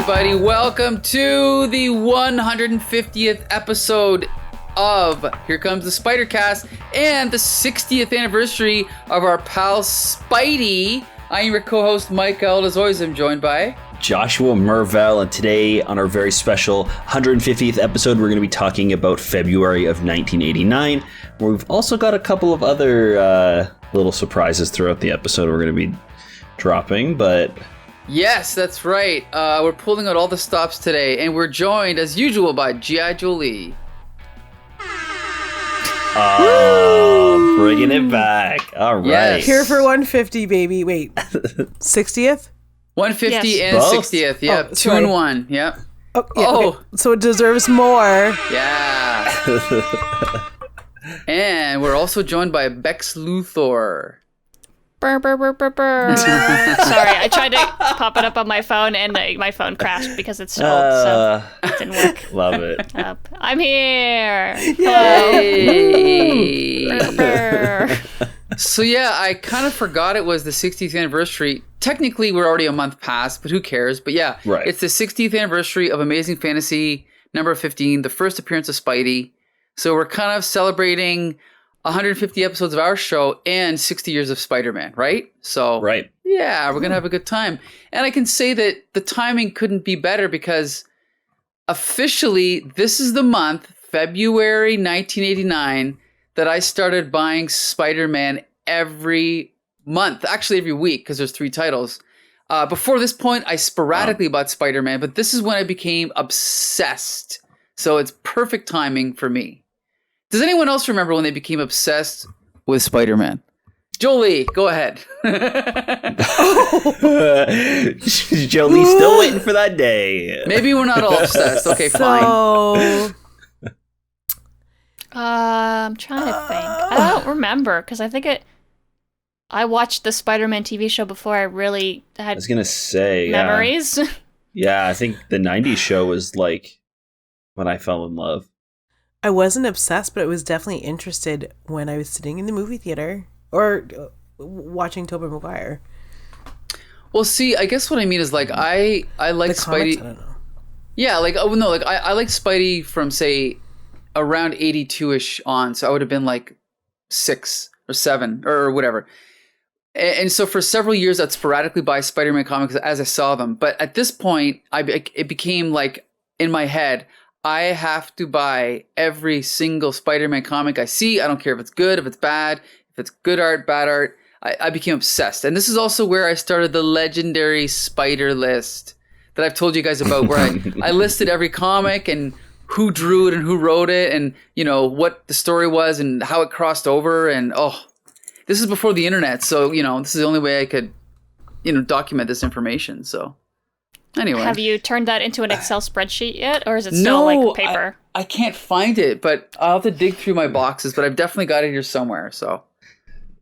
everybody. Welcome to the 150th episode of Here Comes the Spider-Cast and the 60th anniversary of our pal Spidey. I am your co-host, Mike L. As always, I'm joined by Joshua Mervell, and today on our very special 150th episode, we're going to be talking about February of 1989, where we've also got a couple of other little surprises throughout the episode we're going to be dropping, but... Yes, that's right. We're pulling out all the stops today, and we're joined, as usual, by G.I. Jolie. Oh, bringing it back. All right. Yes. Here for 150, baby. Wait, 60th? 150 Yes. and Both? 60th. Yep, Oh, 2 and 1. Yep. Oh, yeah, Oh. okay. So it deserves more. Yeah. And we're also joined by Bex Luthor. Brr, brr, brr, brr, brr. Sorry, I tried to pop it up on my phone and my phone crashed because it's old, so it didn't work. Love it. I'm here. Hey. Brr, brr. So yeah, I kind of forgot it was the 60th anniversary. Technically, we're already a month past, but who cares? But yeah, Right. It's the 60th anniversary of Amazing Fantasy number 15, the first appearance of Spidey. So we're kind of celebrating 150 episodes of our show and 60 years of Spider-Man, right? So Right. yeah, we're going to have a good time. And I can say that the timing couldn't be better because officially this is the month, February 1989, that I started buying Spider-Man every month, actually every week, because there's 3 titles. Before this point, I sporadically bought Spider-Man, but this is when I became obsessed. So it's perfect timing for me. Does anyone else remember when they became obsessed with Spider-Man? Jolie, go ahead. Jolie's still waiting for that day. Maybe we're not all obsessed. Okay, fine. So, I'm trying to think. I don't remember because I think I watched the Spider-Man TV show before I really I had was going to say, memories. yeah, I think the 90s show was like when I fell in love. I wasn't obsessed, but I was definitely interested when I was sitting in the movie theater or watching Tobey Maguire. Well, see, I guess what I mean is like I like The comics, Spidey. I don't know. Yeah, like I like Spidey from say around 82ish on, so I would have been like 6 or 7 or whatever. And so for several years, I'd sporadically buy Spider-Man comics as I saw them. But at this point, it became like in my head, I have to buy every single Spider-Man comic I see. I don't care if it's good, if it's bad, if it's good art, bad art. I became obsessed. And this is also where I started the legendary Spider list that I've told you guys about, where I listed every comic and who drew it and who wrote it and, you know, what the story was and how it crossed over. And, this is before the internet. So, you know, this is the only way I could, you know, document this information. So, anyway. Have you turned that into an Excel spreadsheet yet, or is it still like paper? I can't find it, but I'll have to dig through my boxes, but I've definitely got it here somewhere. So,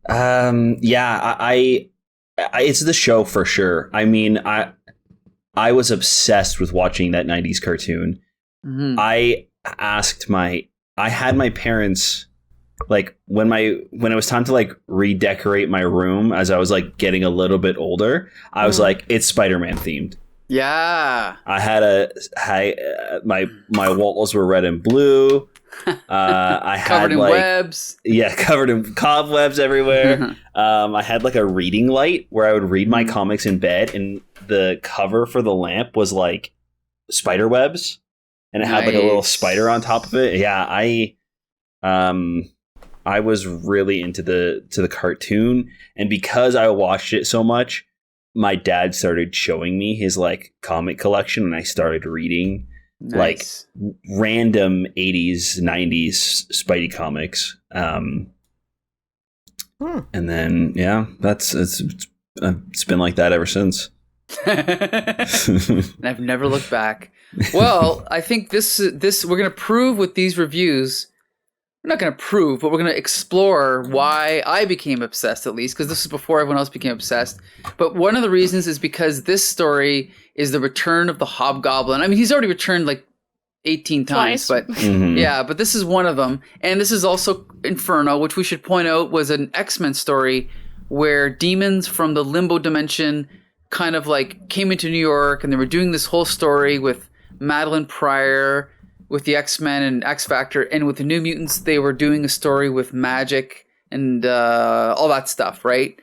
Yeah, I it's the show for sure. I mean, I was obsessed with watching that 90s cartoon. mhm. I had my parents, like when it was time to like redecorate my room as I was like getting a little bit older, I was like, it's Spider-Man themed. Yeah. I had my walls were red and blue. I had Covered in like webs. yeah, covered in cobwebs everywhere. I had like a reading light where I would read my comics in bed, and the cover for the lamp was like spider webs, and it had like a little Nice. spider on top of it. Yeah, I was really into the cartoon, and because I watched it so much, my dad started showing me his like comic collection, and I started reading Nice. like random 80s 90s Spidey comics, and then yeah, it's been like that ever since. And I've never looked back. Well, I think this we're going to prove with these reviews. We're not going to prove, but we're going to explore why I became obsessed, at least, because this is before everyone else became obsessed. But one of the reasons is because this story is the return of the Hobgoblin. I mean, he's already returned like 18 times, Twice. but Mhm. yeah, but this is one of them. And this is also Inferno, which we should point out was an X-Men story where demons from the limbo dimension kind of like came into New York, and they were doing this whole story with Madeline Pryor, with the X-Men and X-Factor, and with the New Mutants, they were doing a story with magic and all that stuff, right?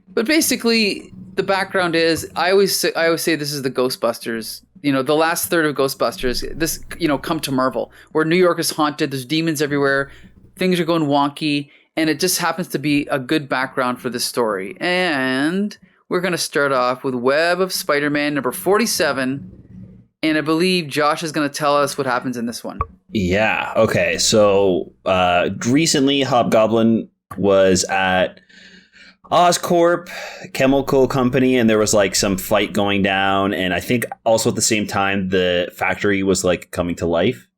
But basically, the background is, I always say this is the Ghostbusters. You know, the last third of Ghostbusters, this, you know, come to Marvel, where New York is haunted, there's demons everywhere, things are going wonky, and it just happens to be a good background for this story. And we're going to start off with Web of Spider-Man number 47, and I believe Josh is going to tell us what happens in this one. Yeah, okay. So recently, Hobgoblin was at Oscorp Chemical Company, and there was like some fight going down, and I think also at the same time the factory was like coming to life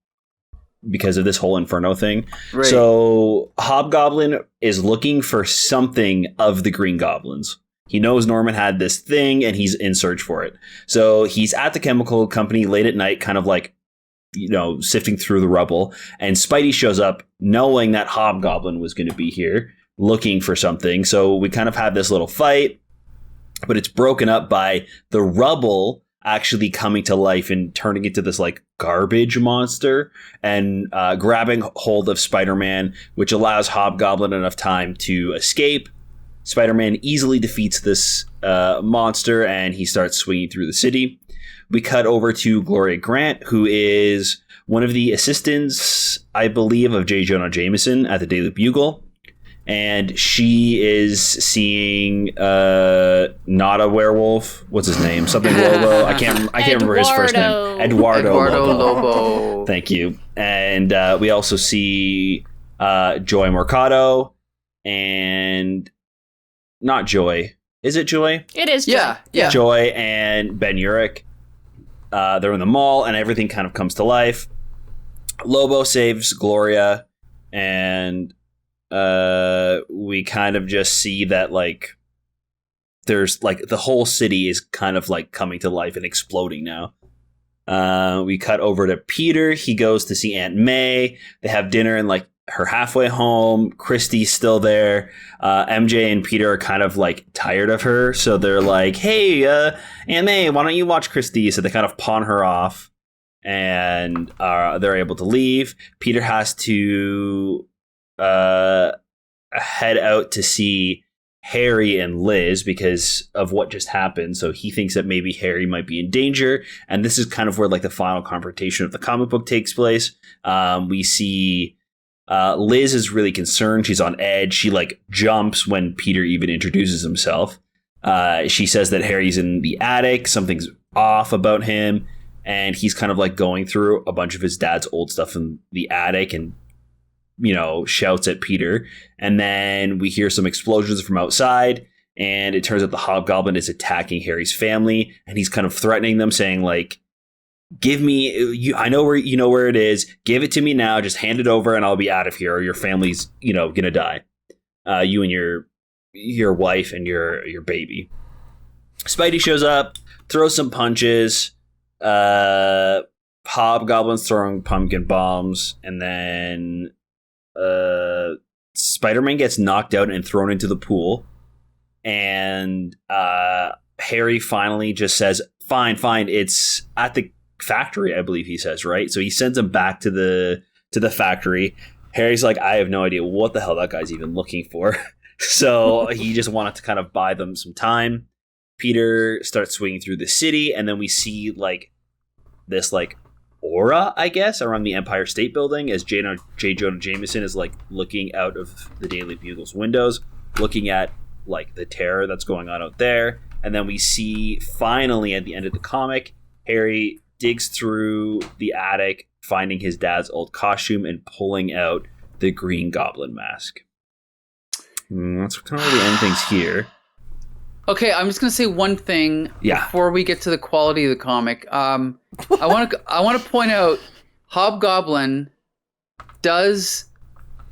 because of this whole Inferno thing. Right. So Hobgoblin is looking for something of the Green Goblins. He knows Norman had this thing and he's in search for it. So he's at the chemical company late at night, kind of like, you know, sifting through the rubble, and Spidey shows up knowing that Hobgoblin was going to be here, looking for something. So we kind of have this little fight, but it's broken up by the rubble actually coming to life and turning into this like garbage monster and grabbing hold of Spider-Man, which allows Hobgoblin enough time to escape. Spider-Man easily defeats this monster, and he starts swinging through the city. We cut over to Gloria Grant, who is one of the assistants, I believe, of J. Jonah Jameson at the Daily Bugle. And she is seeing not a werewolf. What's his name? Something Lobo. I can't remember his first name. Eduardo Lobo. Thank you. And we also see Joy Mercado and not Joy. Is it Joy? It is Joy. Yeah. Joy and Ben Urich. They're in the mall, and everything kind of comes to life. Lobo saves Gloria, and we kind of just see that like there's like the whole city is kind of like coming to life and exploding now. We cut over to Peter. He goes to see Aunt May. They have dinner in like her halfway home. Christy's still there. MJ and Peter are kind of like tired of her, so they're like, hey, Aunt May, why don't you watch Christy? So they kind of pawn her off, and they're able to leave. Peter has to head out to see Harry and Liz because of what just happened. So he thinks that maybe Harry might be in danger, and this is kind of where like the final confrontation of the comic book takes place. We see Liz is really concerned. She's on edge. She like jumps when Peter even introduces himself. She says that Harry's in the attic. Something's off about him, and he's kind of like going through a bunch of his dad's old stuff in the attic and, you know, shouts at Peter. And then we hear some explosions from outside, and it turns out the Hobgoblin is attacking Harry's family, and he's kind of threatening them, saying like, give me, I know where, you know where it is. Give it to me now. Just hand it over and I'll be out of here, or your family's, you know, gonna die. You and your wife and your baby. Spidey shows up, throws some punches. Hobgoblin's throwing pumpkin bombs, and then Spider-Man gets knocked out and thrown into the pool. And Harry finally just says, fine, it's at the factory, I believe he says, right? So he sends him back to the factory. Harry's like, I have no idea what the hell that guy's even looking for. So he just wanted to kind of buy them some time. Peter starts swinging through the city, and then we see like this like aura, I guess, around the Empire State Building as J. Jonah Jameson is like looking out of the Daily Bugle's windows, looking at like the terror that's going on out there. And then we see finally at the end of the comic, Harry digs through the attic, finding his dad's old costume and pulling out the Green Goblin mask. That's kind of where we end things here. Okay, I'm just gonna say one thing before we get to the quality of the comic. I want to point out Hobgoblin does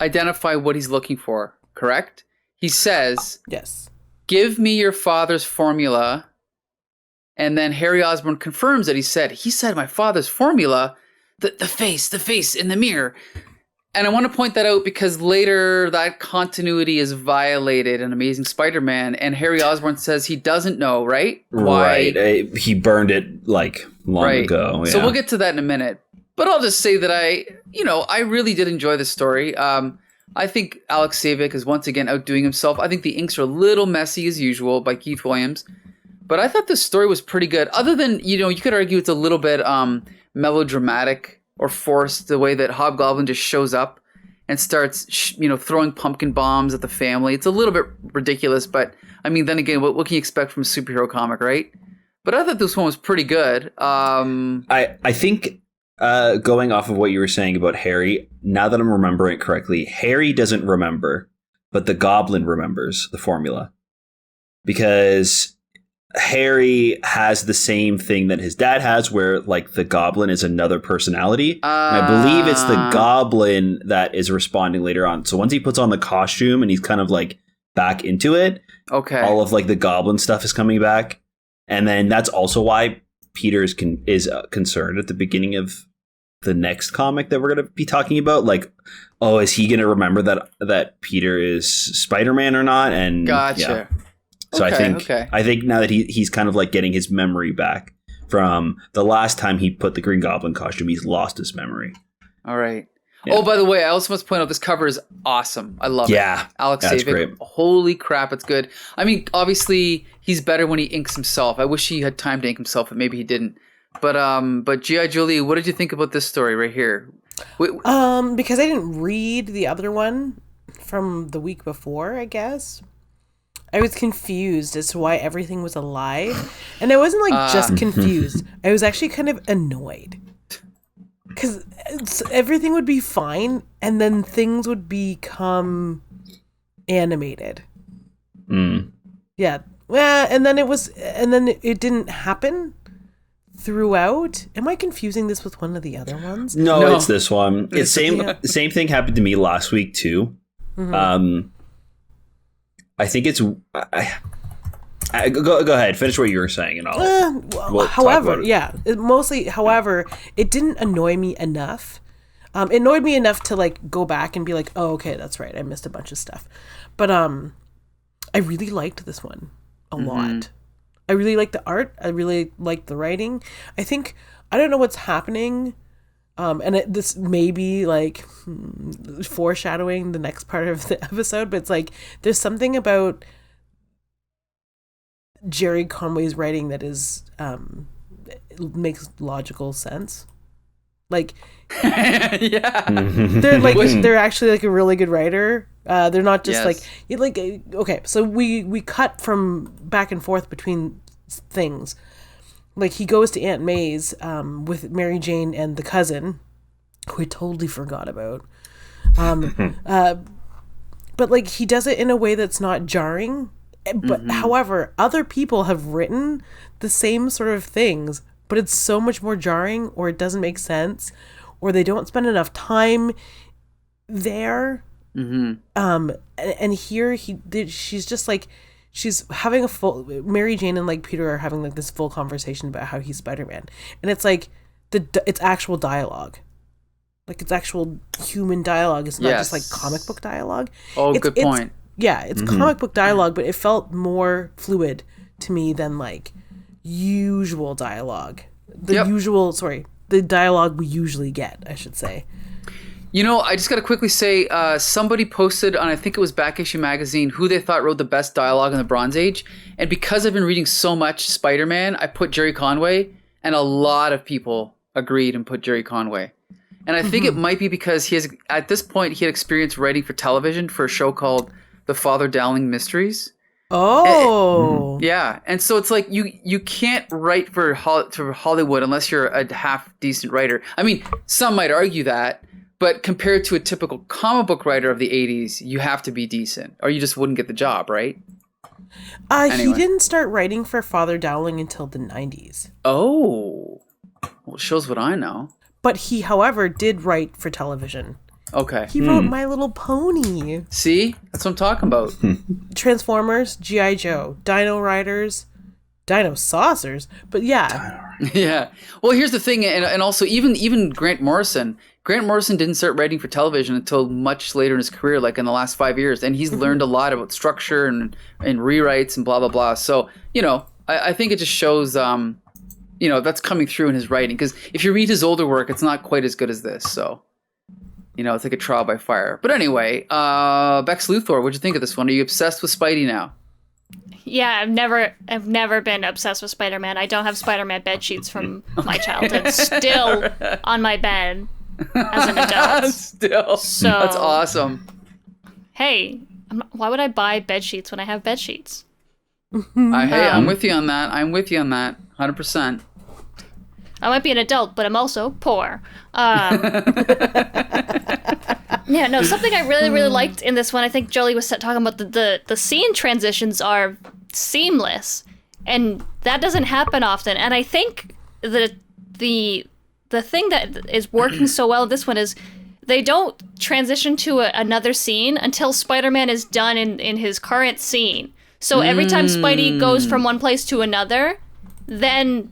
identify what he's looking for. Correct? He says, Yes. Give me your father's formula. And then Harry Osborn confirms that he said my father's formula, the face in the mirror. And I want to point that out because later that continuity is violated in Amazing Spider-Man, and Harry Osborn says he doesn't know, right? Why? Right. He burned it like long ago. Yeah. So we'll get to that in a minute. But I'll just say that I really did enjoy the story. I think Alex Saviuk is once again outdoing himself. I think the inks are a little messy as usual by Keith Williams. But I thought the story was pretty good. Other than, you could argue it's a little bit melodramatic or forced, the way that Hobgoblin just shows up and starts, throwing pumpkin bombs at the family. It's a little bit ridiculous, but I mean, then again, what can you expect from a superhero comic, right? But I thought this one was pretty good. I think going off of what you were saying about Harry, now that I'm remembering it correctly, Harry doesn't remember, but the Goblin remembers the formula. Because Harry has the same thing that his dad has, where like the Goblin is another personality. And I believe it's the Goblin that is responding later on. So once he puts on the costume and he's kind of like back into it, okay, all of like the Goblin stuff is coming back. And then that's also why Peter is concerned at the beginning of the next comic that we're going to be talking about. Like, oh, is he going to remember that Peter is Spider-Man or not? And gotcha. Yeah. So I think now that he's kind of like getting his memory back from the last time he put the Green Goblin costume, he's lost his memory. All right. Yeah. Oh, by the way, I also must point out this cover is awesome. I love it. Yeah. Alex that's Saviuk. great. Holy crap, it's good. I mean, obviously he's better when he inks himself. I wish he had time to ink himself, but maybe he didn't. But G.I. Julie, what did you think about this story right here? Because I didn't read the other one from the week before, I guess. I was confused as to why everything was alive. And I wasn't like just confused. I was actually kind of annoyed. Because everything would be fine and then things would become animated. Yeah. Well, and then it didn't happen throughout. Am I confusing this with one of the other ones? No. It's this one. It's same thing happened to me last week too. Mm-hmm. I think it's. Go ahead. Finish what you were saying, and we'll however, however, it didn't annoy me enough. It annoyed me enough to like go back and be like, oh, okay, that's right. I missed a bunch of stuff, but I really liked this one a lot. I really liked the art. I really liked the writing. I don't know what's happening. This may be like foreshadowing the next part of the episode, but it's like there's something about Gerry Conway's writing that is it makes logical sense. Like, yeah, they're like they're actually like a really good writer. They're not just okay. So we cut from back and forth between things. Like, he goes to Aunt May's with Mary Jane and the cousin, who I totally forgot about. But, like, he does it in a way that's not jarring. But, however, other people have written the same sort of things, but it's so much more jarring, or it doesn't make sense, or they don't spend enough time there. And here, she's just, like... She's having Mary Jane and like Peter are having like this full conversation about how he's Spider-Man, and it's like it's actual dialogue, like it's actual human dialogue. It's not just like comic book dialogue. Oh, good point. It's comic book dialogue, but it felt more fluid to me than like usual dialogue. The dialogue we usually get, I should say. I just got to quickly say, somebody posted on, I think it was Back Issue Magazine, who they thought wrote the best dialogue in the Bronze Age. And because I've been reading so much Spider-Man, I put Gerry Conway, and a lot of people agreed and put Gerry Conway. And I think it might be because at this point, he had experience writing for television for a show called The Father Dowling Mysteries. Oh. Yeah. And so it's like you can't write for Hollywood unless you're a half decent writer. I mean, some might argue that. But compared to a typical comic book writer of the 80s, you have to be decent, or you just wouldn't get the job, right? He didn't start writing for Father Dowling until the 90s. Oh. Well, it shows what I know. But he, however, did write for television. Okay. He wrote My Little Pony. See? That's what I'm talking about. Transformers, G.I. Joe, Dino Riders, Dino Saucers. But yeah. Yeah. Well, here's the thing, and also even Grant Morrison. Grant Morrison didn't start writing for television until much later in his career, like in the last 5 years, and he's learned a lot about structure and rewrites and blah blah blah. So I think it just shows that's coming through in his writing, because if you read his older work, it's not quite as good as this. So it's like a trial by fire. But anyway, Bex Luthor, what'd you think of this one? Are you obsessed with Spidey now? Yeah, I've never been obsessed with Spider-Man. I don't have Spider-Man bed sheets from my childhood still on my bed as an adult. Still, so that's awesome. Hey, why would I buy bed sheets when I have bed sheets? I'm with you on that. 100%. I might be an adult, but I'm also poor. Yeah, no, something I really, really liked in this one, I think Jolie was talking about the scene transitions are seamless, and that doesn't happen often. And I think the thing that is working so well in this one is they don't transition to another scene until Spider-Man is done in his current scene. So every time Spidey goes from one place to another, then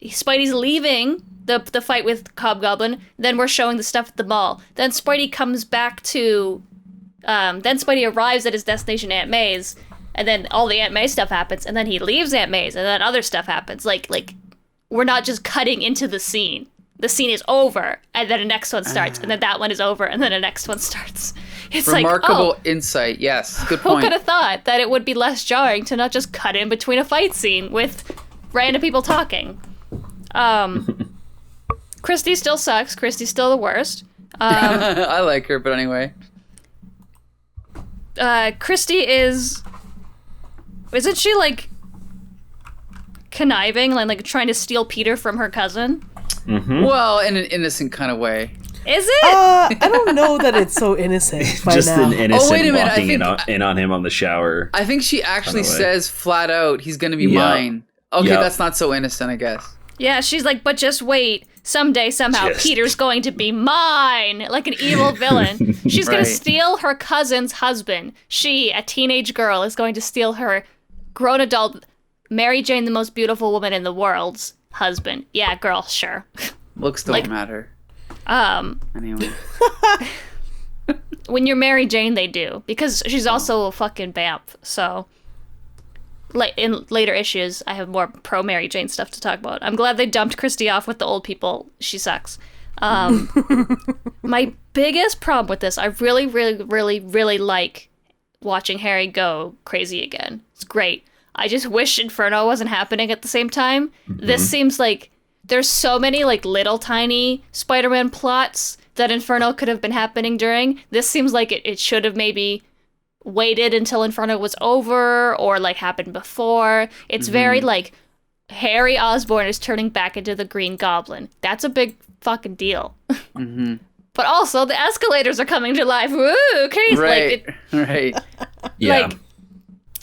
Spidey's leaving the fight with Hobgoblin, then we're showing the stuff at the mall. Then Spidey comes back to... then Spidey arrives at his destination, Aunt May's, and then all the Aunt May stuff happens, and then he leaves Aunt May's, and then other stuff happens. Like we're not just cutting into the scene. The scene is over, and then the next one starts, and then that one is over, and then the next one starts. It's remarkable insight. Yes, good point. Who could have thought that it would be less jarring to not just cut in between a fight scene with random people talking? Christy still sucks. Christy's still the worst. I like her, but anyway. Christy isn't she like conniving, like trying to steal Peter from her cousin? Mm-hmm. Well, in an innocent kind of way. Is it? I don't know that it's so innocent by Just now. an innocent wait a minute, walking in on him on the shower. I think she actually says flat out, he's going to be mine. Okay, that's not so innocent, I guess. Yeah, she's like, but just wait. Someday, somehow, Peter's going to be mine. Like an evil villain. She's going to steal her cousin's husband. She, a teenage girl, is going to steal her grown adult, Mary Jane, the most beautiful woman in the world's husband. Yeah, girl, sure. Looks don't matter. Anyway. When you're Mary Jane, they do. Because she's also a fucking vamp, so... Like in later issues, I have more pro Mary Jane stuff to talk about. I'm glad they dumped Christy off with the old people. She sucks. My biggest problem with this, I really, really, really, really like watching Harry go crazy again. It's great. I just wish Inferno wasn't happening at the same time. Mm-hmm. This seems like there's so many like little tiny Spider-Man plots that Inferno could have been happening during. This seems like it should have maybe waited until Inferno was over or like happened before. It's very like Harry Osborn is turning back into the Green Goblin. That's a big fucking deal. Mm-hmm. But also the escalators are coming to life. Woo, crazy. Right. Right. Yeah. Like,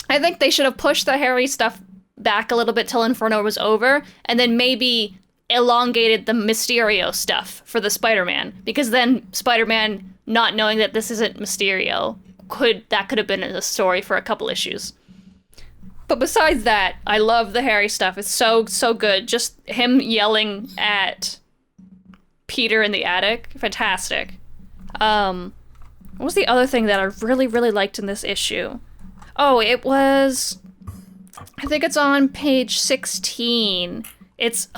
I think they should have pushed the Harry stuff back a little bit till Inferno was over, and then maybe elongated the Mysterio stuff for the Spider-Man, because then Spider-Man not knowing that this isn't Mysterio could have been a story for a couple issues. But besides that, I love the Harry stuff. It's so good. Just him yelling at Peter in the attic, fantastic. What was the other thing that I really, really liked in this issue? Oh, it was, I think it's on page 16. It's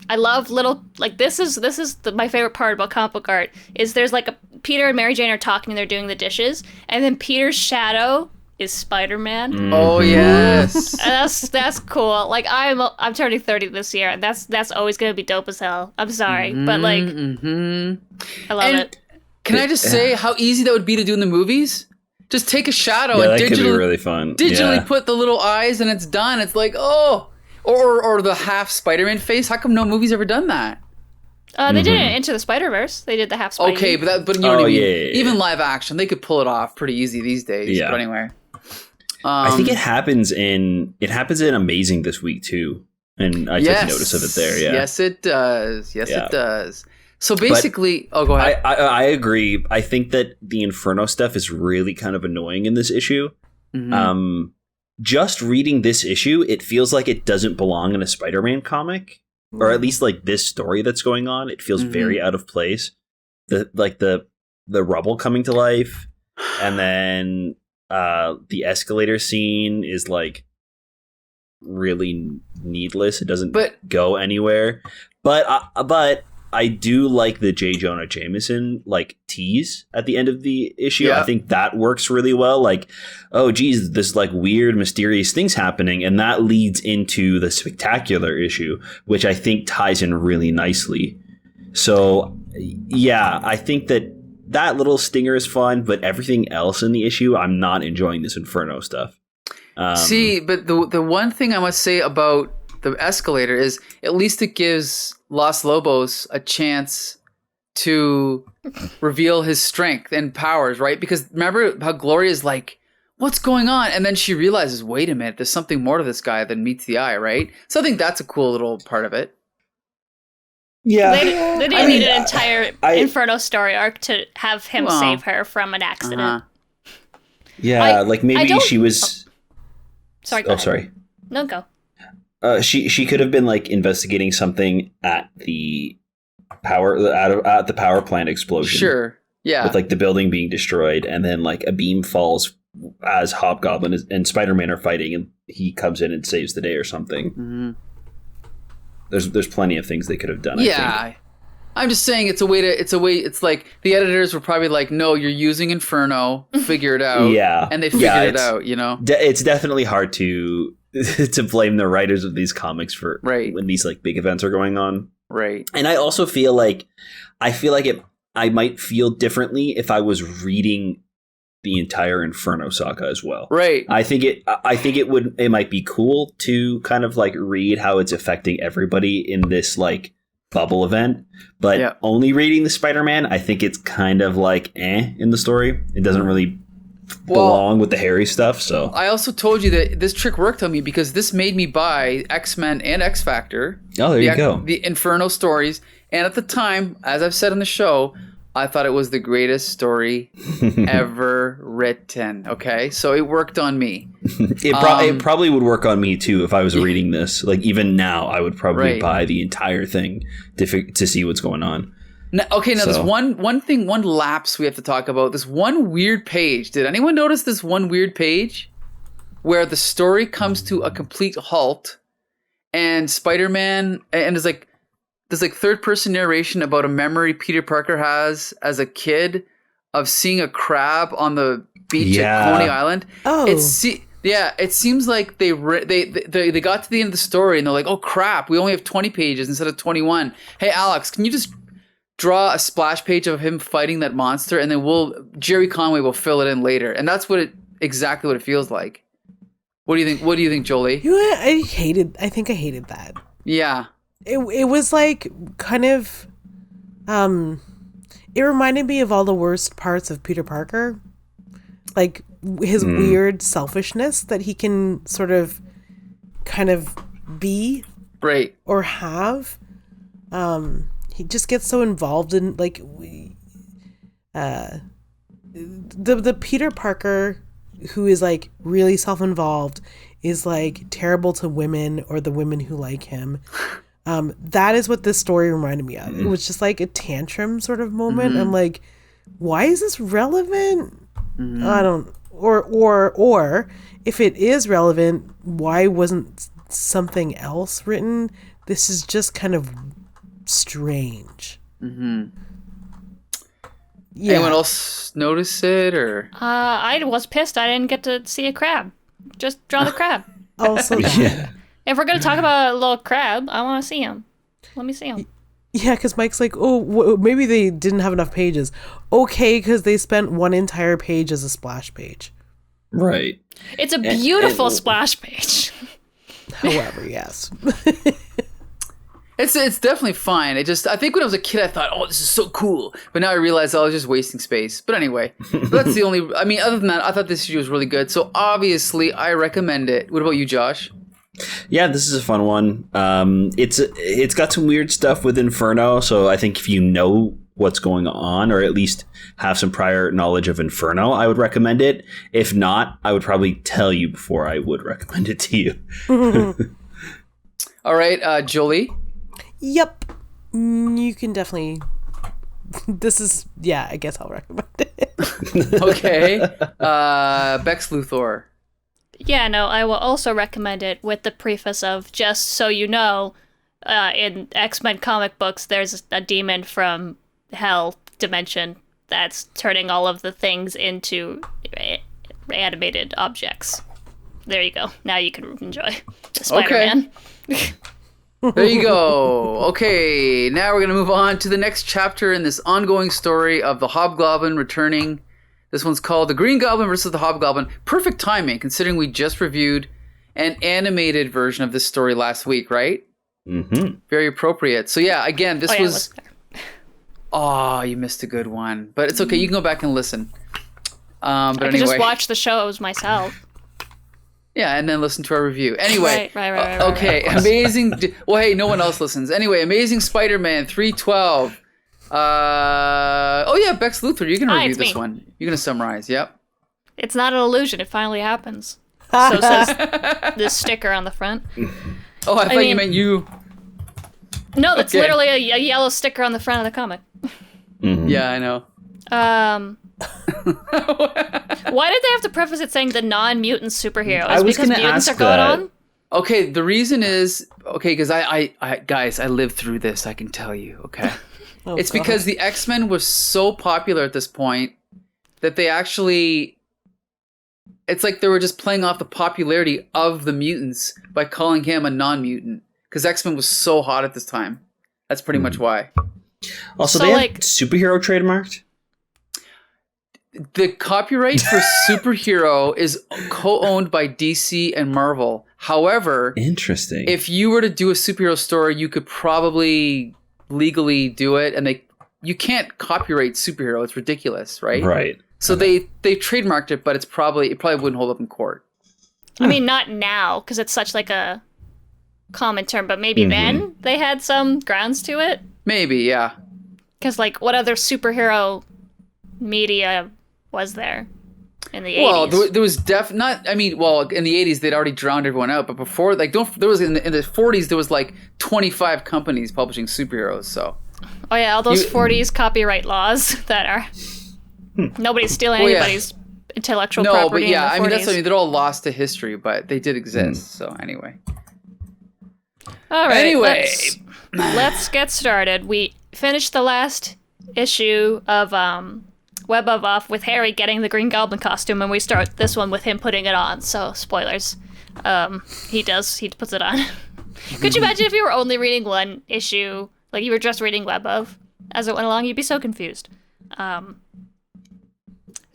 I love little, like, this is my favorite part about comic book art, is there's like Peter and Mary Jane are talking, they're doing the dishes, and then Peter's shadow is Spider-Man. Mm-hmm. Oh yes. And that's cool. Like I'm turning 30 this year, and that's always gonna be dope as hell. I'm sorry, but like I love it. Can I just say how easy that would be to do in the movies? Just take a shadow and that could be really fun. Digitally put the little eyes, and it's done. It's like, oh, or the half Spider-Man face. How come no movie's ever done that? They did it Into the Spider-Verse. They did the half Spidey. Okay, but you know what I mean? Even live action, they could pull it off pretty easy these days. Yeah. But anyway. I think it happens in Amazing this week too. And I took notice of it there, yeah. Yes, it does. Yes, it does. So basically, go ahead. I agree. I think that the Inferno stuff is really kind of annoying in this issue. Mm-hmm. just reading this issue, it feels like it doesn't belong in a Spider-Man comic, or at least like this story that's going on. It feels very out of place. The rubble coming to life, and then the escalator scene is like really needless. It doesn't go anywhere. But I do like the J. Jonah Jameson like tease at the end of the issue. Yeah. I think that works really well. Like, oh geez, this like weird, mysterious thing's happening, and that leads into the spectacular issue, which I think ties in really nicely. So yeah, I think that little stinger is fun, but everything else in the issue, I'm not enjoying this Inferno stuff. See, but the one thing I must say about the escalator is at least it gives Los Lobos a chance to reveal his strength and powers, right? Because remember how Gloria's like, what's going on? And then she realizes, wait a minute, there's something more to this guy than meets the eye, right? So I think that's a cool little part of it. Yeah. They didn't need an entire Inferno story arc to have him save her from an accident. Yeah, like maybe she was... Sorry, go ahead. Sorry. No, go. She could have been like investigating something at the power plant explosion. Sure. Yeah. With like the building being destroyed, and then like a beam falls as Hobgoblin and Spider-Man are fighting, and he comes in and saves the day or something. Mm-hmm. There's plenty of things they could have done. Yeah. I think. I'm just saying it's like the editors were probably like, no, you're using Inferno, figure it out. Yeah. And they figured it out, you know? It's definitely hard to blame the writers of these comics for when these like big events are going on. Right. And I also feel like I might feel differently if I was reading the entire Inferno saga as well. Right. I think it might be cool to kind of like read how it's affecting everybody in this like bubble event, but only reading the Spider-Man, I think it's kind of like in the story. It doesn't really belong with the Harry stuff. So I also told you that this trick worked on me because this made me buy X-Men and X-Factor. Oh, there you go. The Inferno stories. And at the time, as I've said on the show, I thought it was the greatest story ever written. Okay, so it worked on me. It probably would work on me too if I was reading this. Like even now, I would probably buy the entire thing to see what's going on. Now there's one lapse we have to talk about. This one weird page. Did anyone notice this one weird page where the story comes to a complete halt, and Spider-Man and there's like third-person narration about a memory Peter Parker has as a kid of seeing a crab on the beach at Coney Island. Oh. It seems like they got to the end of the story and they're like, oh crap, we only have 20 pages instead of 21. Hey Alex, can you just draw a splash page of him fighting that monster, and then Gerry Conway will fill it in later. And that's exactly what it feels like. What do you think, Jolie? I think I hated that. Yeah. It was like kind of it reminded me of all the worst parts of Peter Parker. Like his weird selfishness that he can sort of kind of be or have. He just gets so involved in like the Peter Parker who is like really self-involved is like terrible to women or the women who like him. That is what this story reminded me of. It was just like a tantrum sort of moment. I'm like, why is this relevant? I don't, or if it is relevant, why wasn't something else written? This is just kind of strange. Yeah. Anyone else notice it or? I was pissed I didn't get to see a crab. Just draw the crab. Also, If we're going to talk about a little crab, I want to see him. Let me see him. Yeah, because Mike's like, maybe they didn't have enough pages. Okay, because they spent one entire page as a splash page. Right. It's a beautiful splash page. However, yes. It's definitely fine. I think when I was a kid, I thought, oh, this is so cool. But now I realize I was just wasting space. But anyway, that's the only... I mean, other than that, I thought this issue was really good. So obviously, I recommend it. What about you, Josh? Yeah, this is a fun one. It's got some weird stuff with Inferno, so I think if you know what's going on, or at least have some prior knowledge of Inferno, I would recommend it. If not, I would probably tell you before I would recommend it to you. All right, Jolie. Yep. You can definitely... I guess I'll recommend it. Okay. Bex Luthor. Yeah, no, I will also recommend it with the preface of, just so you know, in X-Men comic books, there's a demon from hell dimension that's turning all of the things into animated objects. There you go. Now you can enjoy Spider-Man. Okay. There you go. Okay, now we're going to move on to the next chapter in this ongoing story of the Hobgoblin returning. This one's called The Green Goblin versus the Hobgoblin. Perfect timing, considering we just reviewed an animated version of this story last week, right? Mm-hmm. Very appropriate. So yeah, again, this was... Oh, you missed a good one. But it's okay, you can go back and listen. But I could anyway. just watch the shows myself. Yeah, and then listen to our review. Anyway, Right, okay, amazing. Well, hey, no one else listens. Anyway, Amazing Spider-Man 312. Oh yeah, Bex Luthor, you can review this one. You're gonna summarize. Yep. It's not an illusion. It finally happens. So says this sticker on the front. Oh, I thought you meant you. No, that's literally a yellow sticker on the front of the comic. Mm-hmm. Yeah, I know. Why did they have to preface it saying the non-mutant superhero? I was because gonna mutants ask are going that. on? Okay, the reason is because I guys, I lived through this. I can tell you. Okay, it's God. because the X-Men was so popular at this point that they actually, it's like they were just playing off the popularity of the mutants by calling him a non-mutant because X-Men was so hot at this time. That's pretty much why. Also, So, they have like- superhero trademarked. The copyright for superhero is co-owned by DC and Marvel. However, Interesting. if you were to do a superhero story, you could probably legally do it, and you can't copyright superhero. It's ridiculous, right? Right. So they trademarked it, but it probably wouldn't hold up in court. I mean, not now, because it's such like a common term, but maybe then they had some grounds to it. Maybe, yeah. Because, like, what other superhero media was there in the 80s? Well, there was in the 80s they'd already drowned everyone out, but before, like, there was in the 40s there was like 25 companies publishing superheroes. So. Oh yeah, all those 40s copyright laws that are nobody's stealing anybody's intellectual No, property. but yeah, in the 40s. that's what I mean. They're all lost to history, but they did exist. So anyway. All right. Anyway. Let's get started. We finished the last issue of Web of Off with Harry getting the Green Goblin costume, and we start this one with him putting it on. So spoilers. He puts it on. Could you imagine if you were only reading one issue, like you were just reading Web of as it went along? You'd be so confused.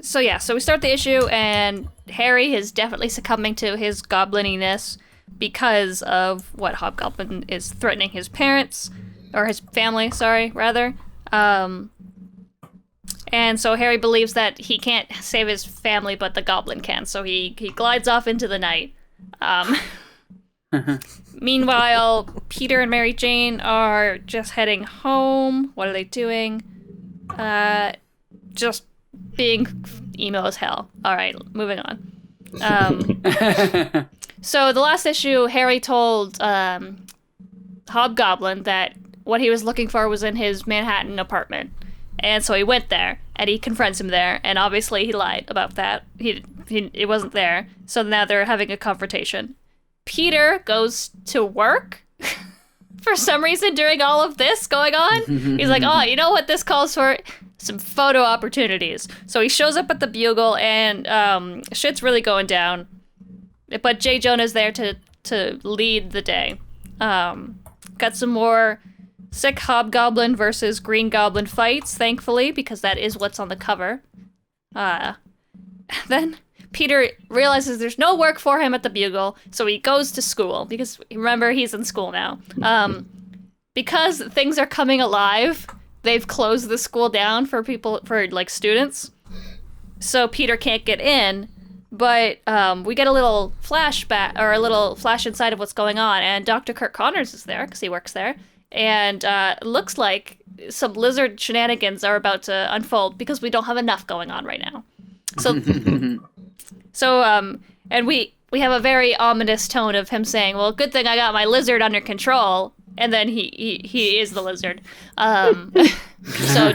So we start the issue, and Harry is definitely succumbing to his goblininess because of what Hobgoblin is threatening his parents, or his family, rather. And so Harry believes that he can't save his family, but the goblin can. So he glides off into the night. Meanwhile, Peter and Mary Jane are just heading home. What are they doing? Just being emo as hell. All right, moving on. So the last issue, Harry told Hobgoblin that what he was looking for was in his Manhattan apartment. And so he went there, and he confronts him there, and obviously he lied about that. It wasn't there. So now they're having a confrontation. Peter goes to work for some reason during all of this going on. He's like, oh, you know what this calls for? Some photo opportunities. So he shows up at the Bugle, and shit's really going down. But J. Jonah's there to lead the day. Got some more sick Hobgoblin versus Green Goblin fights, thankfully, because that is what's on the cover. Then Peter realizes there's no work for him at the Bugle, so he goes to school, because remember, he's in school now. Because things are coming alive, they've closed the school down for students. So Peter can't get in, but we get a little flashback, or a little flash inside of what's going on, and Dr. Kirk Connors is there, because he works there. and looks like some lizard shenanigans are about to unfold because we don't have enough going on right now. And we have a very ominous tone of him saying, "Well, good thing I got my lizard under control," and then he is the lizard. So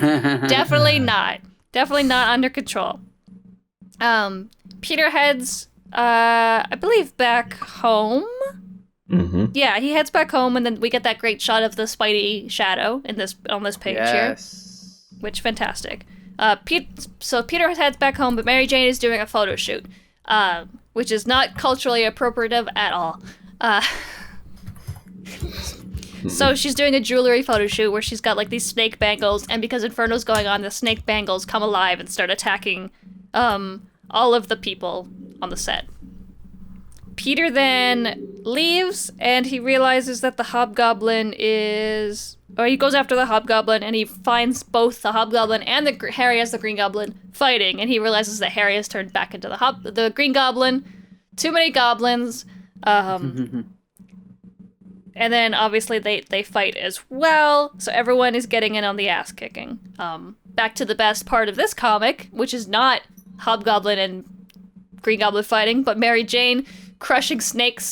definitely not under control. Peter heads, I believe, back home. Mm-hmm. Yeah, he heads back home, and then we get that great shot of the Spidey shadow on this page here, which fantastic. So Peter heads back home, but Mary Jane is doing a photo shoot, which is not culturally appropriative at all. So she's doing a jewelry photo shoot where she's got like these snake bangles, and because Inferno's going on, the snake bangles come alive and start attacking all of the people on the set. Peter then leaves, and he realizes that the Hobgoblin he goes after the Hobgoblin, and he finds both the Hobgoblin and Harry as the Green Goblin fighting, and he realizes that Harry has turned back into the Green Goblin. Too many goblins. And then obviously they fight as well, so everyone is getting in on the ass kicking. Back to the best part of this comic, which is not Hobgoblin and Green Goblin fighting, but Mary Jane crushing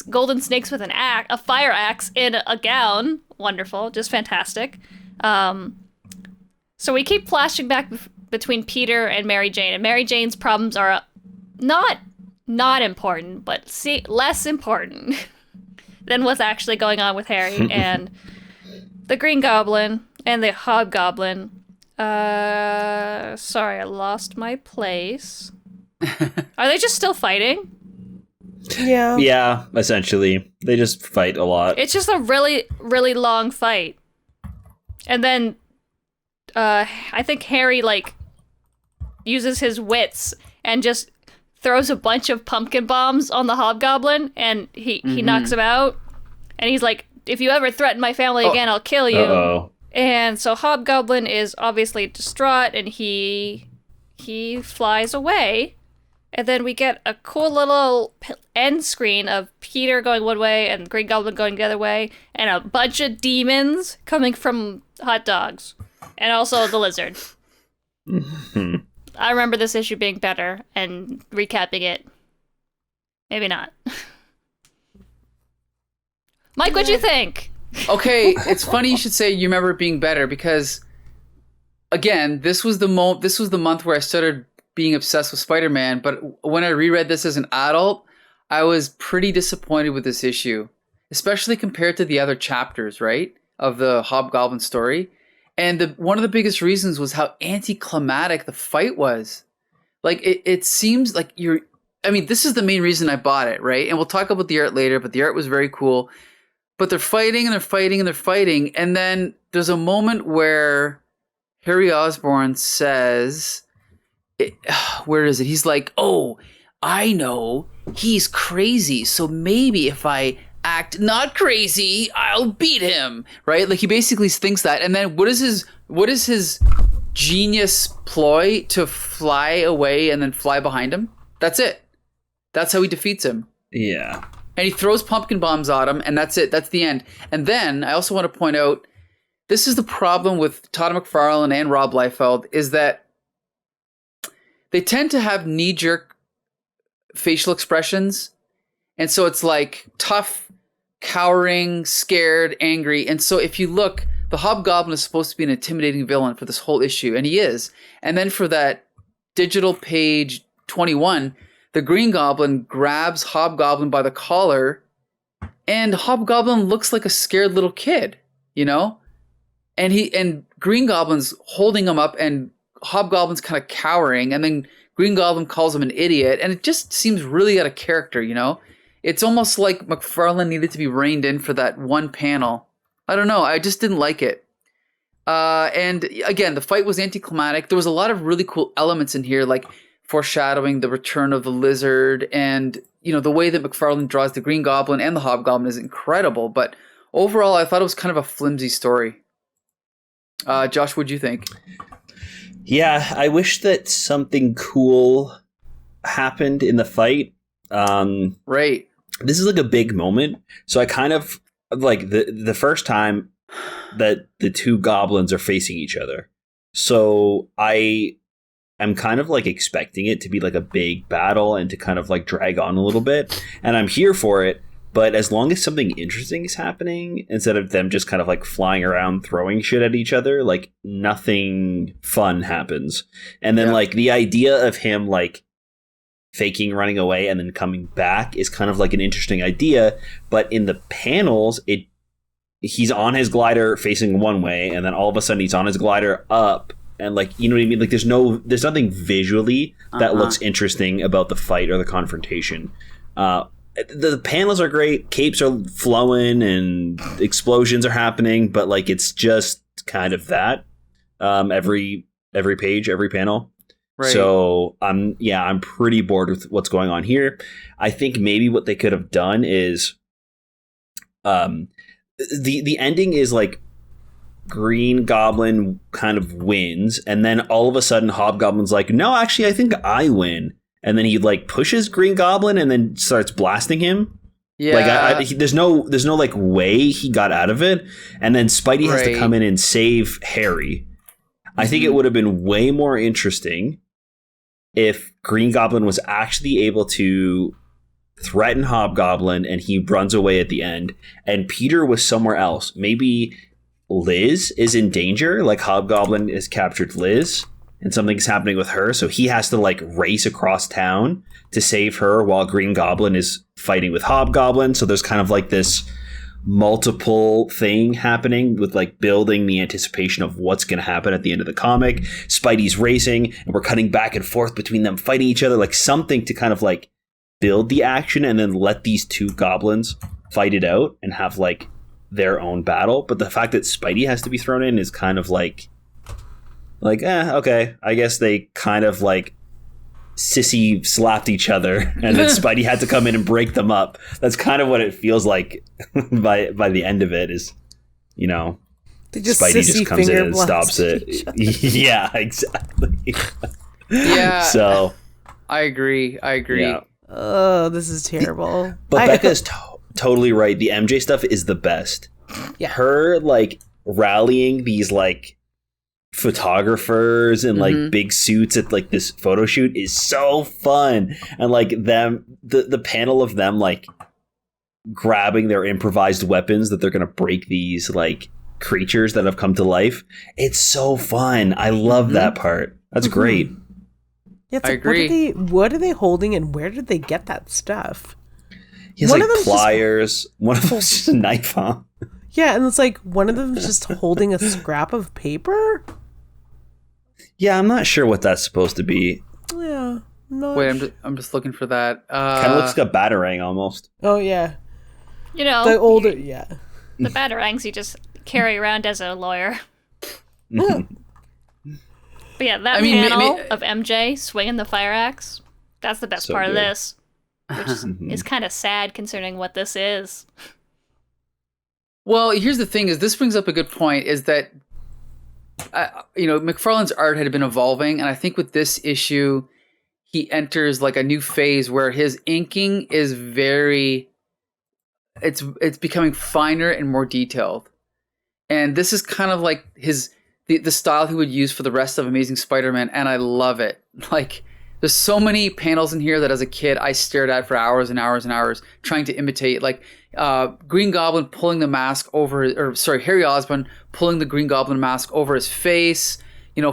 golden snakes with a fire axe in a gown. Wonderful, just fantastic. So we keep flashing back between Peter and Mary Jane, and Mary Jane's problems are not important, but less important than what's actually going on with Harry and the Green Goblin and the Hobgoblin. Sorry, I lost my place. Are they just still fighting? Yeah. Yeah, essentially. They just fight a lot. It's just a really, really long fight. And then I think Harry uses his wits and just throws a bunch of pumpkin bombs on the Hobgoblin, and he knocks him out. And he's like, "If you ever threaten my family again, I'll kill you." Uh-oh. And so Hobgoblin is obviously distraught, and he flies away. And then we get a cool little end screen of Peter going one way and Green Goblin going the other way, and a bunch of demons coming from hot dogs, and also the lizard. I remember this issue being better, and recapping it, maybe not. Mike, what'd you think? Okay, it's funny you should say you remember it being better, because again, this was the month where I started being obsessed with Spider-Man, but when I reread this as an adult, I was pretty disappointed with this issue, especially compared to the other chapters, right, of the Hobgoblin story. And one of the biggest reasons was how anticlimactic the fight was. Like, it seems like this is the main reason I bought it, right? And we'll talk about the art later, but the art was very cool. But they're fighting and they're fighting and they're fighting. And then there's a moment where Harry Osborn says, where is it? He's like, "Oh, I know he's crazy. So maybe if I act not crazy, I'll beat him." Right? Like, he basically thinks that. And then what is his genius ploy? To fly away and then fly behind him? That's it. That's how he defeats him. Yeah. And he throws pumpkin bombs at him, and that's it. That's the end. And then I also want to point out, this is the problem with Todd McFarlane and Rob Liefeld, is that they tend to have knee-jerk facial expressions. And so it's like tough, cowering, scared, angry. And so if you look, the Hobgoblin is supposed to be an intimidating villain for this whole issue, and he is. And then for that digital page 21, the Green Goblin grabs Hobgoblin by the collar, and Hobgoblin looks like a scared little kid, you know? And Green Goblin's holding him up, and Hobgoblin's kind of cowering, and then Green Goblin calls him an idiot, and it just seems really out of character, you know? It's almost like McFarlane needed to be reined in for that one panel. I don't know, I just didn't like it. And again, the fight was anticlimactic. There was a lot of really cool elements in here, like foreshadowing the return of the lizard, and the way that McFarlane draws the Green Goblin and the Hobgoblin is incredible. But overall, I thought it was kind of a flimsy story. Josh, what'd you think? Yeah, I wish that something cool happened in the fight. Right. This is like a big moment. So I kind of, like, the first time that the two goblins are facing each other. So I am kind of like expecting it to be like a big battle and to kind of like drag on a little bit. And I'm here for it. But as long as something interesting is happening, instead of them just kind of like flying around throwing shit at each other, like nothing fun happens. And then like the idea of him like faking running away and then coming back is kind of like an interesting idea. But in the panels, he's on his glider facing one way, and then all of a sudden he's on his glider up. And like, you know what I mean? Like there's nothing visually that looks interesting about the fight or the confrontation. The panels are great, capes are flowing, and explosions are happening, but like it's just kind of that. Every page, every panel. Right. So I'm pretty bored with what's going on here. I think maybe what they could have done is, the ending is like Green Goblin kind of wins, and then all of a sudden Hobgoblin's like, no, actually, I think I win. And then he like pushes Green Goblin and then starts blasting him. Yeah, like there's no like way he got out of it. And then Spidey has to come in and save Harry. I think it would have been way more interesting if Green Goblin was actually able to threaten Hobgoblin and he runs away at the end, and Peter was somewhere else. Maybe Liz is in danger, like Hobgoblin has captured Liz and something's happening with her, so he has to like race across town to save her while Green Goblin is fighting with Hobgoblin. So there's kind of like this multiple thing happening with like building the anticipation of what's going to happen at the end of the comic. Spidey's racing and we're cutting back and forth between them fighting each other, like something to kind of like build the action and then let these two goblins fight it out and have like their own battle. But the fact that Spidey has to be thrown in is kind of like okay, I guess they kind of like sissy slapped each other and then Spidey had to come in and break them up. That's kind of what it feels like by the end of it is, you know, Spidey just comes in and stops it. Yeah, exactly. Yeah. So I agree. Yeah. Oh, this is terrible. But Becca's totally right. The MJ stuff is the best. Yeah. Her like rallying these like photographers in like big suits at like this photo shoot is so fun. And like them, the panel of them like grabbing their improvised weapons that they're gonna break these like creatures that have come to life. It's so fun. I love that part. That's great. Yeah, it's I agree. What are they holding and where did they get that stuff? He has like pliers. One of them's just a knife, huh? Yeah, and it's like one of them is just holding a scrap of paper. Yeah, I'm not sure what that's supposed to be. Yeah. Wait, I'm just looking for that. Kind of looks like a batarang almost. Oh yeah. You know, the older, the batarangs you just carry around as a lawyer. But yeah, that panel of MJ swinging the fire axe, that's the best part of this, which is kind of sad concerning what this is. Well, here's the thing: is this brings up a good point? Is that McFarlane's art had been evolving, and I think with this issue, he enters like a new phase where his inking is it's becoming finer and more detailed, and this is kind of like the style he would use for the rest of Amazing Spider-Man, and I love it. Like, there's so many panels in here that as a kid I stared at for hours and hours and hours trying to imitate, like Green Goblin pulling the mask Harry Osborn pulling the Green Goblin mask over his face,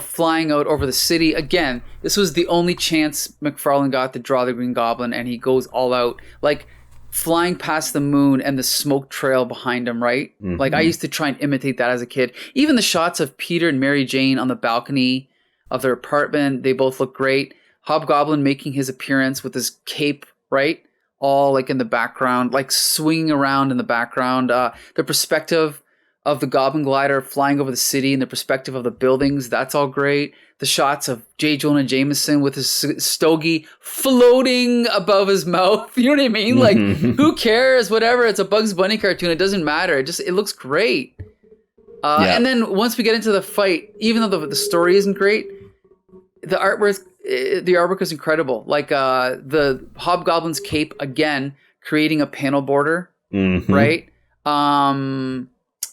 flying out over the city. Again, this was the only chance McFarlane got to draw the Green Goblin, and he goes all out, like flying past the moon and the smoke trail behind him, right? Like, I used to try and imitate that as a kid. Even the shots of Peter and Mary Jane on the balcony of their apartment, they both look great. Hobgoblin making his appearance with his cape, right? All like in the background, like swinging around in the background. The perspective of the Goblin glider flying over the city and the perspective of the buildings, that's all great. The shots of J. Jonah Jameson with his stogie floating above his mouth. You know what I mean? Like, who cares? Whatever. It's a Bugs Bunny cartoon. It doesn't matter. It looks great. And then once we get into the fight, even though the story isn't great, the artwork is incredible. Like the Hobgoblin's cape, again, creating a panel border, right?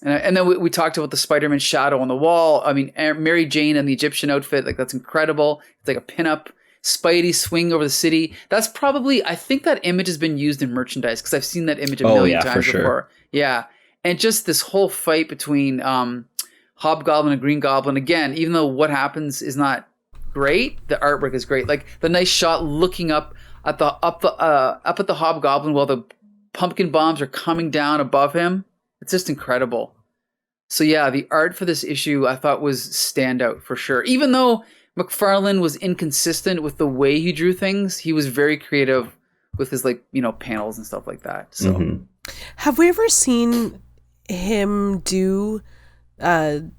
And then we talked about the Spider-Man shadow on the wall. I mean, Mary Jane and the Egyptian outfit, like that's incredible. It's like a pinup. Spidey swing over the city. That's probably, I think that image has been used in merchandise because I've seen that image a million times before. Yeah. And just this whole fight between Hobgoblin and Green Goblin. Again, even though what happens is not great, the artwork is great. Like the nice shot looking up at the Hobgoblin while the pumpkin bombs are coming down above him. It's just incredible. So yeah, the art for this issue I thought was standout for sure. Even though McFarlane was inconsistent with the way he drew things, he was very creative with his panels and stuff like that. So have we ever seen him do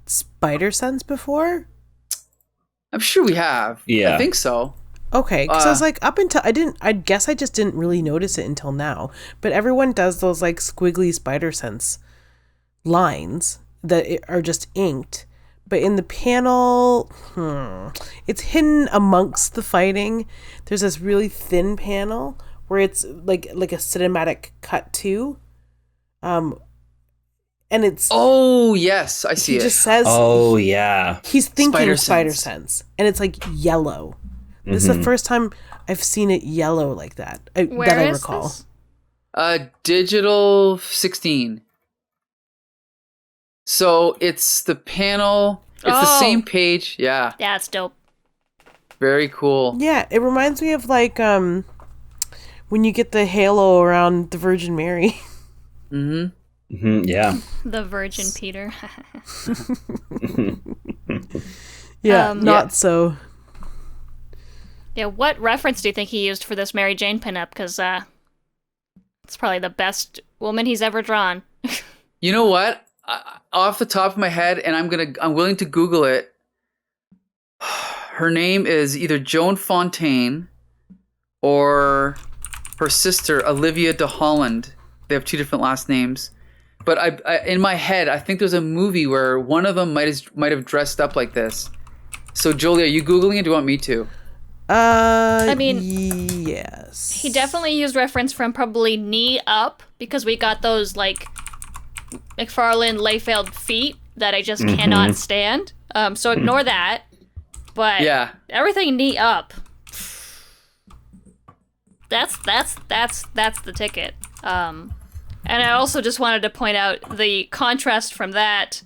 Spider Sense before? I'm sure we have. Yeah. I think so. Okay, because I was like, up until I guess I just didn't really notice it until now. But everyone does those like squiggly Spider Sense lines that are just inked. But in the panel, it's hidden amongst the fighting. There's this really thin panel where it's like a cinematic cut too. And it's... Oh, yes, I see it. He just says... Oh, yeah. He's thinking Spider Sense. And it's like yellow. This is the first time I've seen it yellow like that. That I recall. This? Digital 16. So it's the panel. It's the same page. Yeah. Yeah, it's dope. Very cool. Yeah, it reminds me of like when you get the halo around the Virgin Mary. Yeah. The Virgin Peter. Not so. Yeah, what reference do you think he used for this Mary Jane pinup? Because it's probably the best woman he's ever drawn. You know what? Off the top of my head, and I'm willing to Google it. Her name is either Joan Fontaine or her sister Olivia de Holland. They have two different last names. But I in my head, I think there's a movie where one of them might have dressed up like this. So Jolie, are you Googling it? Do you want me to? I mean, yes. He definitely used reference from probably knee up because we got those like McFarlane Layfield feet that I just cannot stand. So ignore that. But yeah, everything knee up. That's the ticket. And I also just wanted to point out the contrast from that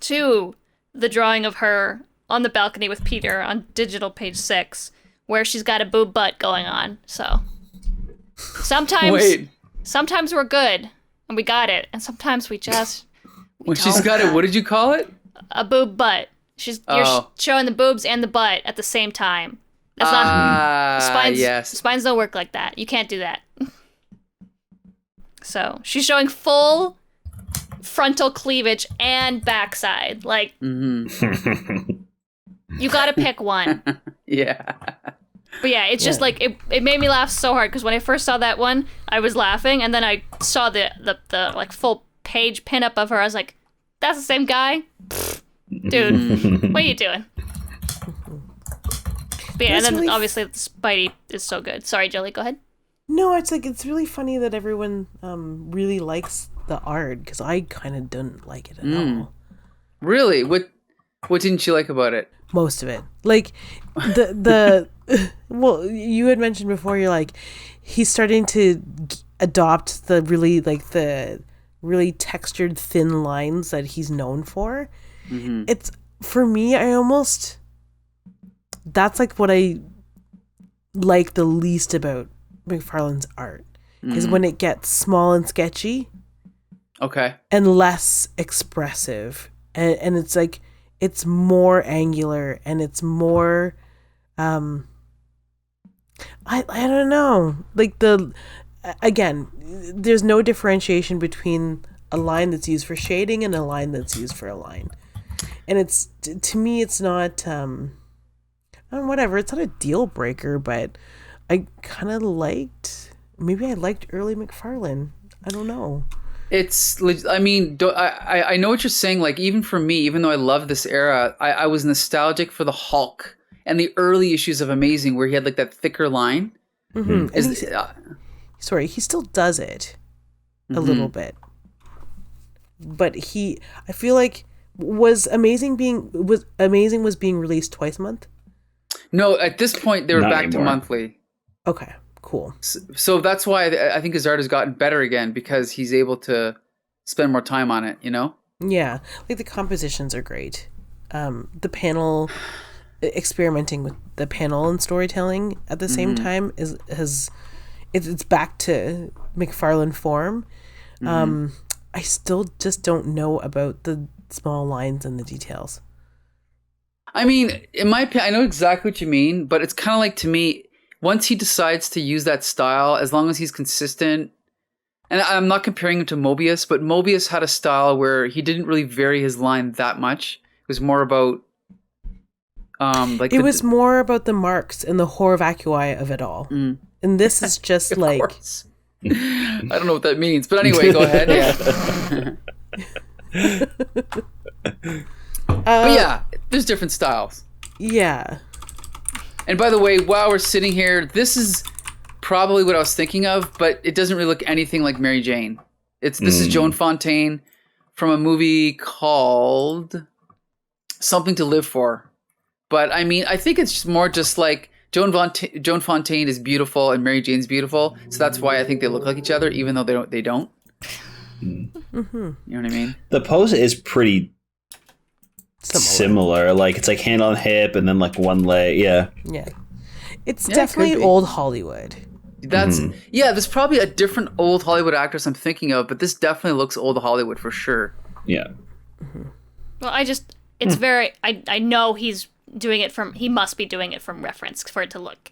to the drawing of her on the balcony with Peter on digital page 6, where she's got a boob butt going on. So sometimes we're good and we got it, and sometimes we just when she's got it. What did you call it? A boob butt. You're showing the boobs and the butt at the same time. That's not spines. Yes. Spines don't work like that. You can't do that. So she's showing full frontal cleavage and backside. Like, you gotta pick one. Yeah. But yeah, it's just like it made me laugh so hard because when I first saw that one, I was laughing, and then I saw the like full page pinup of her. I was like, that's the same guy, dude. What are you doing? But yeah, and then obviously Spidey is so good. Sorry, Jolie, go ahead. No, it's like it's really funny that everyone really likes the art because I kind of didn't like it at all. Really? What didn't you like about it? Most of it, like the well, you had mentioned before. You're like, he's starting to adopt the really textured thin lines that he's known for. It's for me. That's like what I like the least about McFarlane's art is when it gets small and sketchy, and less expressive, and it's like it's more angular and it's more I don't know, like there's no differentiation between a line that's used for shading and a line that's used for a line, and it's to me it's not whatever, it's not a deal breaker, but I kind of liked early McFarlane. I don't know. I mean, I know what you're saying. Like, even for me, even though I love this era, I was nostalgic for the Hulk and the early issues of Amazing where he had like that thicker line. Sorry, he still does it a little bit. but I feel like was being released twice a month? No, at this point they were Not back anymore. to monthly. Okay, cool. So that's why I think his art has gotten better again, because he's able to spend more time on it, you know? Yeah, like the compositions are great. The panel, experimenting with the panel and storytelling at the same time it's back to McFarlane form. I still just don't know about the small lines and the details. I mean, in my opinion, I know exactly what you mean, but it's kind of like, to me, once he decides to use that style, as long as he's consistent, and I'm not comparing him to Mobius, but Mobius had a style where he didn't really vary his line that much. It was more about it was more about the marks and the horror vacui of it all. And this is just like course. I don't know what that means, but anyway, go ahead. Yeah. But yeah, there's different styles. Yeah. And by the way, while we're sitting here, this is probably what I was thinking of, but it doesn't really look anything like Mary Jane. This is Joan Fontaine from a movie called Something to Live For. But I mean, I think it's just more just like Joan Fontaine is beautiful and Mary Jane's beautiful, so that's why I think they look like each other, even though they don't. Mm-hmm. You know what I mean? The pose is pretty similar. Like it's like hand on hip and then like one leg. Yeah. It's Yeah, definitely it could be. old Hollywood. That's there's probably a different old Hollywood actress I'm thinking of, but this definitely looks old Hollywood for sure. Yeah. Well, it's very, I know he must be doing it from reference for it to look.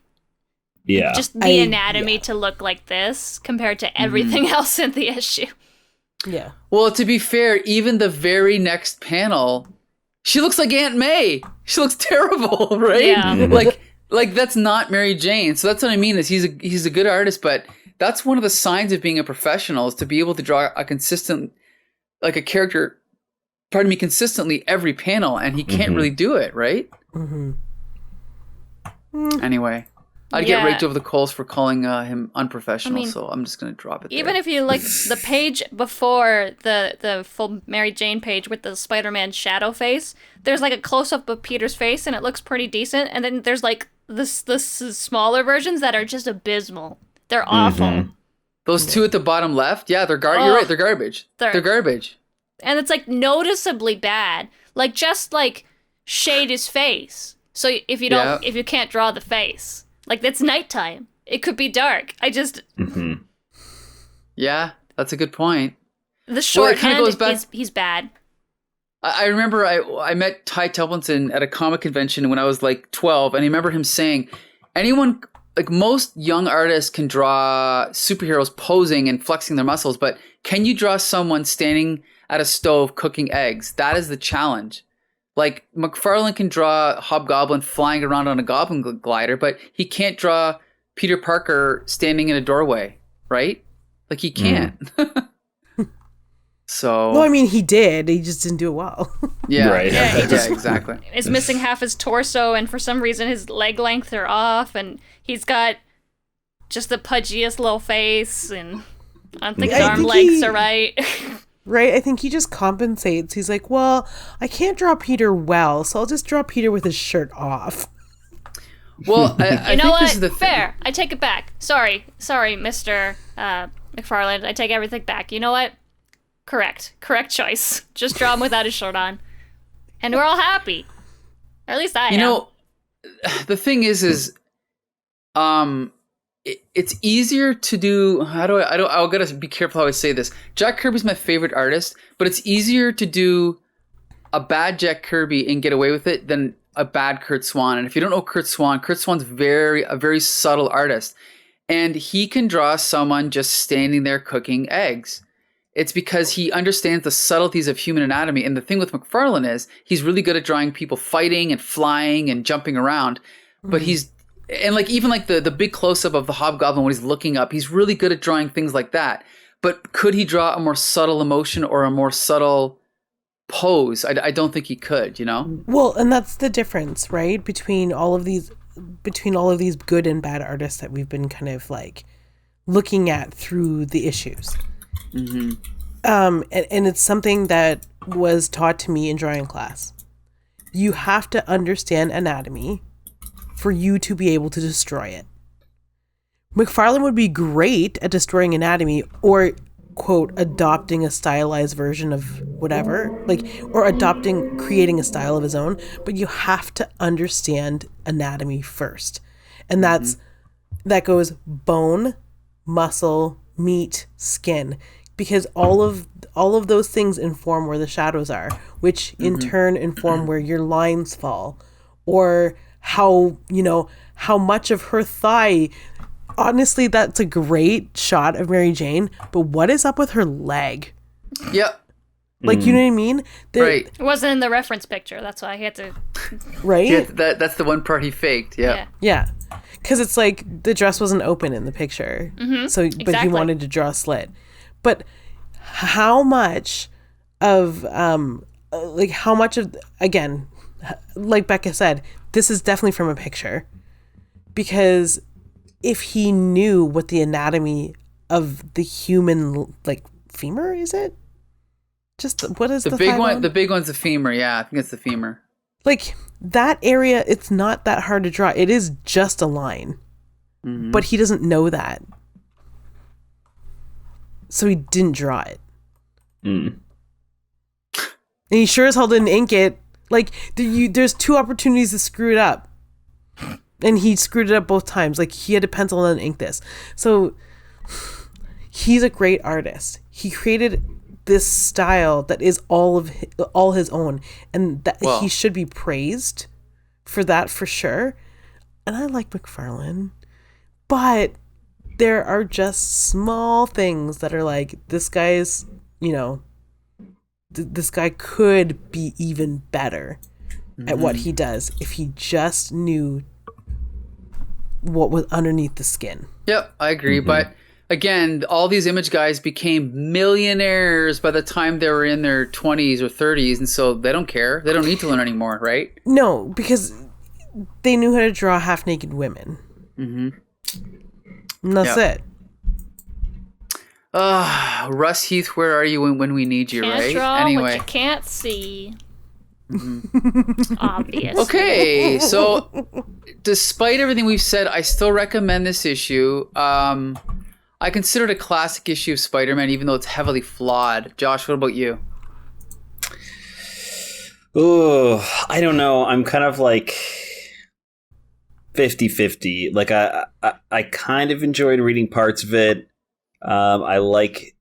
Yeah. Just the anatomy to look like this compared to everything else in the issue. Yeah. Well, to be fair, even the very next panel, she looks like Aunt May. She looks terrible, right? Yeah. Like that's not Mary Jane. So that's what I mean is he's a good artist, but that's one of the signs of being a professional is to be able to draw a consistent, like a character, consistently every panel, and he can't really do it, right? Anyway, I'd get raked over the coals for calling him unprofessional, so I'm just going to drop it Even there. if you like the page before the full Mary Jane page with the Spider-Man shadow face, there's like a close-up of Peter's face, and it looks pretty decent, and then there's like the smaller versions that are just abysmal. They're awful. Those two at the bottom left, yeah, you're right, they're garbage. They're garbage. And it's like noticeably bad. Like just like shade his face. So if you can't draw the face, like it's nighttime, it could be dark. Yeah, that's a good point. The shorthand goes back- he's bad. I remember I met Ty Templeton at a comic convention when I was like 12, and I remember him saying, most young artists can draw superheroes posing and flexing their muscles, but can you draw someone standing at a stove cooking eggs? That is the challenge. Like McFarlane can draw Hobgoblin flying around on a goblin glider, but he can't draw Peter Parker standing in a doorway, right? Like he can't. So Well, I mean, he did. He just didn't do it well. yeah, Right. yeah, he just- exactly. Is missing half his torso, and for some reason his leg length are off, and he's got just the pudgiest little face, and I don't think his arm lengths are right. Right? I think he just compensates. He's like, well, I can't draw Peter well, so I'll just draw Peter with his shirt off. Well, I You know think what? this is the Fair. I take it back. Sorry, Mr. McFarlane. I take everything back. You know what? Correct choice. Just draw him without his shirt on, and we're all happy. Or at least I am. You know, the thing is, it's easier to do. I'll gotta be careful how I say this. Jack Kirby's my favorite artist, but it's easier to do a bad Jack Kirby and get away with it than a bad Kurt Swan. And if you don't know Kurt Swan's a very subtle artist, and he can draw someone just standing there cooking eggs. It's because he understands the subtleties of human anatomy. And the thing with McFarlane is he's really good at drawing people fighting and flying and jumping around. But even the big close-up of the Hobgoblin when he's looking up, he's really good at drawing things like that. But could he draw a more subtle emotion or a more subtle pose? I don't think he could, you know? Well, and that's the difference, right? Between all of these good and bad artists that we've been kind of like looking at through the issues. And it's something that was taught to me in drawing class. You have to understand anatomy for you to be able to destroy it. McFarlane would be great at destroying anatomy or, quote, adopting a stylized version of whatever, like, or creating a style of his own, but you have to understand anatomy first. And that goes bone, muscle, meat, skin, because all of those things inform where the shadows are, which in turn inform where your lines fall, or how much of her thigh. Honestly, that's a great shot of Mary Jane, but what is up with her leg? Yep. Like, you know what I mean? Right. It wasn't in the reference picture. That's why he had to. Right? Yeah, that's the one part he faked. Yeah. Yeah. Because it's like the dress wasn't open in the picture. So, but he exactly. wanted to draw a slit. But how much of, again, like Becca said, this is definitely from a picture. Because if he knew what the anatomy of the human, like, femur, is it? Just, what is the big thigh one? bone? The big one's the femur. Yeah, I think it's the femur. Like, that area, it's not that hard to draw. It is just a line. But he doesn't know that. So he didn't draw it. And he sure as hell didn't ink it. Like, there's two opportunities to screw it up. And he screwed it up both times. Like, he had to pencil and ink this. So he's a great artist. He created this style that is all his own, and that he should be praised for that for sure. And I like McFarlane, but there are just small things that are like, this guy's, this guy could be even better at what he does if he just knew what was underneath the skin. Yep, I agree. But again, all these image guys became millionaires by the time they were in their 20s or 30s, and so they don't care. They don't need to learn anymore, right? No, because they knew how to draw half-naked women. And that's it. Russ Heath, where are you when we need you, Can't right? draw Anyway. what you can't see. Obvious. Okay, so despite everything we've said, I still recommend this issue. I consider it a classic issue of Spider-Man, even though it's heavily flawed. Josh, what about you? Oh, I don't know. I'm kind of like 50-50. Like, I kind of enjoyed reading parts of it. I like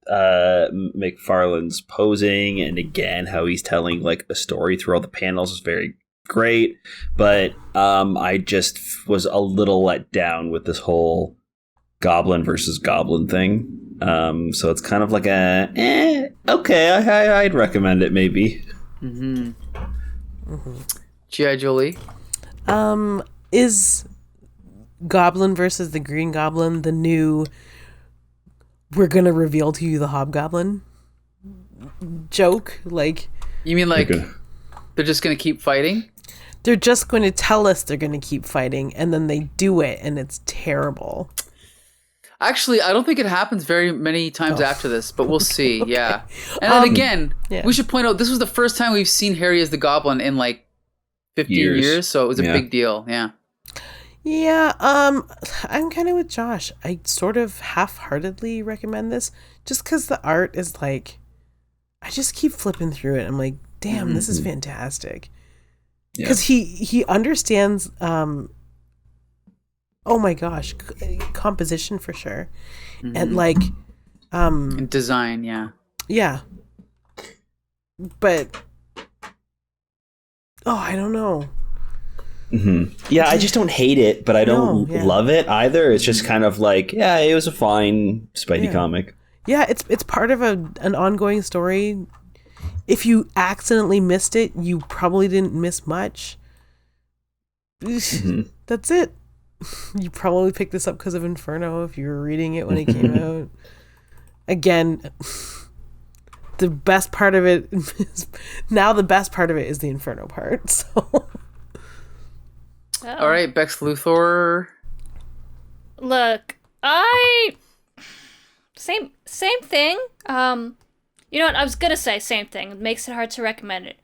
McFarlane's posing, and again, how he's telling like a story through all the panels is very great. But I just was a little let down with this whole Goblin versus Goblin thing. So it's kind of like okay, I'd recommend it maybe. G.I. Jolie? Is Goblin versus the Green Goblin the new we're gonna reveal to you the Hobgoblin joke? Like, You mean like they're just going to keep fighting? they're just going to tell us they're going to keep fighting, and then they do it, and it's terrible. Actually, I don't think it happens very many times after this, but we'll see. Yeah. And then again, we should point out this was the first time we've seen Harry as the Goblin in like 15 years, so it was a big deal. Yeah. Yeah, I'm kind of with Josh. I sort of half-heartedly recommend this just because the art is like, I just keep flipping through it. I'm like, damn, this is fantastic. Because he understands, oh my gosh, composition for sure. And like, And design, yeah. yeah. But, I don't know. Yeah, I just don't hate it, but I don't love it either. It's just kind of like, yeah, it was a fine Spidey comic. Yeah, it's part of an ongoing story. If you accidentally missed it, you probably didn't miss much. That's it. You probably picked this up because of Inferno if you were reading it when it came out. Again, the best part of it is the Inferno part. So. All right, Bex Luthor. Look, same thing. You know what? I was gonna say same thing. It makes it hard to recommend it.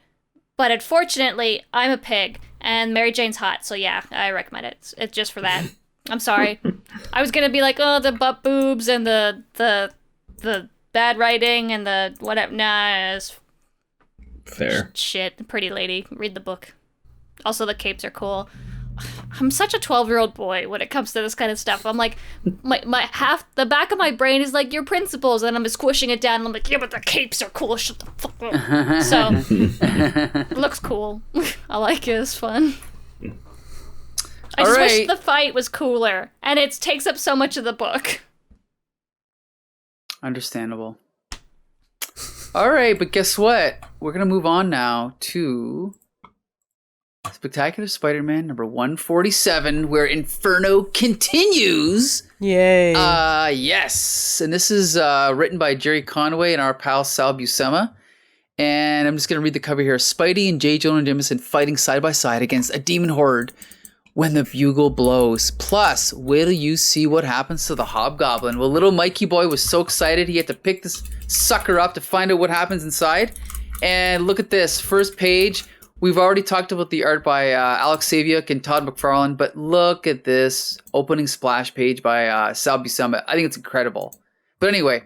But unfortunately, I'm a pig, and Mary Jane's hot, so yeah, I recommend it. It's just for that. I'm sorry. I was gonna be like, oh, the butt boobs and the bad writing and the whatever. Nah, it's Fair. shit. Pretty lady. Read the book. Also, the capes are cool. I'm such a 12-year-old boy when it comes to this kind of stuff. I'm like, my half the back of my brain is like your principles, and I'm just squishing it down. And I'm like, yeah, but the capes are cool. Shut the fuck up. So it looks cool. I like it. It's fun. I just wish the fight was cooler, and it takes up so much of the book. Understandable. All right, but guess what? We're gonna move on now to Spectacular Spider-Man number 147, where Inferno continues. Yay. Yes. And this is written by Gerry Conway and our pal Sal Buscema. And I'm just going to read the cover here. Spidey and J. Jonah Jameson fighting side by side against a demon horde when the bugle blows. Plus, wait till you see what happens to the Hobgoblin. Well, little Mikey boy was so excited he had to pick this sucker up to find out what happens inside. And look at this. First page. We've already talked about the art by Alex Saviuk and Todd McFarlane, but look at this opening splash page by Sal Buscema. I think it's incredible. But anyway,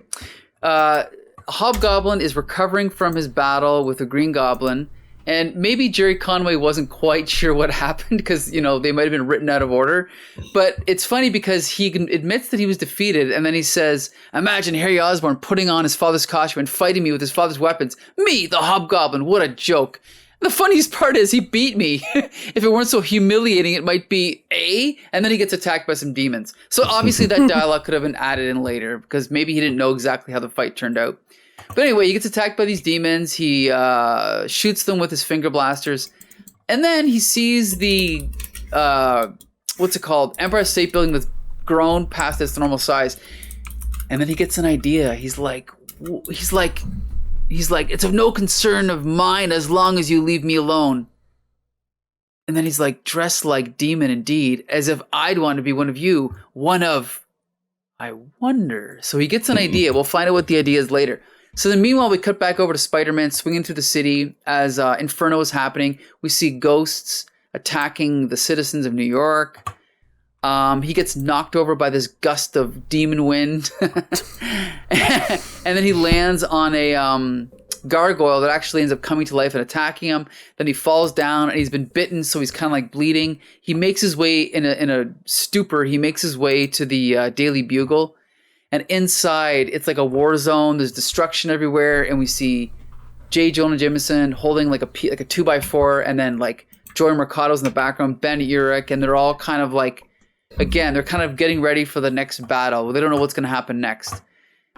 Hobgoblin is recovering from his battle with the Green Goblin, and maybe Gerry Conway wasn't quite sure what happened because, you know, they might have been written out of order. But it's funny because he admits that he was defeated, and then he says, imagine Harry Osborn putting on his father's costume and fighting me with his father's weapons. Me, the Hobgoblin, what a joke. The funniest part is he beat me. If it weren't so humiliating, it might be A, and then he gets attacked by some demons. So obviously that dialogue could have been added in later because maybe he didn't know exactly how the fight turned out. But anyway, he gets attacked by these demons. He shoots them with his finger blasters. And then he sees the, what's it called? Empire State Building that's grown past its normal size. And then he gets an idea. He's like, it's of no concern of mine as long as you leave me alone. And then he's like, dressed like demon indeed, as if I'd want to be one of you. I wonder. So he gets an idea. We'll find out what the idea is later. So then meanwhile, we cut back over to Spider-Man swinging through the city as Inferno is happening. We see ghosts attacking the citizens of New York. He gets knocked over by this gust of demon wind. And then he lands on a gargoyle that actually ends up coming to life and attacking him. Then he falls down and he's been bitten, so he's kind of like bleeding. He makes his way in a stupor. He makes his way to the Daily Bugle. And inside, it's like a war zone. There's destruction everywhere. And we see J. Jonah Jameson holding like a 2x4. And then like Joy Mercado's in the background, Ben Urich. And they're all kind of like, again, they're kind of getting ready for the next battle. They don't know what's going to happen next.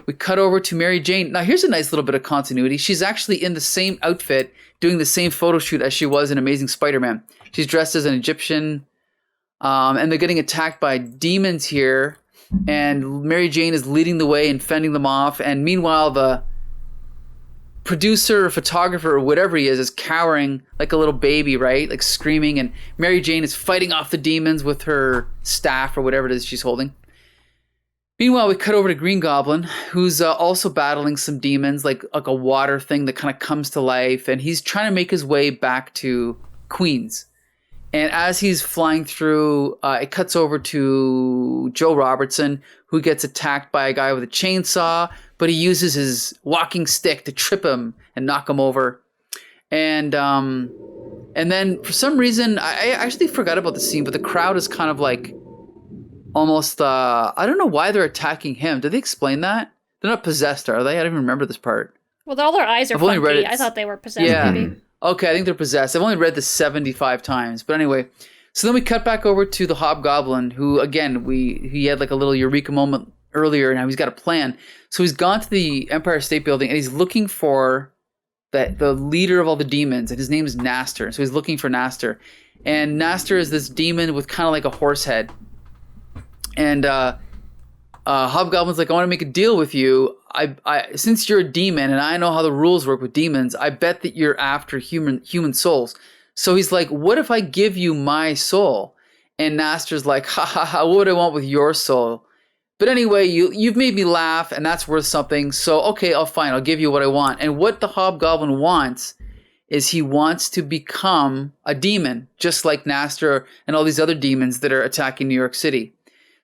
We cut over to Mary Jane. Now, here's a nice little bit of continuity. She's actually in the same outfit, doing the same photo shoot as she was in Amazing Spider-Man. She's dressed as an Egyptian, and they're getting attacked by demons here. And Mary Jane is leading the way and fending them off. And meanwhile, the producer or photographer or whatever he is cowering like a little baby, right? Like screaming. And Mary Jane is fighting off the demons with her staff or whatever it is she's holding. Meanwhile, we cut over to Green Goblin, who's also battling some demons, like a water thing that kind of comes to life. And he's trying to make his way back to Queens. And as he's flying through, it cuts over to Joe Robertson, who gets attacked by a guy with a chainsaw, but he uses his walking stick to trip him and knock him over. And then for some reason, I actually forgot about the scene, but the crowd is kind of like almost, I don't know why they're attacking him. Did they explain that? They're not possessed, are they? I don't even remember this part. Well, all their eyes are funky. I thought they were possessed, maybe. Okay, I think they're possessed. I've only read this 75 times. But anyway, so then we cut back over to the Hobgoblin, who, again, he had like a little eureka moment earlier, and now he's got a plan. So he's gone to the Empire State Building, and he's looking for the leader of all the demons, and his name is Nastor. So he's looking for Nastor. And Nastor is this demon with kind of like a horse head. And Hobgoblin's like, I want to make a deal with you. I since you're a demon and I know how the rules work with demons, I bet that you're after human souls. So he's like, what if I give you my soul? And Nastor's like, ha ha ha, what would I want with your soul? But anyway, you've made me laugh, and that's worth something. So, okay, I'll give you what I want. And what the Hobgoblin wants is he wants to become a demon, just like Nastor and all these other demons that are attacking New York City.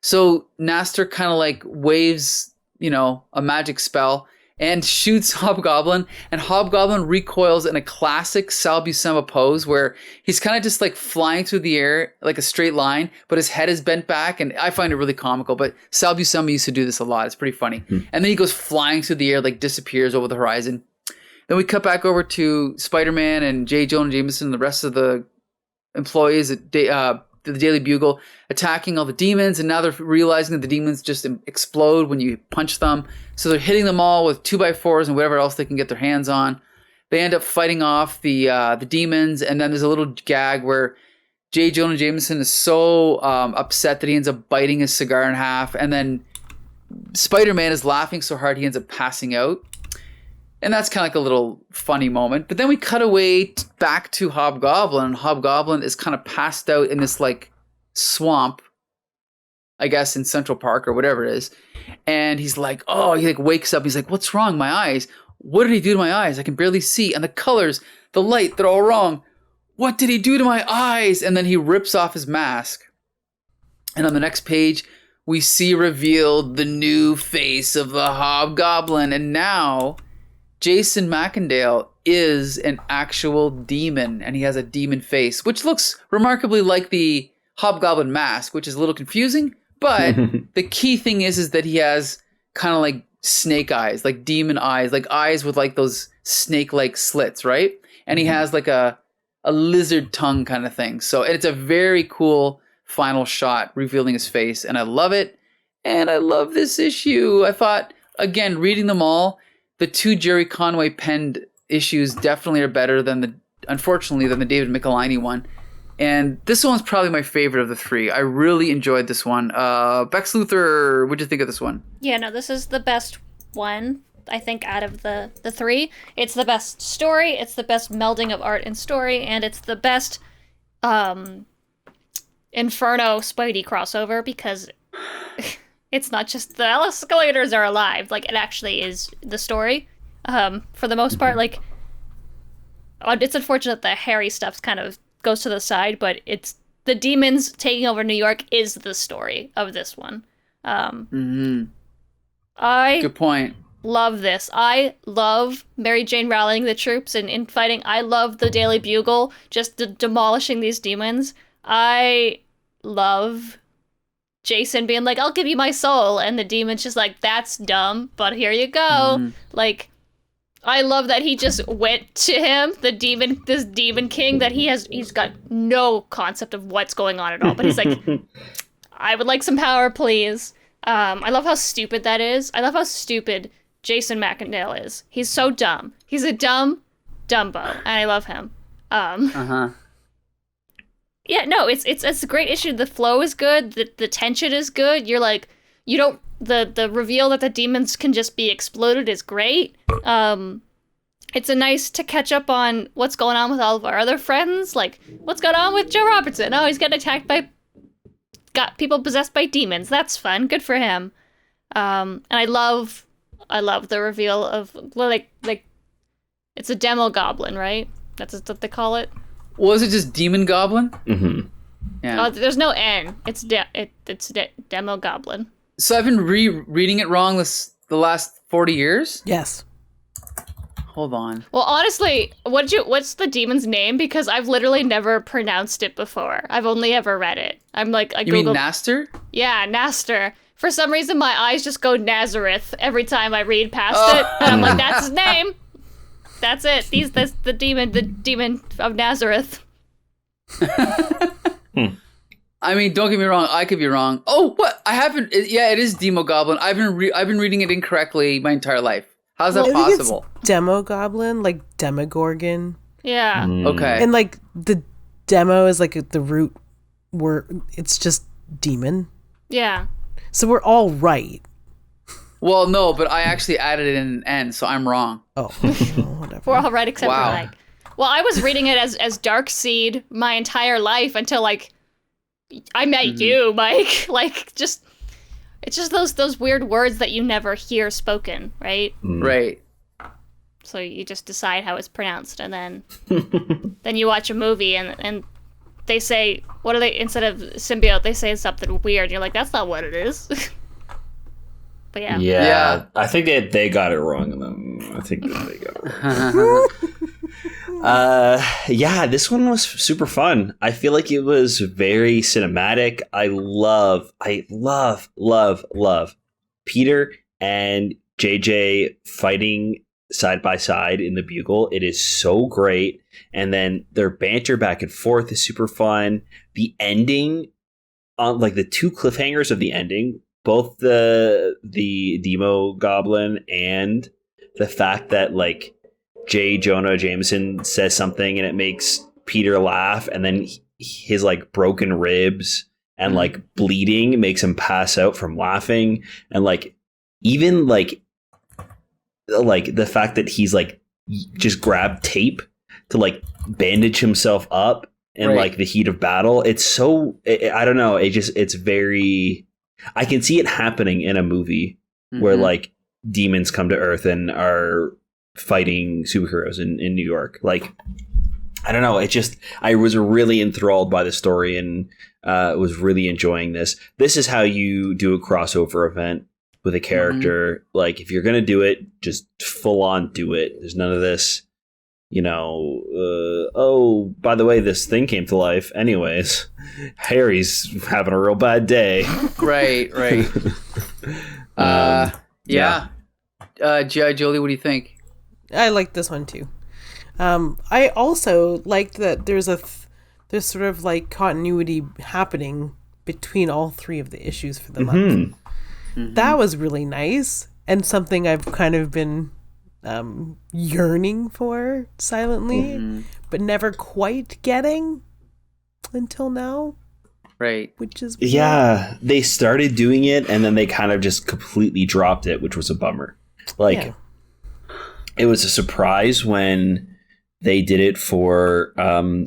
So Nastor kind of like waves, a magic spell and shoots Hobgoblin, and Hobgoblin recoils in a classic Sal Buscema pose where he's kind of just like flying through the air like a straight line, but his head is bent back, and I find it really comical, but Sal Buscema used to do this a lot. It's pretty funny. And then he goes flying through the air, like disappears over the horizon. Then we cut back over to Spider-Man and J. Jonah Jameson and the rest of the employees at the Daily Bugle attacking all the demons, and now they're realizing that the demons just explode when you punch them. So they're hitting them all with 2x4s and whatever else they can get their hands on. They end up fighting off the demons, and then there's a little gag where J. Jonah Jameson is so upset that he ends up biting his cigar in half, and then Spider-Man is laughing so hard he ends up passing out. And that's kind of like a little funny moment. But then we cut away back to Hobgoblin. Hobgoblin is kind of passed out in this like swamp, I guess in Central Park or whatever it is. And he's like, he like wakes up. He's like, what's wrong? My eyes. What did he do to my eyes? I can barely see. And the colors, the light, they're all wrong. What did he do to my eyes? And then he rips off his mask. And on the next page, we see revealed the new face of the Hobgoblin. And now Jason Macendale is an actual demon, and he has a demon face, which looks remarkably like the Hobgoblin mask, which is a little confusing. But the key thing is that he has kind of like snake eyes, like demon eyes, like eyes with like those snake-like slits, right? And he has like a lizard tongue kind of thing. So it's a very cool final shot revealing his face, and I love it. And I love this issue. I thought, again, reading them all, the two Gerry Conway penned issues definitely are better than the David Michelinie one. And this one's probably my favorite of the three. I really enjoyed this one. Bex Luthor, what'd you think of this one? Yeah, no, this is the best one, I think, out of the three. It's the best story, it's the best melding of art and story, and it's the best Inferno Spidey crossover, because it's not just the escalators are alive. Like, it actually is the story. For the most part, like, it's unfortunate that Harry stuff kind of goes to the side, but it's the demons taking over New York is the story of this one. Good point. Love this. I love Mary Jane rallying the troops and infighting. I love the Daily Bugle just demolishing these demons. I love Jason being like, I'll give you my soul, and the demon's just like, that's dumb, but here you go. Like, I love that he just went to him, this demon king that he's got no concept of what's going on at all, but he's like, I would like some power, please. I love how stupid that is. I love how stupid Jason Macendale is. He's so dumb. He's a dumb Dumbo, and I love him. Yeah, no, it's a great issue. The flow is good. The tension is good. You're like, you don't, the reveal that the demons can just be exploded is great. It's a nice to catch up on what's going on with all of our other friends. Like, what's going on with Joe Robertson? Oh, he's getting attacked got people possessed by demons. That's fun. Good for him. And I love the reveal of, like, it's a demo goblin, right? That's what they call it. Was it just Demon Goblin? Mm-hmm. Yeah. Oh, there's no N. It's Demo Goblin. So I've been reading it wrong the last 40 years? Yes. Hold on. Well, honestly, what's the demon's name? Because I've literally never pronounced it before. I've only ever read it. I'm like, You mean Nastor? Yeah, Nastor. For some reason, my eyes just go Nazareth every time I read past it. And I'm like, that's his name. That's it. That's the demon of Nazareth. I mean, don't get me wrong. I could be wrong. Oh, what? I haven't. Yeah, it is Demo Goblin. I've been reading it incorrectly my entire life. How's that possible? It's Demo Goblin, like Demogorgon. Yeah. Okay. And like the demo is like the root word. It's just demon. Yeah. So we're all right. Well, no, but I actually added in an N, so I'm wrong. Oh, whatever. We're all right except Wow. for Mike. Well, I was reading it as Dark Seed my entire life until, like, I met you, Mike. Like, just It's just those weird words that you never hear spoken, right? Right. So you just decide how it's pronounced, and then then you watch a movie, and they say, what are they, instead of symbiote, they say something weird. You're like, that's not what it is. But yeah. Yeah. I think they got it wrong. I think they got it wrong. Yeah, this one was super fun. I feel like it was very cinematic. I love Peter and JJ fighting side by side in the Bugle. It is so great. And then their banter back and forth is super fun. The ending, on like the two cliffhangers of the ending, both the Demo Goblin and the fact that like J. Jonah Jameson says something and it makes Peter laugh, and then his like broken ribs and like bleeding makes him pass out from laughing, and like even like the fact that he's like just grabbed tape to like bandage himself up in like the heat of battle. It's so I don't know. It's very. I can see it happening in a movie where like demons come to Earth and are fighting superheroes in New York. Like, I don't know. I was really enthralled by the story and was really enjoying this. This is how you do a crossover event with a character. Like, if you're going to do it, just full on do it. There's none of this, oh, by the way, this thing came to life. Anyways, Harry's having a real bad day. Right. Yeah. G.I. Jolie, what do you think? I like this one too. I also liked that there's sort of like continuity happening between all three of the issues for the month. That was really nice, and something I've kind of been yearning for silently, but never quite getting until now. Right. Which is weird. They started doing it and then they kind of just completely dropped it, which was a bummer. Like, it was a surprise when they did it for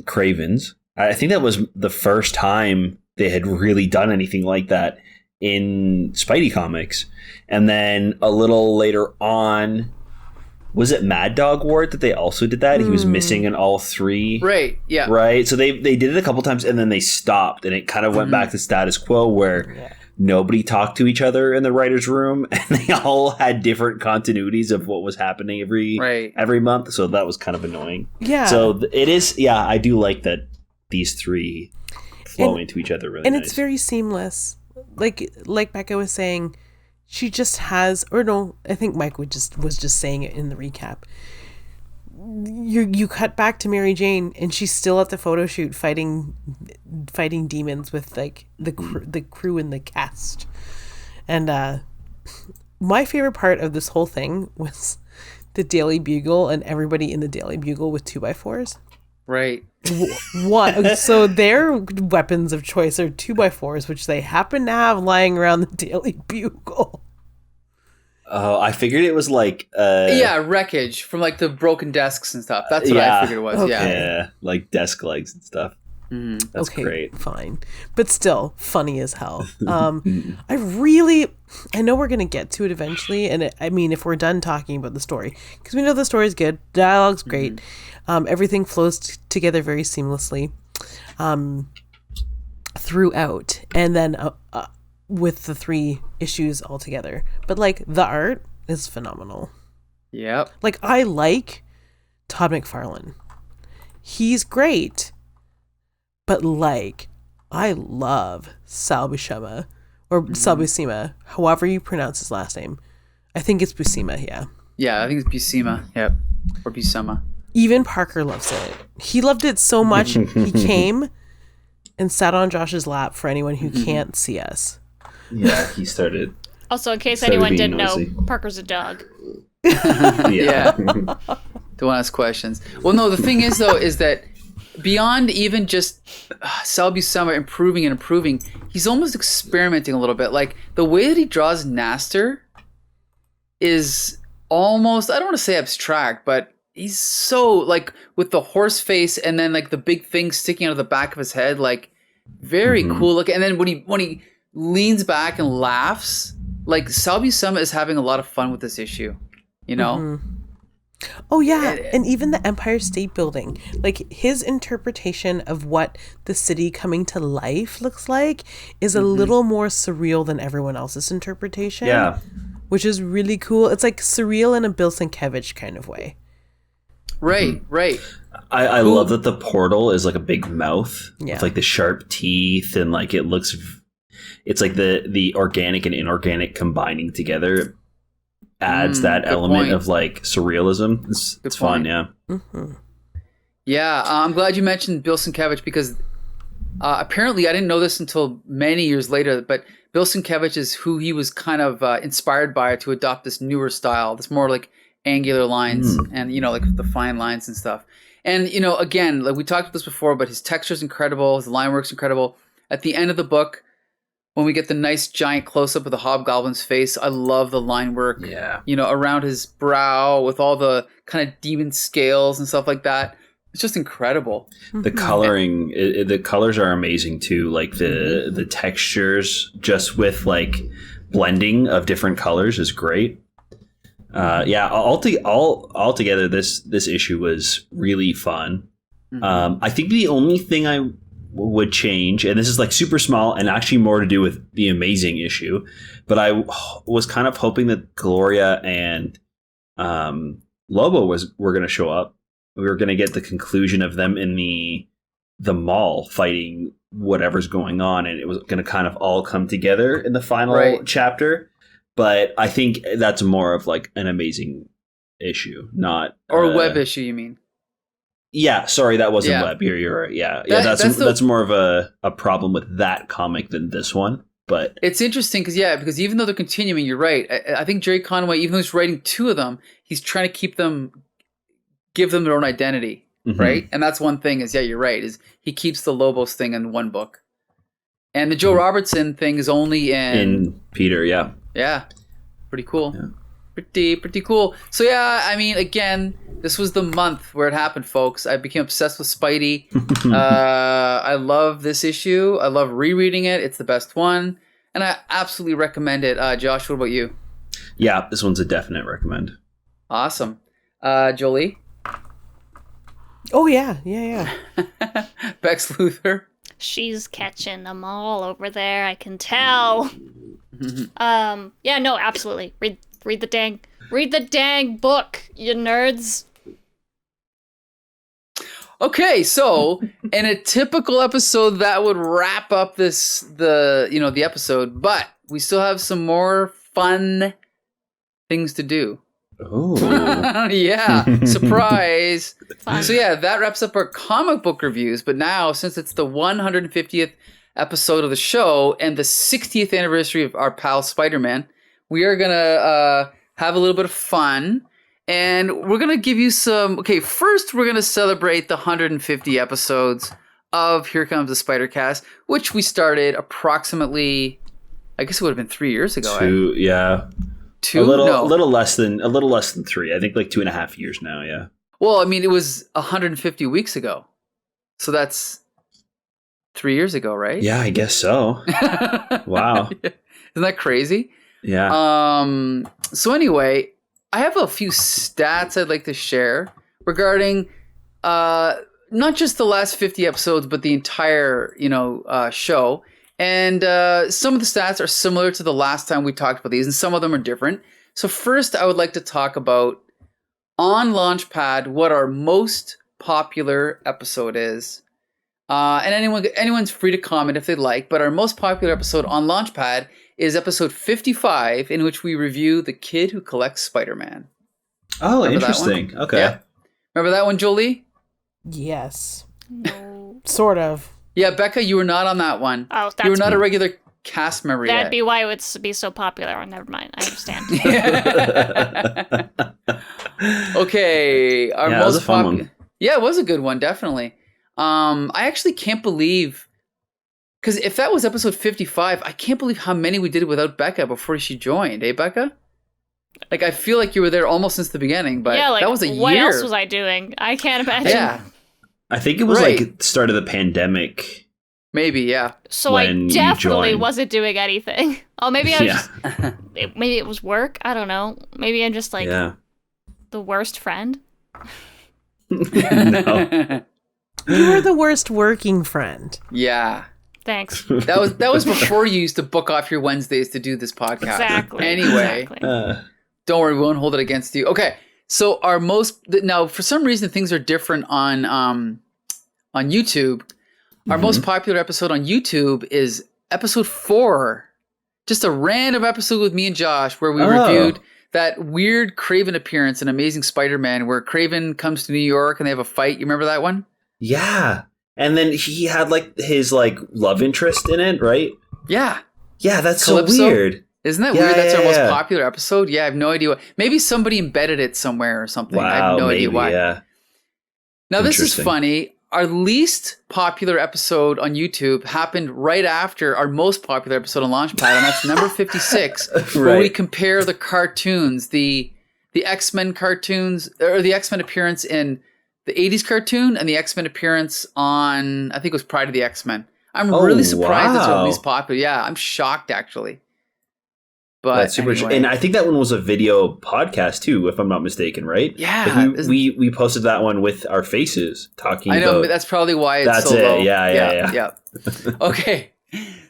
Cravens. I think that was the first time they had really done anything like that in Spidey comics. And then a little later on, was it Mad Dog Ward that they also did that? He was missing in all three. Right, yeah. Right? So they did it a couple times and then they stopped, and it kind of went back to status quo where nobody talked to each other in the writer's room, and they all had different continuities of what was happening every month. So that was kind of annoying. Yeah. So it is, I do like that these three flow into each other really and nice. It's very seamless. Like Becca was saying, she just has, or no, I think Mike was just saying it in the recap. You cut back to Mary Jane, and she's still at the photo shoot fighting demons with like the crew and the cast. And my favorite part of this whole thing was the Daily Bugle and everybody in the Daily Bugle with 2x4s. Right. What? So their weapons of choice are 2x4s, which they happen to have lying around the Daily Bugle. Oh, I figured it was like wreckage from like the broken desks and stuff. That's what I figured it was. Okay. Yeah, like desk legs and stuff. That's great. Fine, but still funny as hell. I know we're gonna get to it eventually, and I mean, if we're done talking about the story, because we know the story's good, dialogue's great, everything flows together very seamlessly throughout, and then with the 3 issues all together. But like the art is phenomenal. Yep. Like, I like Todd McFarlane. He's great. But like, I love Sal Buscema, or Sal Buscema, however you pronounce his last name. I think it's Buscema, yeah. Yeah, I think it's Buscema. Yep. Or Buscema. Even Parker loves it. He loved it so much, he came and sat on Josh's lap for anyone who can't see us. Yeah, he started. Also, in case anyone didn't know, Parker's a dog. Yeah. Don't ask questions. Well, no, the thing is, though, is that beyond even just Sal Buscema improving, he's almost experimenting a little bit. Like, the way that he draws Naster is almost, I don't want to say abstract, but he's so, like, with the horse face and then, like, the big thing sticking out of the back of his head, like, very cool looking. And then when he leans back and laughs, like Sal Buscema is having a lot of fun with this issue, you know. Oh yeah, and even the Empire State Building, like his interpretation of what the city coming to life looks like is a little more surreal than everyone else's interpretation. Yeah. Which is really cool. It's like surreal in a Bill Sienkiewicz kind of way. Right. I love that the portal is like a big mouth with like the sharp teeth, and like it's like the organic and inorganic combining together adds that element point. of like surrealism. It's fun, yeah. Yeah, I'm glad you mentioned Bill Sienkiewicz because apparently I didn't know this until many years later, but Bill Sienkiewicz is who he was kind of inspired by to adopt this newer style, this more like angular lines and, you know, like the fine lines and stuff. And, you know, again, like we talked about this before, but his texture is incredible. His line work's incredible. At the end of the book, when we get the nice giant close-up of the Hobgoblin's face, I love the line work, you know, around his brow with all the kind of demon scales and stuff like that. It's just incredible. The coloring, the colors are amazing too. Like the textures, just with like blending of different colors, is great. Altogether, this issue was really fun. I think the only thing I would change, and this is like super small and actually more to do with the amazing issue, but I was kind of hoping that Gloria and Lobo were going to show up. We were going to get the conclusion of them in the mall fighting whatever's going on, and it was going to kind of all come together in the final chapter. But I think that's more of like an amazing issue, not or a web issue. You mean? Yeah, sorry, that wasn't web. You're right. Yeah, that's more of a problem with that comic than this one. But it's interesting because even though they're continuing, you're right. I think Gerry Conway, even though he's writing two of them, he's trying to give them their own identity, right? And that's one thing. You're right. Is he keeps the Lobos thing in one book, and the Joe Robertson thing is only in Peter. Yeah. Yeah, pretty cool. Yeah. Pretty cool. So yeah, I mean, again, this was the month where it happened, folks. I became obsessed with Spidey. I love this issue. I love rereading it. It's the best one, and I absolutely recommend it. Josh, what about you? Yeah, this one's a definite recommend. Awesome. Jolie? Oh yeah. Bex Luthor? She's catching them all over there, I can tell. No, absolutely. Read the dang book, you nerds. Okay, so in a typical episode that would wrap up the episode, but we still have some more fun things to do. Oh. Yeah, surprise. Fun. So yeah, that wraps up our comic book reviews, but now since it's the 150th episode of the show and the 60th anniversary of our pal Spider-Man, we are gonna have a little bit of fun, and we're gonna give you some. Okay, first we're gonna celebrate the 150 episodes of Here Comes the Spider-Cast, which we started approximately, I guess it would have been 3 years ago. A little less than 3. I think like 2.5 years now. Yeah. Well, I mean, it was 150 weeks ago, so that's 3 years ago, right? Yeah, I guess so. Wow. Isn't that crazy? Yeah. So anyway, I have a few stats I'd like to share regarding not just the last 50 episodes, but the entire show. And some of the stats are similar to the last time we talked about these, and some of them are different. So first, I would like to talk about on Launchpad what our most popular episode is. And anyone's free to comment if they'd like, but our most popular episode on Launchpad is episode 55, in which we review The Kid Who Collects Spider-Man. Oh, interesting. Okay. Yeah. Remember that one, Jolie? Yes. No. Sort of. Yeah, Becca, you were not on that one. Oh, that's you were not a regular cast member yet. That'd be why it would be so popular. Oh, never mind. I understand. Okay. Our most that was a fun one. Yeah, it was a good one, definitely. I actually can't believe, because if that was episode 55, I can't believe how many we did without Becca before she joined. Eh, Becca? Like, I feel like you were there almost since the beginning, but that was a year. What else was I doing? I can't imagine. Yeah. I think it was like the start of the pandemic. Maybe, yeah. So when I you definitely joined. wasn't doing anything. Oh, maybe I was Yeah. just... Maybe it was work? I don't know. Maybe I'm just, like, Yeah. the worst friend? No. You were the worst working friend. Yeah. Thanks. That was before you used to book off your Wednesdays to do this podcast. Exactly. Anyway, Exactly. don't worry, we won't hold it against you. Okay, so now for some reason things are different on YouTube. Our most popular episode on YouTube is episode 4, just a random episode with me and Josh where we reviewed that weird Kraven appearance in Amazing Spider-Man, where Kraven comes to New York and they have a fight. You remember that one? Yeah. And then he had like his like love interest in it, right? Yeah. Yeah, that's Calypso? so weird. Isn't that Yeah, weird? That's our most yeah. popular episode. Yeah, I have no idea why. Maybe somebody embedded it somewhere or something. Wow, I have no maybe, idea why. Yeah. Now, this is Interesting. funny. Our least popular episode on YouTube happened right after our most popular episode on Launchpad, and that's number 56, where we Right. compare the cartoons, the X-Men cartoons, or the X-Men appearance in the 80s cartoon and the X-Men appearance on, I think it was Pride of the X-Men. I'm Oh, really surprised it's our wow. least popular. Yeah, I'm shocked, actually. But That's super anyway. and I think that one was a video podcast too, if I'm not mistaken, right? Yeah, Like we posted that one with our faces talking I know, about but that's probably why it's That's so it. low. Yeah. Okay.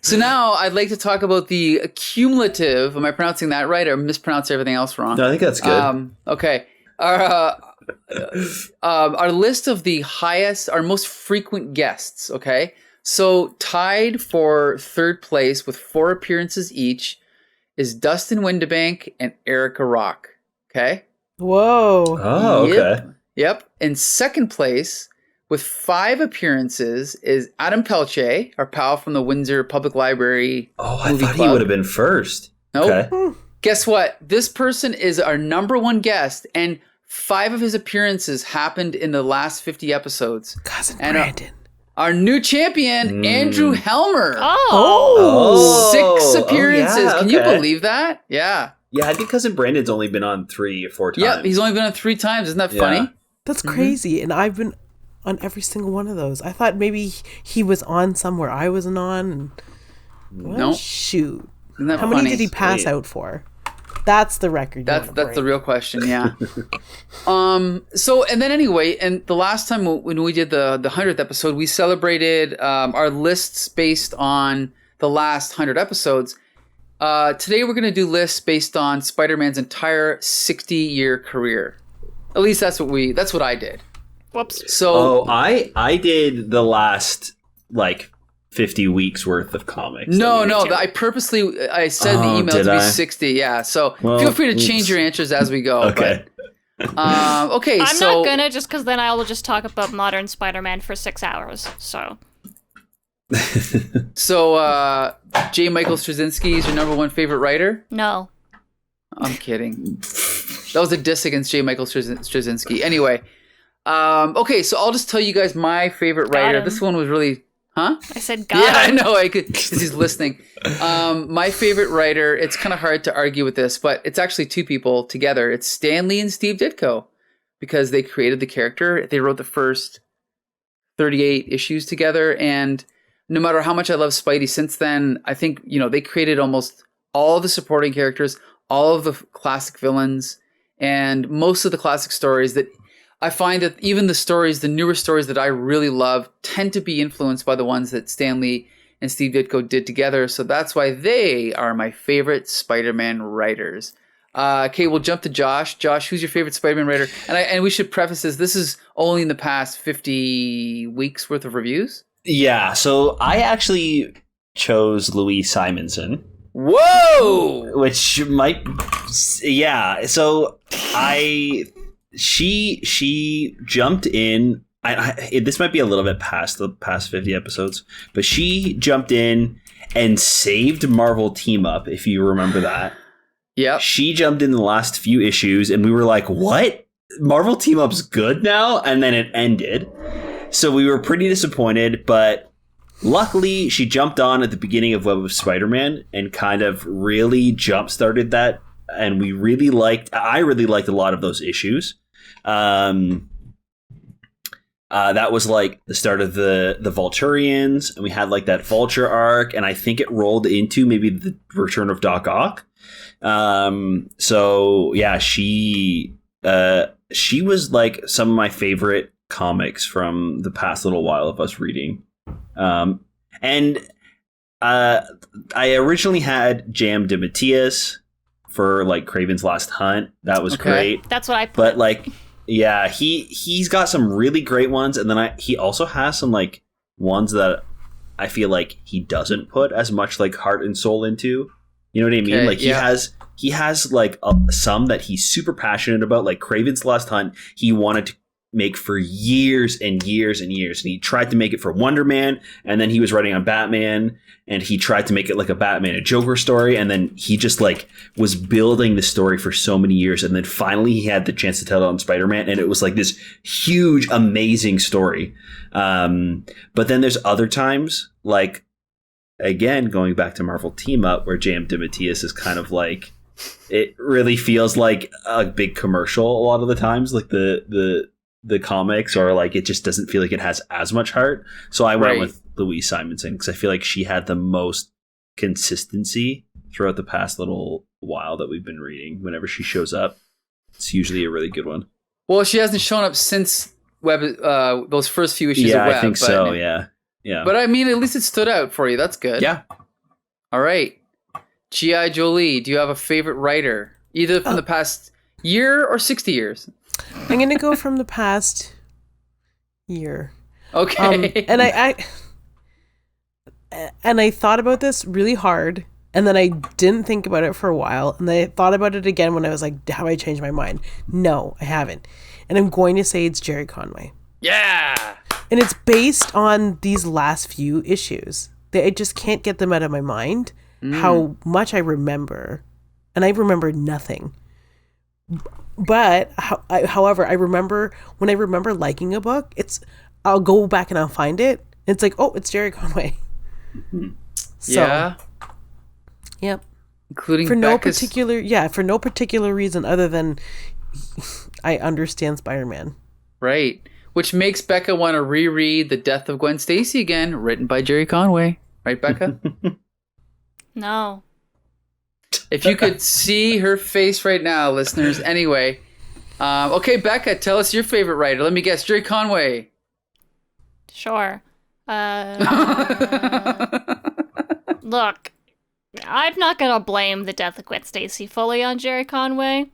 So now I'd like to talk about the cumulative. Am I pronouncing that right, or mispronounce everything else wrong? No, I think that's good. Okay. Our list of the highest, our most frequent guests. Okay. So tied for third place with 4 appearances each is Dustin Windebank and Erica Rock. Okay. Whoa. Oh, okay. Yep. In second place with 5 appearances is Adam Pelche, our pal from the Windsor Public Library. Oh, I movie thought club. he would have been first. Nope. Okay. Guess what? This person is our number 1 guest, and 5 of his appearances happened in the last 50 episodes. Cousin And, Brandon. Our new champion, Andrew Helmer. Oh. 6 appearances. yeah, Can you okay. believe that? Yeah. Yeah, I think Cousin Brandon's only been on 3 or 4 times. Yep. He's only been on 3 times. Isn't that Yeah. funny? That's crazy. And I've been on every single one of those. I thought maybe he was on somewhere I wasn't on. And, well, Nope. shoot. Isn't that How funny? many did he pass Sweet. out for? That's the record. That's the real question, yeah. So and then anyway, and the last time when we did the 100th episode, we celebrated our lists based on the last 100 episodes. Today we're going to do lists based on Spider-Man's entire 60-year career. At least that's what I did. Whoops. So I did the last like 50 weeks worth of comics. no, Me too. I purposely I said in the Oh, email did to be I? 60. Yeah, so Well, feel free to change oops. your answers as we go. Okay. But, okay. I'm so not gonna, just because then I will just talk about modern Spider-Man for 6 hours. So So, J. Michael Straczynski is your number 1 favorite writer? no. I'm kidding. That was a diss against J. Michael Straczynski. Anyway, okay, so I'll just tell you guys my favorite Got writer. him. This one was really, huh? I said Yeah, I God. know. I could, 'cause he's listening. My favorite writer. It's kind of hard to argue with this, but it's actually 2 people together. It's Stan Lee and Steve Ditko, because they created the character. They wrote the first 38 issues together, and no matter how much I love Spidey since then, I think, they created almost all the supporting characters, all of the classic villains, and most of the classic stories. That I find that even the newer stories that I really love tend to be influenced by the ones that Stan Lee and Steve Ditko did together. So that's why they are my favorite Spider-Man writers. Okay, we'll jump to Josh. Josh, who's your favorite Spider-Man writer? And we should preface this is only in the past 50 weeks worth of reviews. Yeah, so I actually chose Louise Simonson, Whoa! which might, yeah. So she jumped in. This might be a little bit past the past 50 episodes, but she jumped in and saved Marvel Team Up. If you remember that, Yep. she jumped in the last few issues, and we were like, "What? Marvel Team Up's good now?" And then it ended. So we were pretty disappointed, but luckily she jumped on at the beginning of Web of Spider-Man and kind of really jump-started that. And I really liked a lot of those issues. That was like the start of the Vulturians, and we had like that Vulture arc, and I think it rolled into maybe the return of Doc Ock. So yeah, she was like some of my favorite comics from the past little while of us reading. And I originally had J.M. DeMatteis for like Kraven's Last Hunt. That was great. That's what I put. But like, yeah, he's got some really great ones, and then he also has some like ones that I feel like he doesn't put as much like heart and soul into. You know what I mean? Like he has like some that he's super passionate about, like Kraven's Last Hunt. He wanted to make for years and years and years, and he tried to make it for Wonder Man, and then he was writing on Batman, and he tried to make it like a Batman and Joker story, and then he just like was building the story for so many years, and then finally he had the chance to tell it on Spider-Man, and it was like this huge, amazing story. But then there's other times, like again going back to Marvel Team Up, where J.M. DeMatteis is kind of like, it really feels like a big commercial a lot of the times, like the comics, or like it just doesn't feel like it has as much heart. So I went with Louise Simonson because I feel like she had the most consistency throughout the past little while that we've been reading. Whenever she shows up, it's usually a really good one. Well, she hasn't shown up since Web, those first few issues of Web. Yeah, I think so, yeah. But I mean, at least it stood out for you. That's good. Yeah. All right. G.I. Jolie, do you have a favorite writer? Either from the past year or 60 years? I'm going to go from the past year. Okay. And I thought about this really hard, and then I didn't think about it for a while, and then I thought about it again when I was like, have I changed my mind? No, I haven't. And I'm going to say it's Gerry Conway. Yeah. And it's based on these last few issues. I just can't get them out of my mind, how much I remember. And I remember nothing. But, however, I remember, when I remember liking a book, I'll go back and I'll find it. It's like, oh, it's Gerry Conway. Mm-hmm. So, yeah. Yep. Including for no particular reason other than I understand Spider-Man. Right. Which makes Becca want to reread The Death of Gwen Stacy again, written by Gerry Conway. Right, Becca? No. If you could see her face right now, listeners. Anyway. Okay, Becca, tell us your favorite writer. Let me guess. Gerry Conway. Sure. Look, I'm not going to blame The Death of Gwen Stacy fully on Gerry Conway.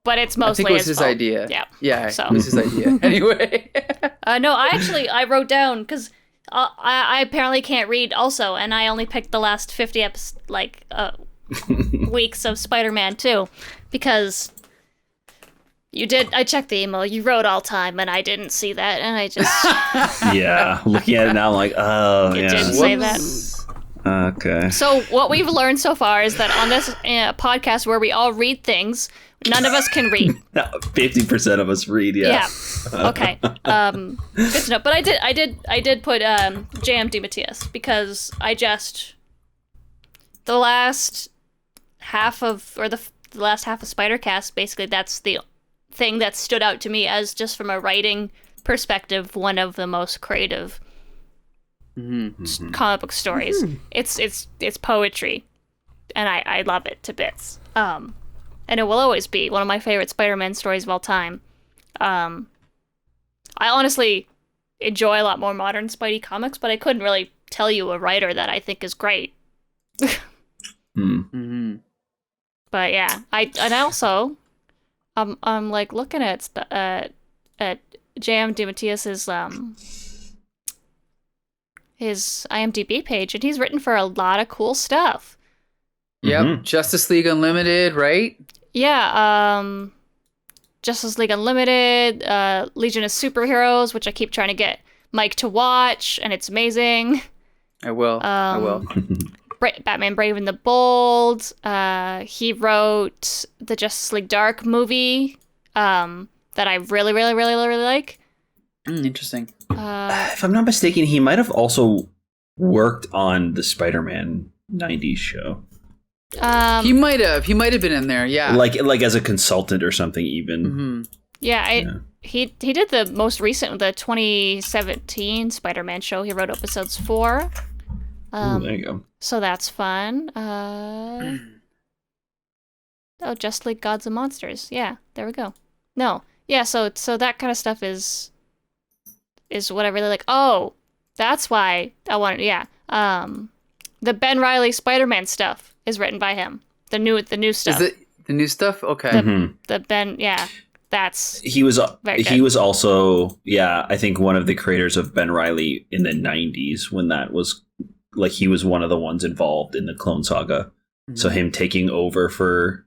But it's mostly I think it was his idea. Yeah, so. It was his idea. Anyway. No, I wrote down, because I apparently can't read also, and I only picked the last 50 weeks of Spider-Man 2, because I checked the email, you wrote all time, and I didn't see that, and I just... Yeah, looking at it now, I'm like, oh, yeah. It didn't say that. Okay. So what we've learned so far is that on this podcast where we all read things, none of us can read. 50% of us read, yeah. Yeah. Okay. Good to know. But I did put J.M. DeMatteis, because the last half of Spider-Cast, basically that's the thing that stood out to me as, just from a writing perspective, one of the most creative comic book stories. It's poetry, and I love it to bits. And it will always be one of my favorite Spider-Man stories of all time. I honestly enjoy a lot more modern Spidey comics, but I couldn't really tell you a writer that I think is great. Mm-hmm. But yeah, I'm like looking at J.M. DeMatteis's his IMDb page, and he's written for a lot of cool stuff. Yep, Justice League Unlimited, right? Yeah, Justice League Unlimited, Legion of Superheroes, which I keep trying to get Mike to watch, and it's amazing. I will. Batman Brave and the Bold. He wrote the Justice League Dark movie that I really, really, really, really like. Interesting. If I'm not mistaken, he might have also worked on the Spider-Man 90s show. He might have been in there, yeah. Like as a consultant or something, even. He did the most recent, the 2017 Spider-Man show. He wrote episodes 4. There you go. So that's fun. Just League Gods and Monsters. Yeah, there we go. No, yeah. So that kind of stuff is what I really like. Oh, that's why I wanted. Yeah. The Ben Reilly Spider-Man stuff is written by him. The new stuff. Is it the new stuff? Okay. The Ben. Yeah. That's he was also I think one of the creators of Ben Reilly in the 90s when that was like he was one of the ones involved in the Clone Saga. So him taking over for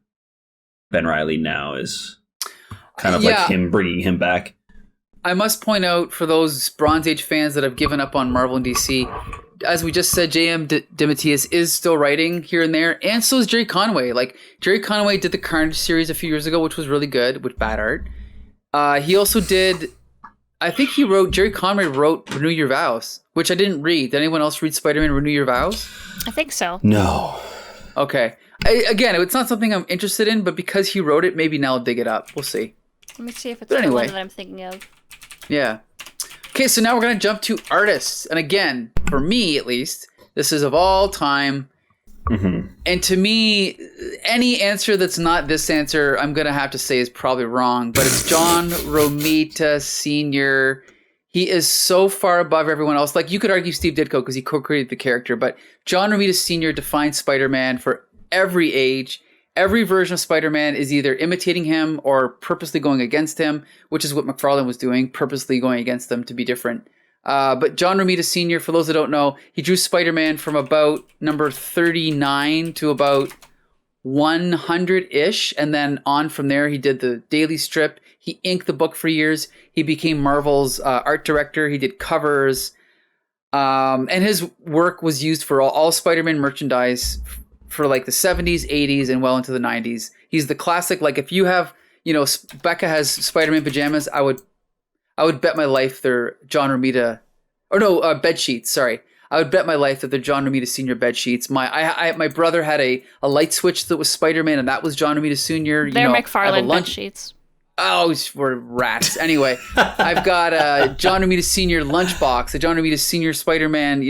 Ben Reilly now is kind of like him bringing him back. I must point out for those Bronze Age fans that have given up on Marvel and DC, as we just said, J.M. DeMatteis is still writing here and there, and so is Gerry Conway. Like, Gerry Conway did the Carnage series a few years ago, which was really good with bad art. He also did, I think Gerry Conway wrote Renew Your Vows, which I didn't read. Did anyone else read Spider-Man Renew Your Vows? I think so. No. Okay. Again, it's not something I'm interested in, but because he wrote it, maybe now I'll dig it up. We'll see. Let me see if it's the one that I'm thinking of. Yeah. Okay, so now we're going to jump to artists. And again, for me at least, this is of all time. And to me, any answer that's not this answer, I'm going to have to say is probably wrong. But it's John Romita Sr. He is so far above everyone else. Like, you could argue Steve Ditko because he co-created the character. But John Romita Sr. defines Spider-Man for every age. Every version of Spider-Man is either imitating him or purposely going against him, which is what McFarlane was doing, purposely going against them to be different. But John Romita Sr., for those that don't know, he drew Spider-Man from about number 39 to about 100-ish, and then on from there, he did the daily strip. He inked the book for years. He became Marvel's art director. He did covers. And his work was used for all Spider-Man merchandise for like the 70s, 80s, and well into the 90s. He's the classic, like if you have, Becca has Spider-Man pajamas, I would bet my life they're John Romita, bed sheets, sorry. I would bet my life that they're John Romita Sr. bed sheets. My brother had a light switch that was Spider-Man, and that was John Romita Sr. They're McFarlane bed sheets. Oh, we're rats. Anyway, I've got a John Romita Sr. lunchbox, a John Romita Sr. Spider-Man,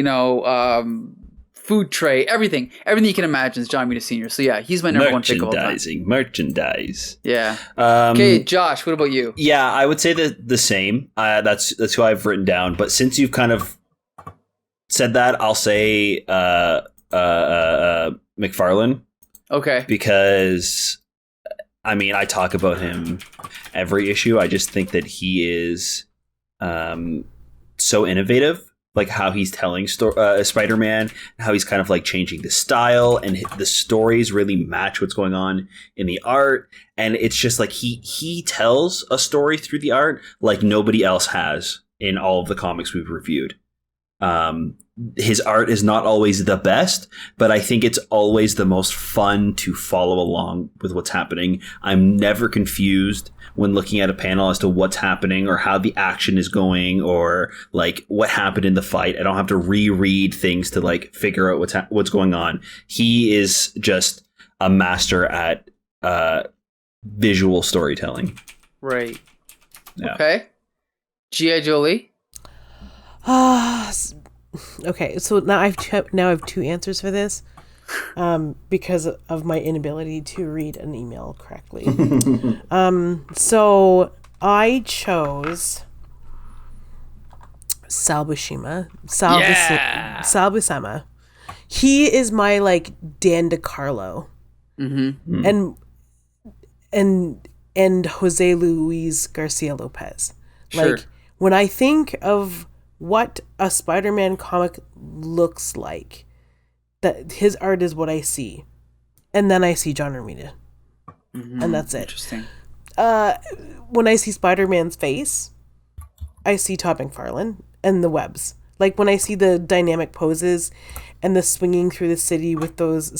food tray, everything you can imagine is John Romita Sr. So yeah, he's my number one pick of all time. Merchandise. Yeah. Okay, Josh, what about you? Yeah, I would say the same. That's who I've written down. But since you've kind of said that, I'll say McFarlane. Okay. Because I talk about him every issue. I just think that he is so innovative. Like how he's telling Spider-Man, how he's kind of like changing the style, and the stories really match what's going on in the art. And it's just like he tells a story through the art like nobody else has in all of the comics we've reviewed. His art is not always the best, but I think it's always the most fun to follow along with what's happening. I'm never confused when looking at a panel as to what's happening or how the action is going or like what happened in the fight. I don't have to reread things to like figure out what's going on. He is just a master at visual storytelling. Right. Yeah. Okay. G.I. Jolie. Okay, so now I have two answers for this, because of my inability to read an email correctly. So I chose Sal Buscema. Sal Buscema. He is my like Dan DeCarlo, and Jose Luis Garcia Lopez. Sure. Like when I think of what a Spider-Man comic looks like, that his art is what I see, and then I see John Romita, and that's it. Interesting. When I see Spider-Man's face, I see Todd McFarlane and the webs. Like when I see the dynamic poses and the swinging through the city with those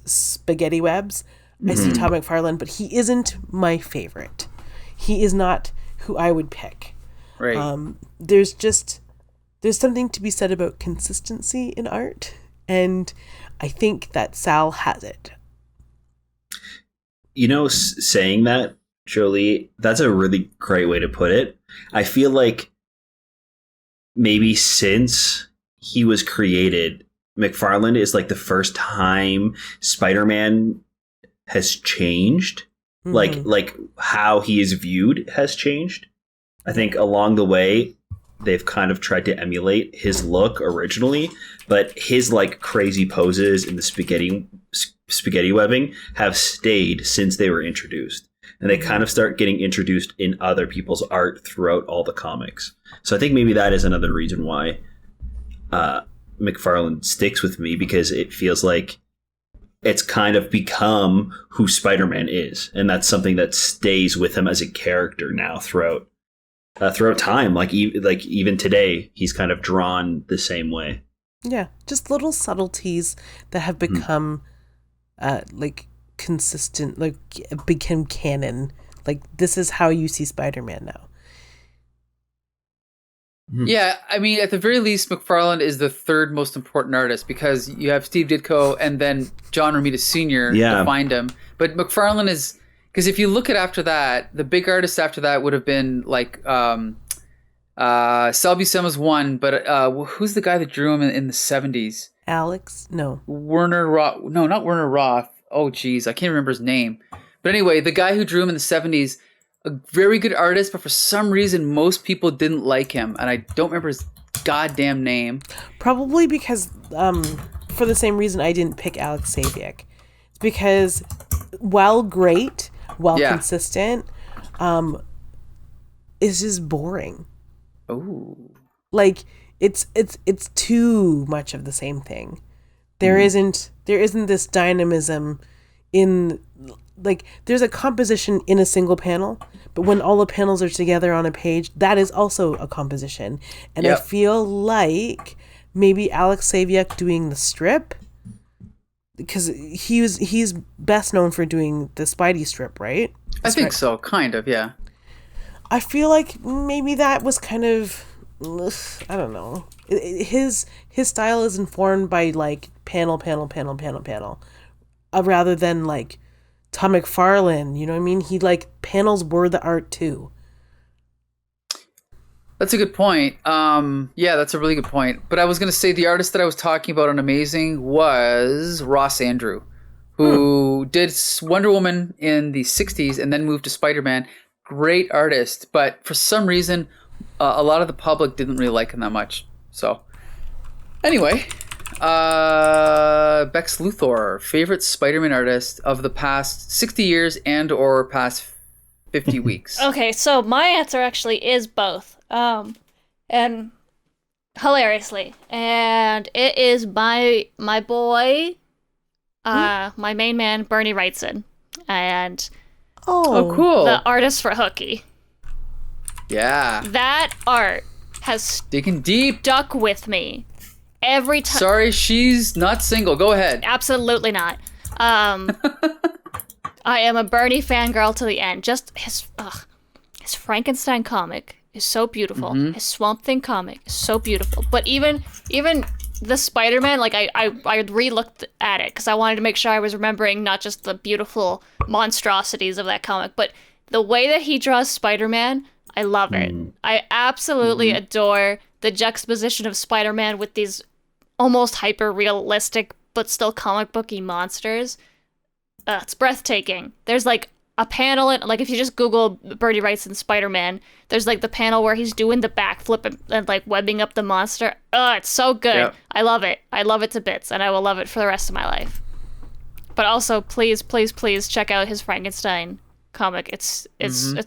spaghetti webs, I see Todd McFarlane, but he isn't my favorite. He is not who I would pick. Right. There's something to be said about consistency in art, and I think that Sal has it. Saying that Jolie. That's a really great way to put it. I feel like maybe since he was created, McFarlane is like the first time Spider-Man has changed. Like how he is viewed has changed. I think along the way they've kind of tried to emulate his look originally, but his like crazy poses in the spaghetti webbing have stayed since they were introduced. And they kind of start getting introduced in other people's art throughout all the comics. So I think maybe that is another reason why McFarlane sticks with me, because it feels like it's kind of become who Spider-Man is, and that's something that stays with him as a character now throughout time. Like even today, he's kind of drawn the same way. Yeah, just little subtleties that have become like consistent, like become canon. Like this is how you see Spider-Man now. Yeah, I mean, at the very least, McFarlane is the third most important artist, because you have Steve Ditko and then John Romita Sr. defined him. But McFarlane is, because if you look at after that, the big artists after that would have been like Sal Buscema's one, but who's the guy that drew him in the 70s? Alex? No. Werner Roth. No, not Werner Roth. Oh, geez, I can't remember his name. But anyway, the guy who drew him in the 70s, a very good artist, but for some reason most people didn't like him, and I don't remember his goddamn name. Probably because for the same reason I didn't pick Alex Saviuk. It's because while great, consistent, it's just boring. Oh. Like it's too much of the same thing. There isn't this dynamism in, like, there's a composition in a single panel, but when all the panels are together on a page, that is also a composition. And I feel like maybe Alex Saviuk doing the strip, because he's best known for doing the Spidey strip, right? I think so, kind of, yeah. I feel like maybe that was kind of, I don't know. His style is informed by like panel, rather than like Todd McFarlane, you know what I mean? He like panels were the art too. That's a good point. Yeah, that's a really good point. But I was going to say the artist that I was talking about on Amazing was Ross Andru, who did Wonder Woman in the 60s and then moved to Spider-Man. Great artist, but for some reason, a lot of the public didn't really like him that much. So, anyway, Bex Luthor, favorite Spider-Man artist of the past 60 years and or past 50 weeks. Okay, so my answer actually is both. And hilariously, and it is my boy, my main man, Bernie Wrightson, and oh, cool, the artist for Hooky. Yeah, that art has digging deep, stuck with me every time. Sorry, she's not single. Go ahead. Absolutely not. I am a Bernie fangirl to the end. Just his Frankenstein comic is so beautiful. Mm-hmm. His Swamp Thing comic is so beautiful. But even the Spider-Man, like I re-looked at it because I wanted to make sure I was remembering not just the beautiful monstrosities of that comic, but the way that he draws Spider-Man, I love it. I absolutely adore the juxtaposition of Spider-Man with these almost hyper-realistic but still comic booky monsters. It's breathtaking. There's like a panel, like if you just Google Bernie Wrightson Spider-Man, there's like the panel where he's doing the backflip and like webbing up the monster. It's so good. Yep. I love it. I love it to bits, and I will love it for the rest of my life. But also, please, please, please check out his Frankenstein comic. It's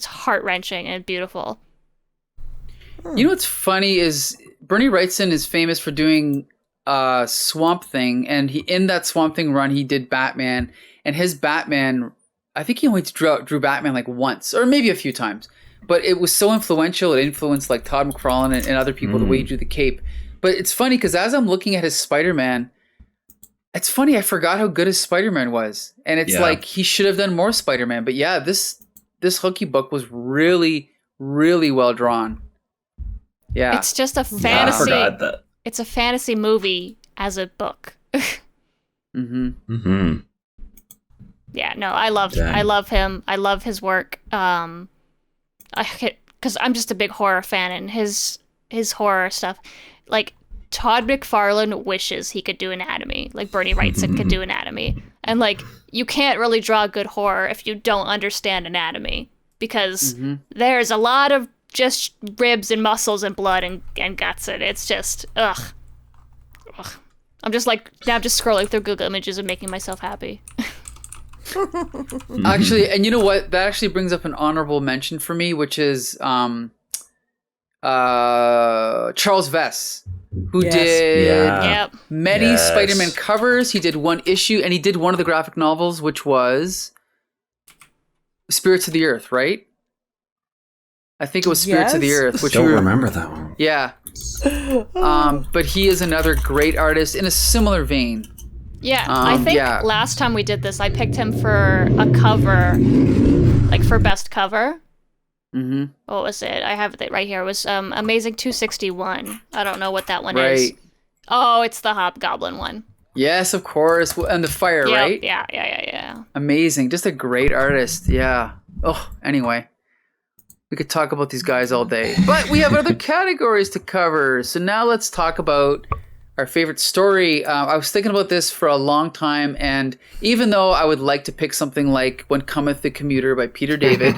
heart-wrenching and beautiful. You know what's funny is Bernie Wrightson is famous for doing Swamp Thing, and in that Swamp Thing run, he did Batman, and his Batman, I think he only drew Batman like once, or maybe a few times, but it was so influential, it influenced like Todd McFarlane and other people, the way he drew the cape. But it's funny, because as I'm looking at his Spider-Man, it's funny, I forgot how good his Spider-Man was, and it's like he should have done more Spider-Man. But yeah, this Hooky book was really, really well drawn. Yeah, it's just a fantasy. I forgot that. It's a fantasy movie as a book. Yeah, no, I love him. I love his work. Because I'm just a big horror fan, and his horror stuff, like Todd McFarlane wishes he could do Anatomy, like Bernie Wrightson could do Anatomy, and like you can't really draw good horror if you don't understand Anatomy, because there's a lot of just ribs and muscles and blood and guts, and it's just ugh. I'm just scrolling through Google Images and making myself happy. Actually, and you know what? That actually brings up an honorable mention for me, which is Charles Vess, who did many Spider-Man covers. He did one issue, and he did one of the graphic novels, which was Spirits of the Earth, right? I think it was Spirits of the Earth. Which don't remember that one. Yeah. But he is another great artist in a similar vein. Yeah, I think last time we did this, I picked him for a cover, like for best cover. Mm-hmm. What was it? I have it right here. It was Amazing 261. I don't know what that one is. Oh, it's the Hobgoblin one. Yes, of course. And the fire, right? Yeah. Amazing. Just a great artist. Yeah. Oh, anyway. We could talk about these guys all day. But we have other categories to cover. So now let's talk about our favorite story. I was thinking about this for a long time, and even though I would like to pick something like When Cometh the Commuter by Peter David,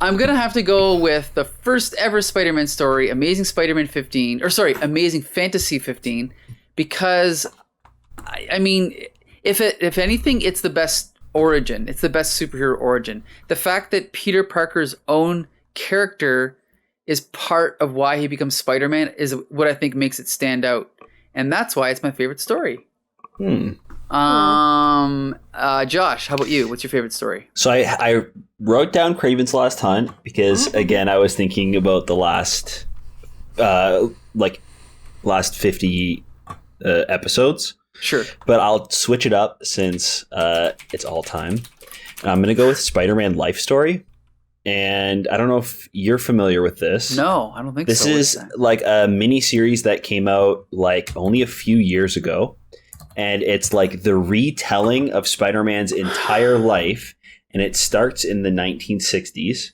I'm going to have to go with the first ever Spider-Man story, Amazing Fantasy 15, because, I mean, if anything, it's the best origin. It's the best superhero origin. The fact that Peter Parker's own character is part of why he becomes Spider-Man is what I think makes it stand out. And that's why it's my favorite story. Josh, how about you? What's your favorite story? So I wrote down Kraven's Last Hunt because, again, I was thinking about the last 50 episodes. Sure. But I'll switch it up since it's all time. I'm going to go with Spider-Man Life Story. And I don't know if you're familiar with this. No, I don't think so. This is like a mini series that came out like only a few years ago. And it's like the retelling of Spider-Man's entire life. And it starts in the 1960s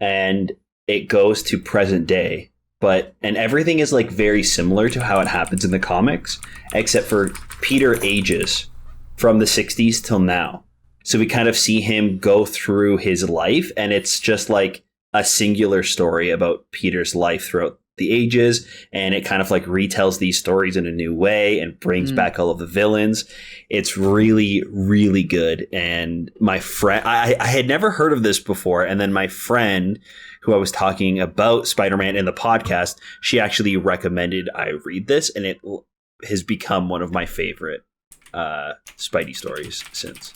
and it goes to present day. And everything is like very similar to how it happens in the comics, except for Peter ages from the 60s till now. So we kind of see him go through his life, and it's just like a singular story about Peter's life throughout the ages, and it kind of like retells these stories in a new way and brings back all of the villains. It's really, really good. And my friend, I had never heard of this before, and then my friend, who I was talking about Spider-Man in the podcast, she actually recommended I read this, and it has become one of my favorite Spidey stories since.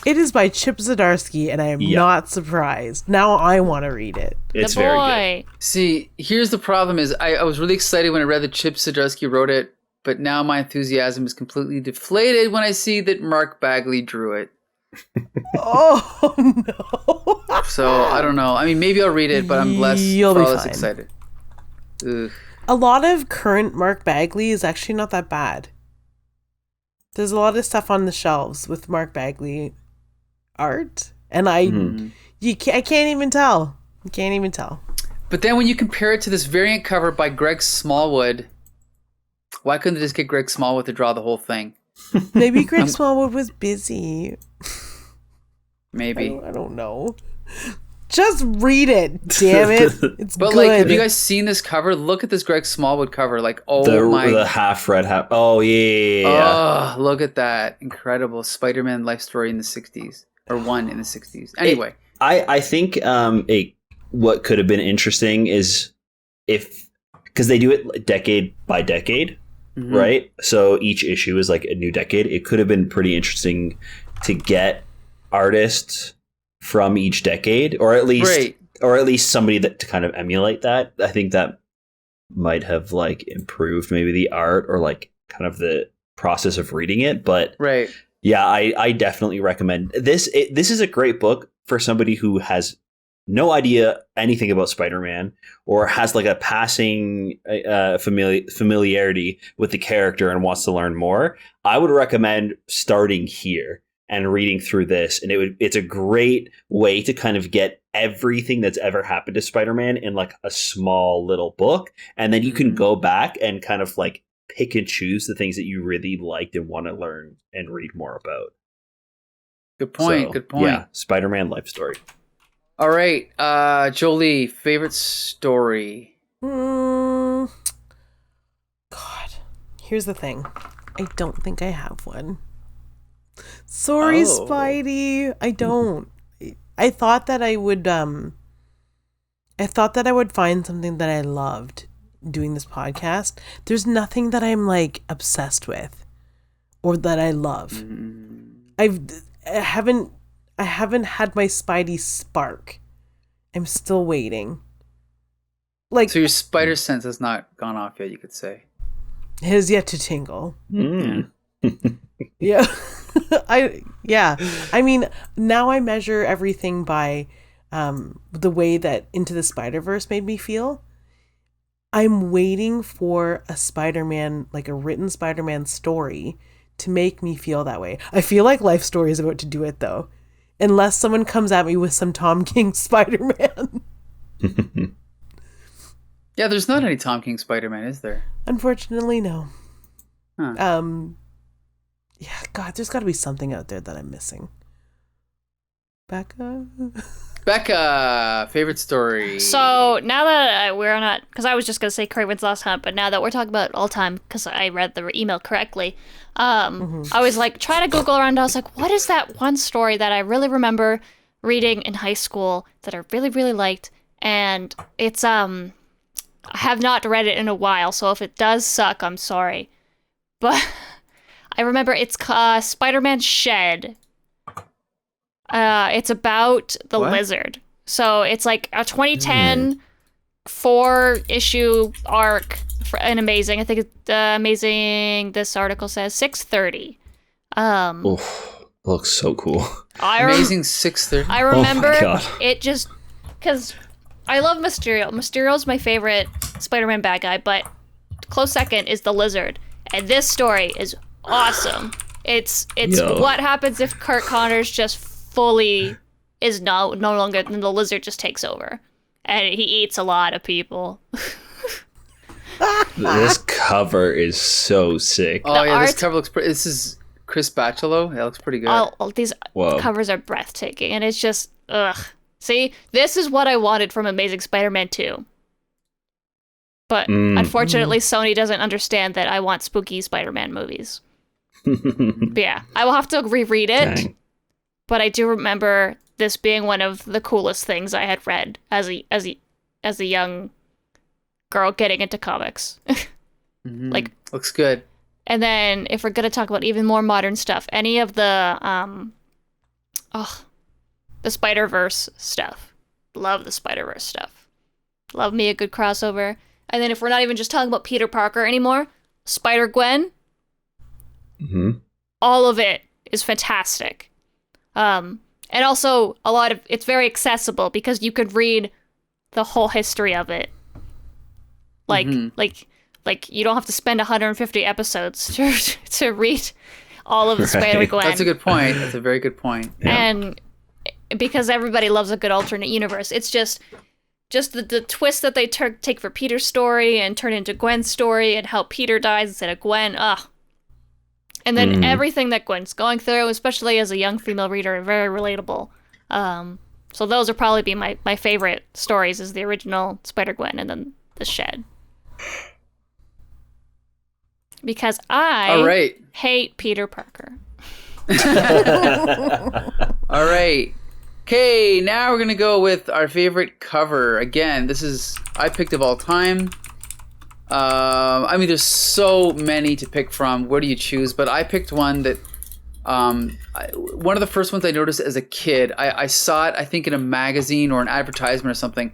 It is by Chip Zdarsky, and I am not surprised. Now I want to read it. It's very good. See, here's the problem is I was really excited when I read that Chip Zdarsky wrote it, but now my enthusiasm is completely deflated when I see that Mark Bagley drew it. Oh, no. So, I don't know. I mean, maybe I'll read it, but I'm less excited. Ugh. A lot of current Mark Bagley is actually not that bad. There's a lot of stuff on the shelves with Mark Bagley art, and I can't even tell. You can't even tell. But then when you compare it to this variant cover by Greg Smallwood, why couldn't they just get Greg Smallwood to draw the whole thing? Maybe Greg Smallwood was busy. Maybe. I don't know. Just read it, damn it. It's but good. Like, have you guys seen this cover? Look at this Greg Smallwood cover. Like, the half red, half. Oh yeah. Oh, look at that! Incredible Spider-Man life story in the '60s, or one in the '60s. Anyway, I think what could have been interesting is because they do it decade by decade, right? So each issue is like a new decade. It could have been pretty interesting to get artists from each decade, or at least somebody that to kind of emulate that. I think that might have like improved maybe the art or like kind of the process of reading it. But yeah, I definitely recommend this. This is a great book for somebody who has no idea anything about Spider-Man or has like a passing familiarity with the character and wants to learn more. I would recommend starting here and reading through this, and it's a great way to kind of get everything that's ever happened to Spider-Man in like a small little book, and then you can go back and kind of like pick and choose the things that you really liked and want to learn and read more about. Good point. So, good point. Yeah, Spider-Man life story. All right, Jolie, favorite story. God, here's the thing. I don't think I have one. Sorry, Spidey. I don't. I thought that I would find something that I loved doing this podcast. There's nothing that I'm like obsessed with or that I love. I haven't had my Spidey spark. I'm still waiting. Like, So your spider sense has not gone off yet, you could say. it has yet to tingle. Mm. Yeah. I mean, now I measure everything by the way that Into the Spider-Verse made me feel. I'm waiting for a Spider-Man, like a written Spider-Man story to make me feel that way. I feel like Life Story is about to do it though. Unless someone comes at me with some Tom King Spider-Man. Yeah, there's not any Tom King Spider-Man, is there? Unfortunately, no. Huh. Yeah, God, there's got to be something out there that I'm missing. Becca? Becca, favorite story. So now that we're not, because I was just gonna say Kraven's Lost Hunt, but now that we're talking about all time, because I read the email correctly, I was like trying to Google around. I was like, what is that one story that I really remember reading in high school that I really really liked? And it's I have not read it in a while, so if it does suck, I'm sorry, but I remember it's Spider-Man Shed. It's about the lizard. So it's like a 2010 4-issue arc for an amazing. I think it's amazing. This article says 630. Looks so cool. Amazing 630. I remember God. it just because I love Mysterio. Mysterio's my favorite Spider-Man bad guy, but close second is the lizard. And this story is awesome. It's what happens if Kurt Connors just fully is no longer, and the lizard just takes over and he eats a lot of people. This cover is so sick. Oh yeah, this cover looks pretty. This is Chris Bachalo. That looks pretty good. All these covers are breathtaking, and it's just see, this is what I wanted from Amazing Spider-Man 2. But unfortunately, Sony doesn't understand that I want spooky Spider-Man movies. But yeah, I will have to reread it. Dang. But I do remember this being one of the coolest things I had read as a young girl getting into comics. Like, looks good. and then if we're gonna talk about even more modern stuff, any of the Spider-Verse stuff. Love the Spider-Verse stuff. Love me a good crossover. And then if we're not even just talking about Peter Parker anymore, Spider-Gwen. All of it is fantastic. And also a lot of it's very accessible because you could read the whole history of it. Like you don't have to spend 150 episodes to read all of the Spider-Gwen. That's a good point. That's a very good point. Yeah. And because everybody loves a good alternate universe, it's just the twist that they take for Peter's story and turn into Gwen's story and how Peter dies instead of Gwen. And then everything that Gwen's going through, especially as a young female reader, are very relatable. So those would probably be my favorite stories, is the original Spider-Gwen and then the Shed. Because I hate Peter Parker. All right. Okay, now we're going to go with our favorite cover. Again, this is I picked of all time. I mean, there's so many to pick from. Where do you choose? But I picked one that, one of the first ones I noticed as a kid. I saw it, I think, in a magazine or an advertisement or something,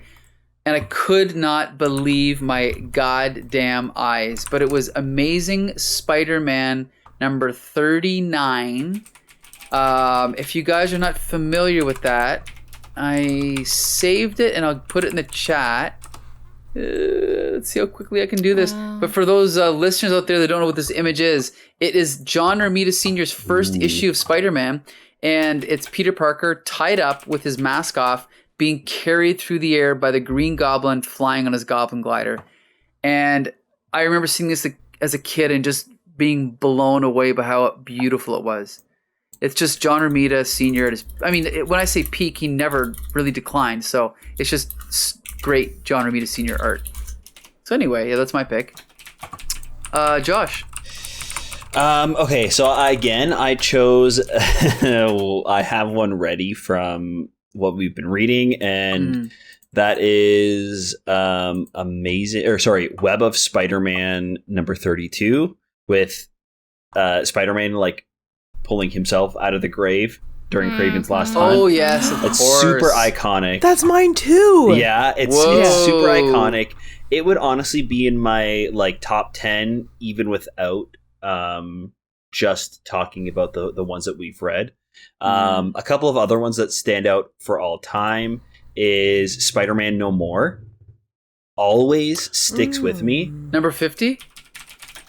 and I could not believe my goddamn eyes. But it was Amazing Spider-Man number 39. If you guys are not familiar with that, I saved it and I'll put it in the chat. let's see how quickly I can do this. But for those listeners out there that don't know what this image is, it is John Romita Sr.'s first issue of Spider-Man, and it's Peter Parker tied up with his mask off, being carried through the air by the Green Goblin flying on his Goblin glider. And I remember seeing this as a kid and just being blown away by how beautiful it was. It's just John Romita Sr. When I say peak, he never really declined. So it's just great John Romita Sr. art. So anyway, yeah, that's my pick. Josh. Okay, so I chose. I have one ready from what we've been reading, and that is Web of Spider-Man number 32 with Spider-Man like pulling himself out of the grave during Craven's last time. Oh yes, of it's course. super iconic. That's mine too. Yeah, it's super iconic. It would honestly be in my like top 10 even without just talking about the ones that we've read. A couple of other ones that stand out for all time is Spider-Man No More. Always sticks with me. Number 50?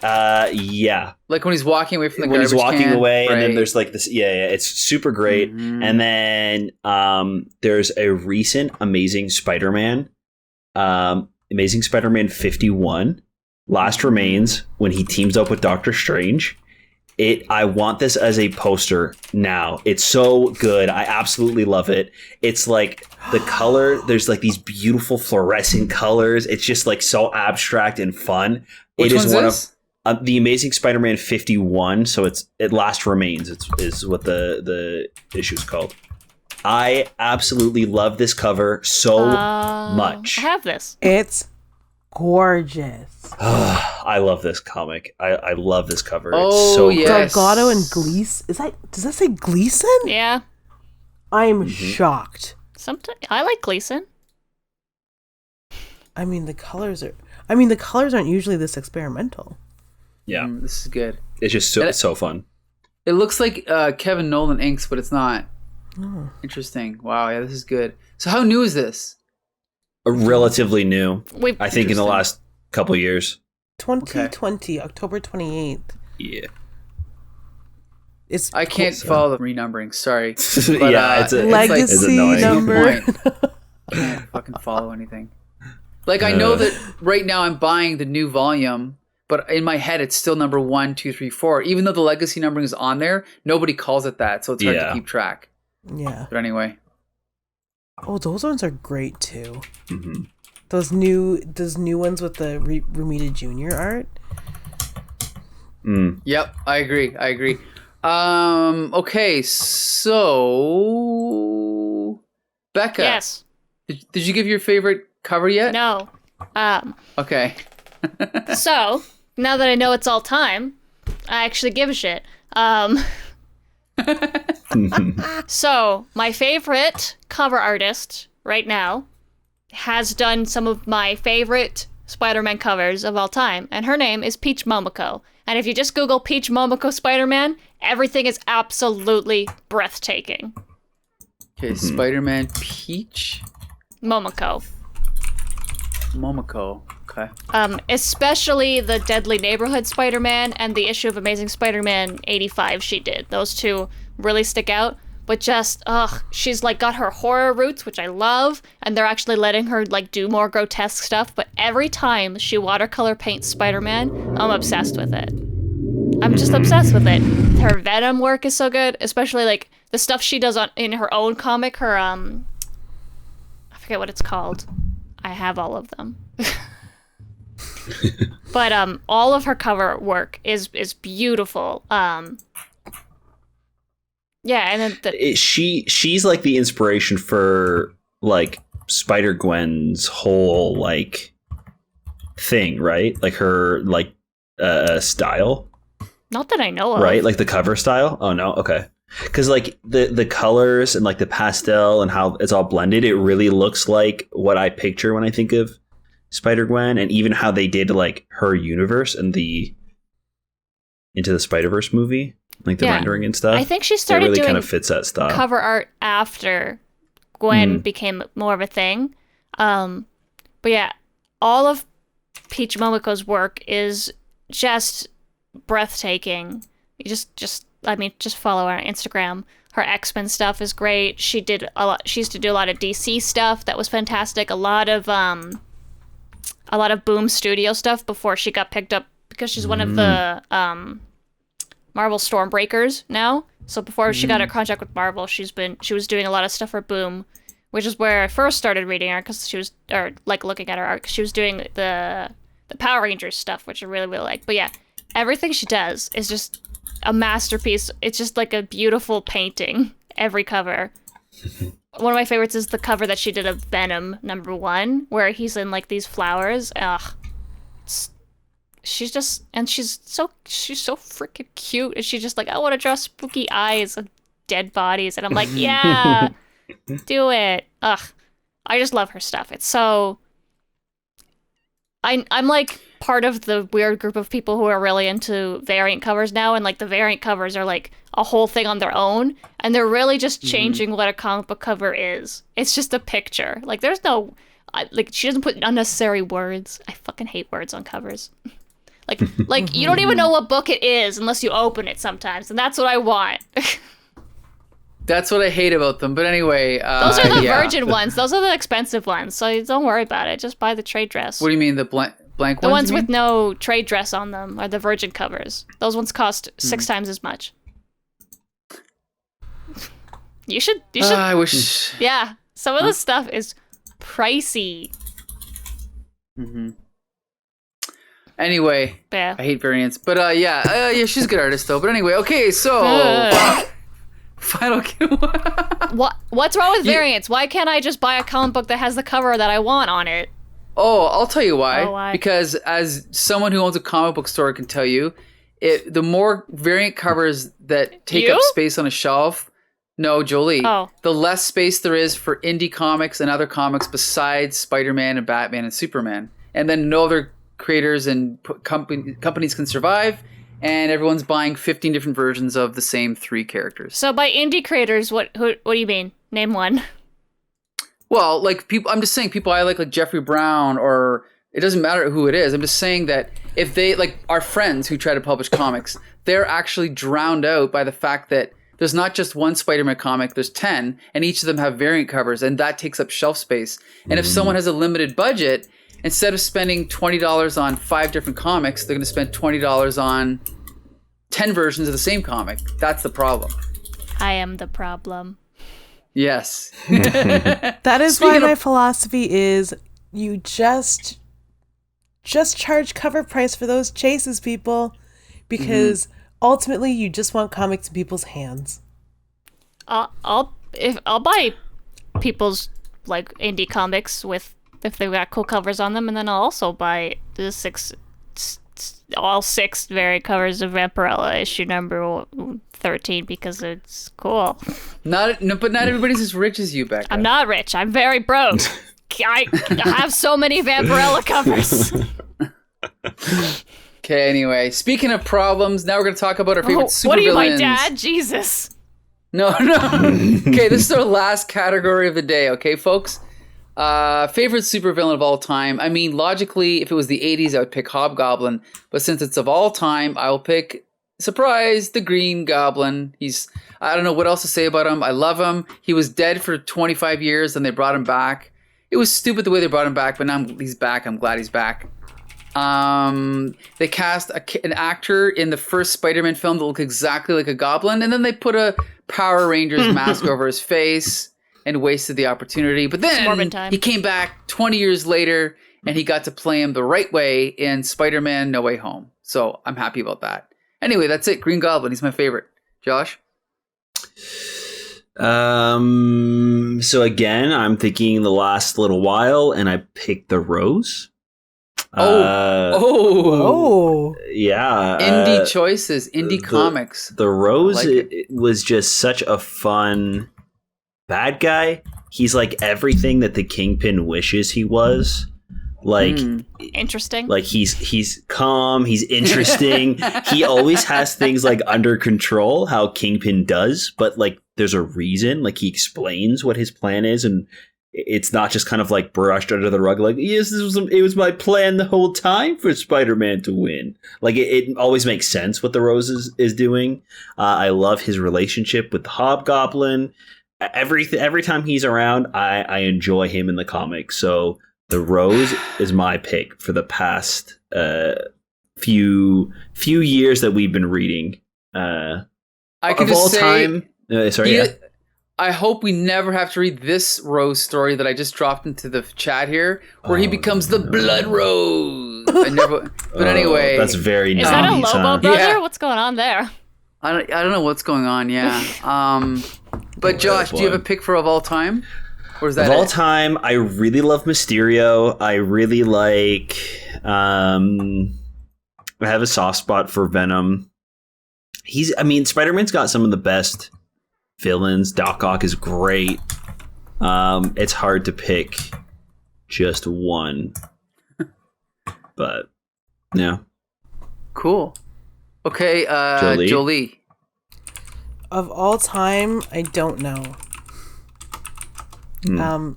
Yeah. Like when he's walking away from the when garbage he's walking can, away, right. and then there's like this. Yeah, it's super great. And then there's a recent Amazing Spider-Man, Amazing Spider-Man 51, Last Remains, when he teams up with Doctor Strange. I want this as a poster now. It's so good. I absolutely love it. It's like the color. There's like these beautiful fluorescent colors. It's just like so abstract and fun. Which it is one's one this? of the Amazing Spider-Man 51. So it Last Remains. Is what the issue is called. I absolutely love this cover so much. I have this. It's gorgeous. I love this comic. I love this cover. Oh, it's so good. yes. Delgado and Gleason. Does that say Gleason? Yeah. I'm shocked. Sometimes I like Gleason. I mean, the colors aren't usually this experimental. Yeah. This is good. It's just so fun. It looks like Kevin Nolan inks, but it's not. Oh. Interesting. Wow, yeah, this is good. So how new is this? Relatively new. I think in the Interesting. last couple years. 2020, October 28th. Yeah. It's I can't cool. follow the renumbering. Sorry. Yeah, it's Legacy annoying. number. I can't fucking follow anything. Like I know that right now I'm buying the new volume, but in my head it's still number 1, 2, 3, 4. Even though the legacy numbering is on there, nobody calls it that, so it's hard to keep track. Yeah. But anyway. Oh, those ones are great too. Mm-hmm. Those new ones with the Romita Jr. art. Yep, I agree. Okay, so Becca. Yes. Did you give your favorite cover yet? No. Okay. So now that I know it's all time, I actually give a shit. So my favorite cover artist right now has done some of my favorite Spider-Man covers of all time, and her name is Peach Momoko. And if you just Google Peach Momoko Spider-Man, everything is absolutely breathtaking. Okay, Spider-Man Peach Momoko. Momoko. Okay. Especially the Deadly Neighborhood Spider-Man and the issue of Amazing Spider-Man 85 she did. Those two really stick out. But just, she's like got her horror roots, which I love, and they're actually letting her like do more grotesque stuff. But every time she watercolor paints Spider-Man, I'm obsessed with it. I'm just obsessed with it. Her Venom work is so good, especially like the stuff she does in her own comic. Her I forget what it's called. I have all of them. But all of her cover work is beautiful. Yeah, and then she's like the inspiration for like Spider-Gwen's whole like thing, right? Like her like style. Not that I know of. Right? Like the cover style? Oh no, okay. Because like the colors and like the pastel and how it's all blended, it really looks like what I picture when I think of Spider-Gwen, and even how they did like her universe and the Into the Spider-Verse movie. Like the rendering and stuff. I think she started really doing kind of fits that style. Cover art after Gwen became more of a thing. But yeah, all of Peach Momoko's work is just breathtaking. You just follow her on Instagram. Her X-Men stuff is great. She used to do a lot of DC stuff that was fantastic. A lot of Boom Studio stuff before she got picked up, because she's one of the Marvel Stormbreakers now. So before she got her contract with Marvel, she was doing a lot of stuff for Boom, which is where I first started reading her, because looking at her art, because she was doing the Power Rangers stuff, which I really, really like. But yeah, everything she does is just a masterpiece. It's just like a beautiful painting, every cover. One of my favorites is the cover that she did of Venom #1, where he's in like these flowers. She's so freaking cute, and she's just like, I want to draw spooky eyes of dead bodies, and I'm like, yeah, do it. I just love her stuff. It's so. I'm like part of the weird group of people who are really into variant covers now, and like the variant covers are like a whole thing on their own, and they're really just changing what a comic book cover is. It's just a picture. Like there's no, she doesn't put unnecessary words. I fucking hate words on covers. Like you don't even know what book it is unless you open it sometimes, and that's what I want. That's what I hate about them. But anyway, those are the virgin ones. Those are the expensive ones. So don't worry about it. Just buy the trade dress. What do you mean, the blank ones? The ones with no trade dress on them are the virgin covers. Those ones cost 6 times as much. You should. I wish. Yeah, some of the stuff is pricey. Anyway, yeah. I hate variants, but yeah, she's a good artist though. But anyway, okay, so final. What's wrong with variants? Why can't I just buy a comic book that has the cover that I want on it? Oh, I'll tell you why. Why? Because as someone who owns a comic book store can tell you, the more variant covers that take up space on a shelf. No, Jolie. Oh. The less space there is for indie comics and other comics besides Spider-Man and Batman and Superman, and then no other creators and companies can survive, and everyone's buying 15 different versions of the same 3 characters. So by indie creators, what do you mean? Name one. Well, like people, I'm just saying people I like Jeffrey Brown, or it doesn't matter who it is. I'm just saying that if they, like our friends who try to publish comics, they're actually drowned out by the fact that there's not just one Spider-Man comic, there's 10, and each of them have variant covers, and that takes up shelf space. And if someone has a limited budget, instead of spending $20 on 5 different comics, they're going to spend $20 on 10 versions of the same comic. That's the problem. I am the problem. Yes. That is why my philosophy is you just charge cover price for those chases, people, because ultimately you just want comics in people's hands. I'll buy people's like indie comics if they've got cool covers on them, and then I'll also buy all 6 variant covers of Vampirella issue number 13 because it's cool. But not everybody's as rich as you, Becca. I'm not rich. I'm very broke. I have so many Vampirella covers. Okay, anyway, speaking of problems, now we're going to talk about our favorite supervillains. What are you, my dad? Jesus. No. Okay, this is our last category of the day, okay, folks? Favorite supervillain of all time. I mean, logically, if it was the 80s, I would pick Hobgoblin. But since it's of all time, I will pick, surprise, the Green Goblin. I don't know what else to say about him. I love him. He was dead for 25 years, and they brought him back. It was stupid the way they brought him back, but now he's back. I'm glad he's back. They cast an actor in the first Spider-Man film that looked exactly like a goblin, and then they put a Power Rangers mask over his face and wasted the opportunity. But then he came back 20 years later, and he got to play him the right way in Spider-Man No Way Home. So I'm happy about that. Anyway, that's it. Green Goblin. He's my favorite. Josh? So again, I'm thinking the last little while, and I picked the Rose. Oh, yeah. Indie choices, indie comics. The Rose like it was just such a fun bad guy. He's like everything that the Kingpin wishes he was. Like interesting. Like he's calm, he's interesting. He always has things like under control, how Kingpin does, but like there's a reason. Like he explains what his plan is, and it's not just kind of like brushed under the rug. Like, yes, it was my plan the whole time for Spider-Man to win. Like it always makes sense what the Rose is doing. I love his relationship with the Hobgoblin. Every time he's around, I enjoy him in the comics. So the Rose is my pick for the past few years that we've been reading. I can just say, I hope we never have to read this Rose story that I just dropped into the chat here, where he becomes the Blood Rose. But anyway, that's very nice. Is that a Lobo brother? Yeah. What's going on there? I don't know what's going on. Yeah. But Josh, do you have a pick for of all time? Or is that of all time? I really love Mysterio. I really like. I have a soft spot for Venom. Spider-Man's got some of the best villains. Doc Ock is great. It's hard to pick just one. But, yeah. Cool. Okay, Jolie. Of all time, I don't know.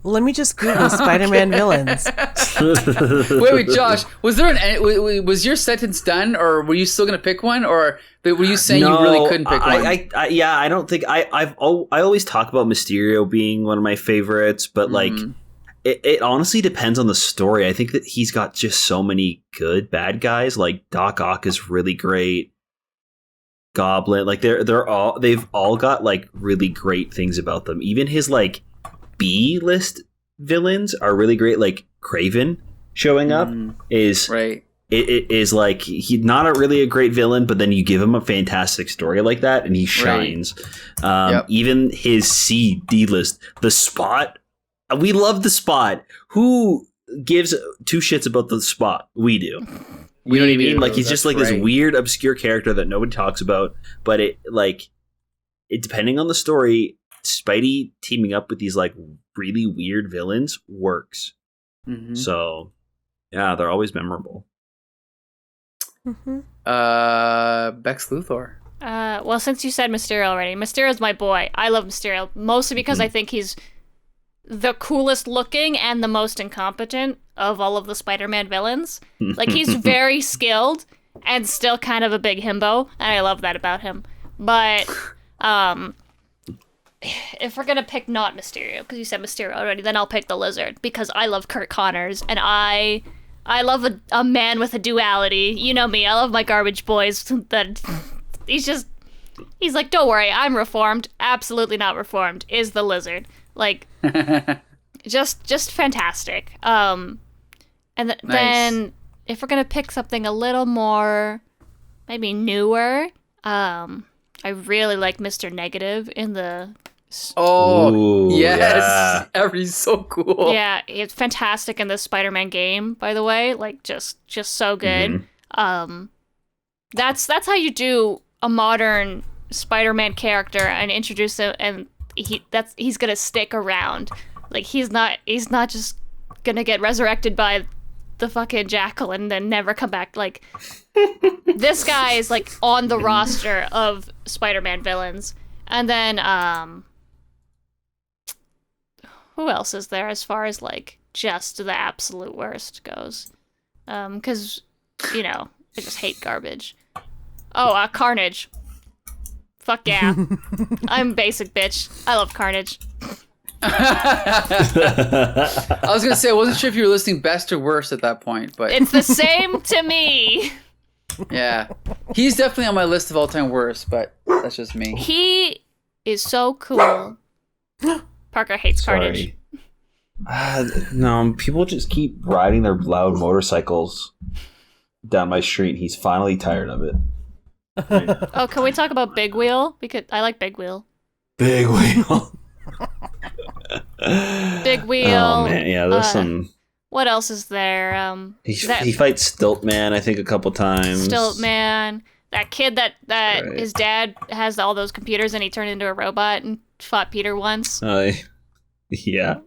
Let me just Google Spider-Man villains. Wait, Josh, was was your sentence done, or were you still going to pick one, or were you saying you really couldn't pick one? I don't think I always talk about Mysterio being one of my favorites, but like it honestly depends on the story. I think that he's got just so many good bad guys. Like Doc Ock is really great. Goblin, like they've all got like really great things about them. Even his like B-list villains are really great. Like Kraven showing up is right. It is like he's not really a great villain, but then you give him a fantastic story like that, and he shines. Right. Even his C/D list, the Spot. We love the Spot. Who gives two shits about the Spot? We do. You know what I mean? Like he's just like this weird, obscure character that nobody talks about. But it depending on the story, Spidey teaming up with these like really weird villains works. Mm-hmm. So yeah, they're always memorable. Mm-hmm. Bex Luthor. Well, since you said Mysterio already, Mysterio's my boy. I love Mysterio mostly because I think he's the coolest looking and the most incompetent of all of the Spider-Man villains. Like he's very skilled and still kind of a big himbo, and I love that about him. But if we're gonna pick not Mysterio, because you said Mysterio already, then I'll pick the Lizard because I love Kurt Connors, and I love a man with a duality. You know me, I love my garbage boys. That he's like, don't worry, I'm reformed. Absolutely not reformed. Is the Lizard like just fantastic? And then if we're gonna pick something a little more maybe newer, I really like Mr. Negative in the. Oh, yes. Yeah. He's so cool. Yeah, it's fantastic in the Spider-Man game, by the way. Like, just so good. Mm-hmm. That's how you do a modern Spider-Man character and introduce him, and he's gonna stick around. Like, he's not just gonna get resurrected by the fucking Jackal and then never come back. Like, this guy is like on the roster of Spider-Man villains. And then who else is there as far as like just the absolute worst goes? Because I just hate garbage. Oh, Carnage. Fuck yeah. I'm basic bitch. I love Carnage. I was gonna say I wasn't sure if you were listing best or worst at that point, but it's the same to me. Yeah, he's definitely on my list of all-time worst, but that's just me. He is so cool. Parker hates Carnage. No, people just keep riding their loud motorcycles down my street. He's finally tired of it. Oh, can we talk about Big Wheel? Because I like Big Wheel. Big Wheel. Big Wheel. Oh man, yeah. There's some. What else is there? He fights Stiltman, I think, a couple times. Stiltman. That kid that right. His dad has all those computers and he turned into a robot and fought Peter once. Yeah.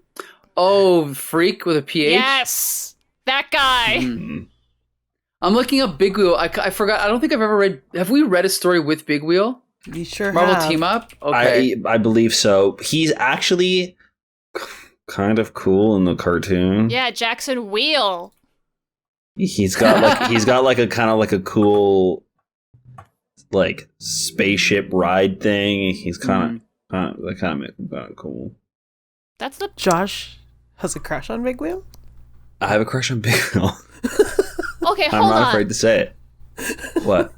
Oh, Freak with a PH? Yes! That guy! I'm looking up Big Wheel. I forgot. I don't think I've ever read... Have we read a story with Big Wheel? You sure Marvel have. Team Up? Okay. I believe so. He's actually... kind of cool in the cartoon. Yeah, Jackson Wheel. He's got like a kind of like a cool like spaceship ride thing. He's kind of makes him kind of cool. That's the Josh has a crush on Big Wheel? I have a crush on Big Wheel. Okay, I'm hold not on. afraid to say it. What?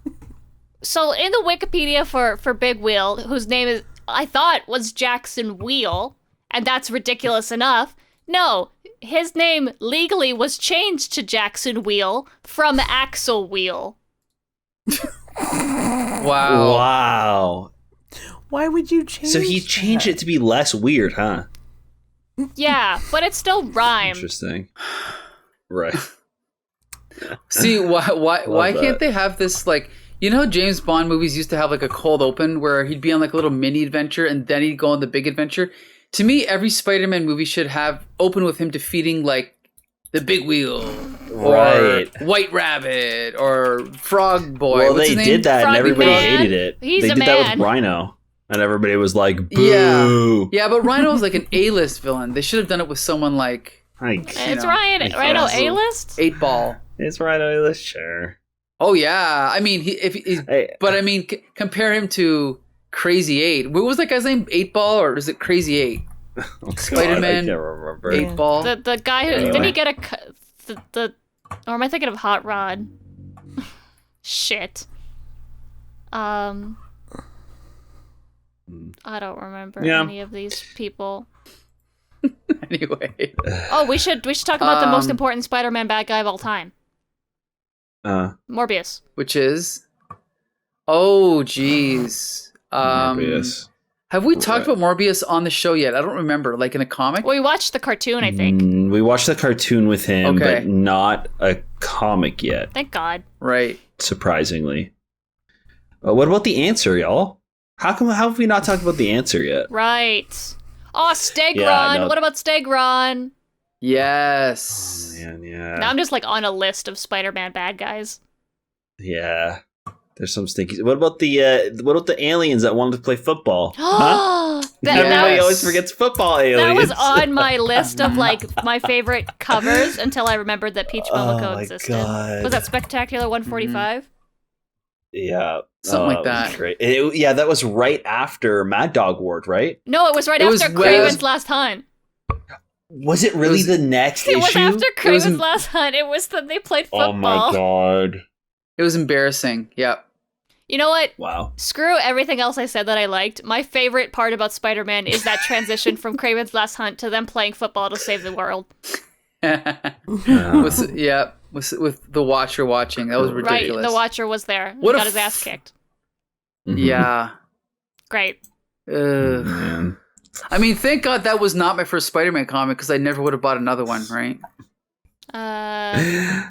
So in the Wikipedia for Big Wheel, whose name is I thought was Jackson Wheel, and that's ridiculous enough. No, his name legally was changed to Jackson Wheel from Axel Wheel. Wow. Wow. Why would you change So he changed it to be less weird, huh? Yeah, but it still rhymed. Interesting. Right. See, why that. can't they have this, like, you know how James Bond movies used to have like a cold open where he'd be on like a little mini adventure and then he'd go on the big adventure? To me, every Spider-Man movie should have open with him defeating like the Big Wheel or Right. White Rabbit or Frog Boy. Well, What's they his name? did that and Froggy everybody Man. hated it. He's they a did that man. with Rhino. And everybody was like, Yeah. boo. Yeah, but Rhino's like an A-list villain. They should have done it with someone like It's know, Rhino guess. A-list? 8 Ball. It's Rhino, sure. Oh yeah, I mean, but I mean, compare him to Crazy 8. What was that guy's name? 8 Ball, or is it Crazy 8? Oh, God, Spider-Man, I can't remember. 8 Ball. The guy who Anyway. didn't he get the or am I thinking of Hot Rod? Shit. I don't remember Yeah. any of these people. Anyway, Oh, we should talk about the most important Spider-Man bad guy of all time, Morbius. which is, oh geez, Morbius. have we talked about Morbius on the show yet? I don't remember. Like in a comic? Well, we watched the cartoon, I think. We watched the cartoon with him, Okay. but not a comic yet, Thank God. Right. surprisingly. What about the answer, y'all? How have we not talked about the answer yet? Right. Oh, Stegron. Yeah, no. What about Stegron? Yes. Man, yeah. Now I'm just like on a list of Spider-Man bad guys. Yeah. There's some stinky. What about the aliens that wanted to play football? Huh? Everybody Yes. always forgets football aliens. That was on my list of like my favorite covers until I remembered that Peach Momoko my existed. God. Was that Spectacular 145? Yeah. Something like it was that. Great. Yeah, that was right after Mad Dog Ward, right? No, it was right It was after when- Kraven's Last Hunt. Was it really was- the next It issue? was after It was Kraven's in- Last Hunt. It was that they played football. Oh my god. It was embarrassing. Yep. You know what? Wow. Screw everything else I said that I liked. My favorite part about Spider-Man is that transition from Kraven's Last Hunt to them playing football to save the world. with the Watcher watching. That was ridiculous. Right, the Watcher was there. He What a got his ass kicked. Yeah. Great. Ugh. Man. I mean, thank God that was not my first Spider-Man comic because I never would have bought another one, right?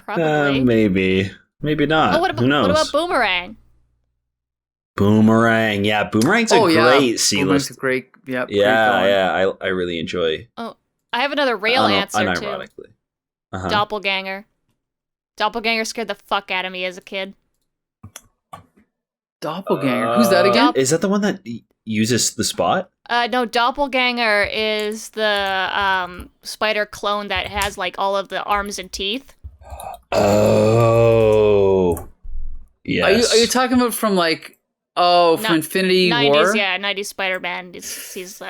Probably. Maybe. Maybe not. Oh, what Who knows? about Boomerang? Boomerang. Yeah, Boomerang's a great C Boomerang's list. a great, yeah. great Yeah, villain. yeah. I really enjoy. Oh, I have another real answer too. Unironically. Uh-huh. Doppelganger. Doppelganger scared the fuck out of me as a kid. Doppelganger. Who's that again? Is that the one that uses the spot? No, Doppelganger is the spider clone that has like all of the arms and teeth. Oh. Yes. Are you talking about from like, from No, Infinity 90s, War? yeah, 90s Spider-Man. He's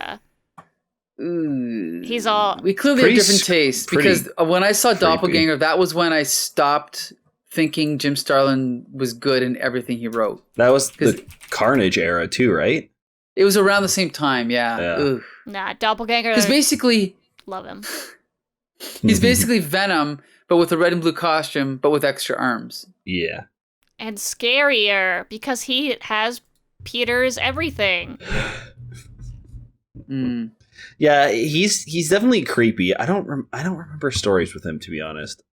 Ooh. He's all- We clearly Pretty have different s- tastes pretty because when I saw creepy. Doppelganger, that was when I stopped thinking Jim Starlin was good in everything he wrote. That was 'Cause- the Carnage era too, right? It was around the same time, Yeah. yeah. nah, Doppelganger. Because basically, Love him. he's basically Venom, but with a red and blue costume, but with extra arms. Yeah. And scarier because he has Peter's everything. Mm. Yeah, he's definitely creepy. I don't remember stories with him, to be honest.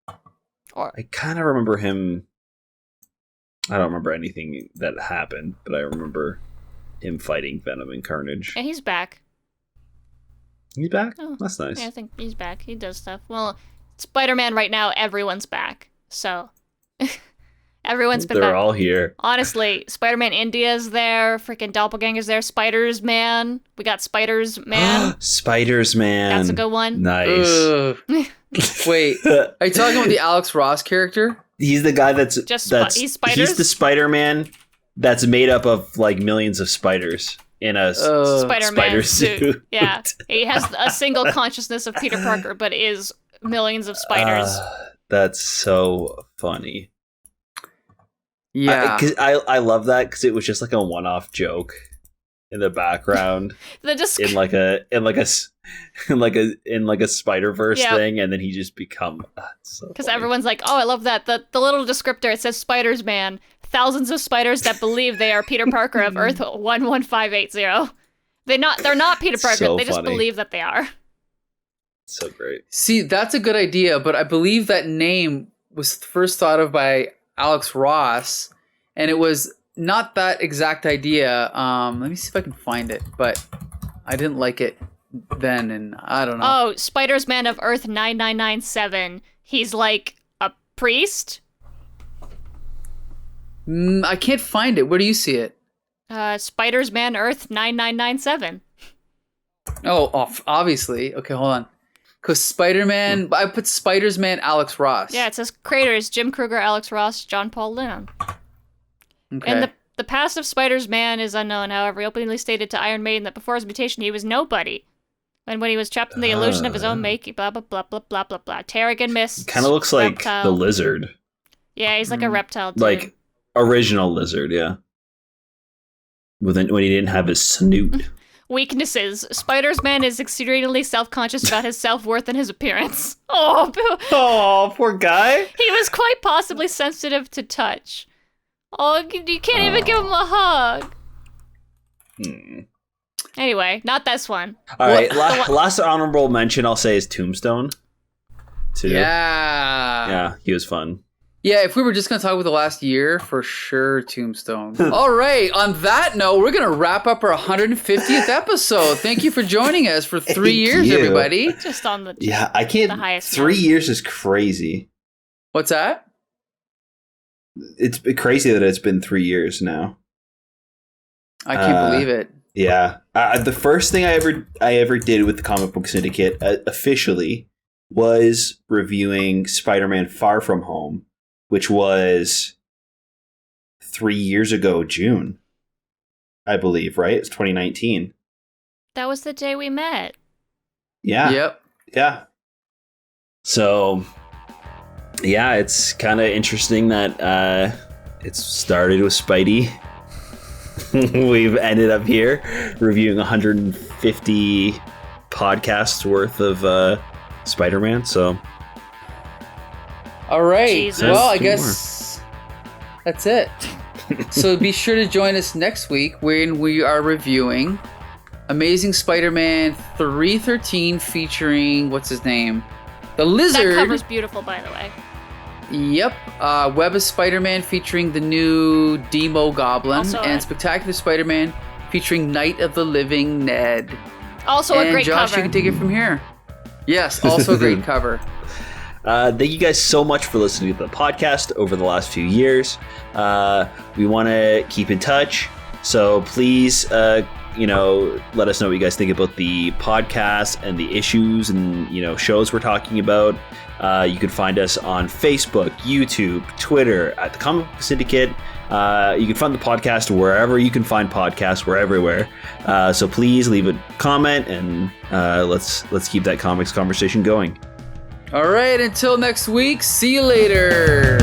Or I kind of remember him. I don't remember anything that happened, but I remember him fighting Venom and Carnage. yeah, he's back. He's back. Oh, That's nice. Yeah, I think he's back. He does stuff. Well, Spider-Man right now, everyone's back. So Everyone's been They're back. all here. Honestly, Spider-Man India's there. Freaking Doppelganger's there. Spiders-Man. We got Spiders-Man. Spiders-Man. That's a good one. Nice. Wait, are you talking about the Alex Ross character? He's the guy that's He's spiders? He's the Spider-Man that's made up of like millions of spiders in a Spider-Man spider suit. Yeah. He has a single consciousness of Peter Parker, but is millions of spiders. That's so funny. Yeah. I love that because it was just like a one-off joke in the background in like a Spider-Verse thing, and then he just become because everyone's like, oh, I love that the little descriptor. It says Spiders Man, thousands of spiders that believe they are Peter Parker of Earth 11580. They're not Peter Parker. So they just funny. believe that they are. So great. See, that's a good idea, but I believe that name was first thought of by Alex Ross, and it was not that exact idea. Let me see if I can find it, but I didn't like it then, and I don't know. Oh, Spiders Man of Earth 9997. He's like a priest. I can't find it. Where do you see it? Spiders Man Earth 9997. Oh, obviously. Okay, hold on. Because Spider-Man, I put Spiders-Man Alex Ross. Yeah, it says creators Jim Krueger, Alex Ross, John Paul Lynn. Okay. And the past of Spiders-Man is unknown. However, he openly stated to Iron Maiden that before his mutation, he was nobody. And when he was trapped in the illusion of his own making, blah, blah, blah, blah, blah, blah, blah. Terrigan Mist. Kind of looks like reptile. the lizard. Yeah, he's like a reptile, too. Like, original lizard, yeah. When he didn't have his snoot. Weaknesses. Spiders-Man is exceedingly self-conscious about his self-worth and his appearance. Oh, Poor guy. he was quite possibly sensitive to touch. Oh, you can't even give him a hug. Anyway, not this one. All right, last honorable mention I'll say is Tombstone. Too. Yeah. Yeah, he was fun. Yeah, if we were just going to talk about the last year, for sure, Tombstone. All right, on that note, we're going to wrap up our 150th episode. Thank you for joining us for 3 years, you. everybody. Just on the I can't. the highest 3 note. years is crazy. What's that? It's crazy that it's been 3 years now. I can't believe it. Yeah, the first thing I ever did with the Comic Book Syndicate officially was reviewing Spider-Man: Far From Home, which was 3 years ago, June, I believe. Right? It's 2019. That was the day we met. Yeah. Yep. Yeah. So, yeah, it's kind of interesting that it started with Spidey. We've ended up here reviewing 150 podcasts worth of Spider-Man. So, All right. Jesus. Well, I 2 guess that's it. So be sure to join us next week when we are reviewing Amazing Spider-Man 313 featuring, what's his name? The Lizard. That cover's beautiful, by the way. Yep. Web of Spider-Man featuring the new Demo Goblin. Also and Spectacular Spider-Man featuring Night of the Living Ned. Also and a great Josh, cover. you can take it from here. Yes, also a great cover. thank you guys so much for listening to the podcast over the last few years. We want to keep in touch, so please, let us know what you guys think about the podcast and the issues and shows we're talking about. You can find us on Facebook, YouTube, Twitter at the Comic Book Syndicate. You can find the podcast wherever you can find podcasts. We're everywhere. So please leave a comment and let's keep that comics conversation going. All right, until next week, see you later.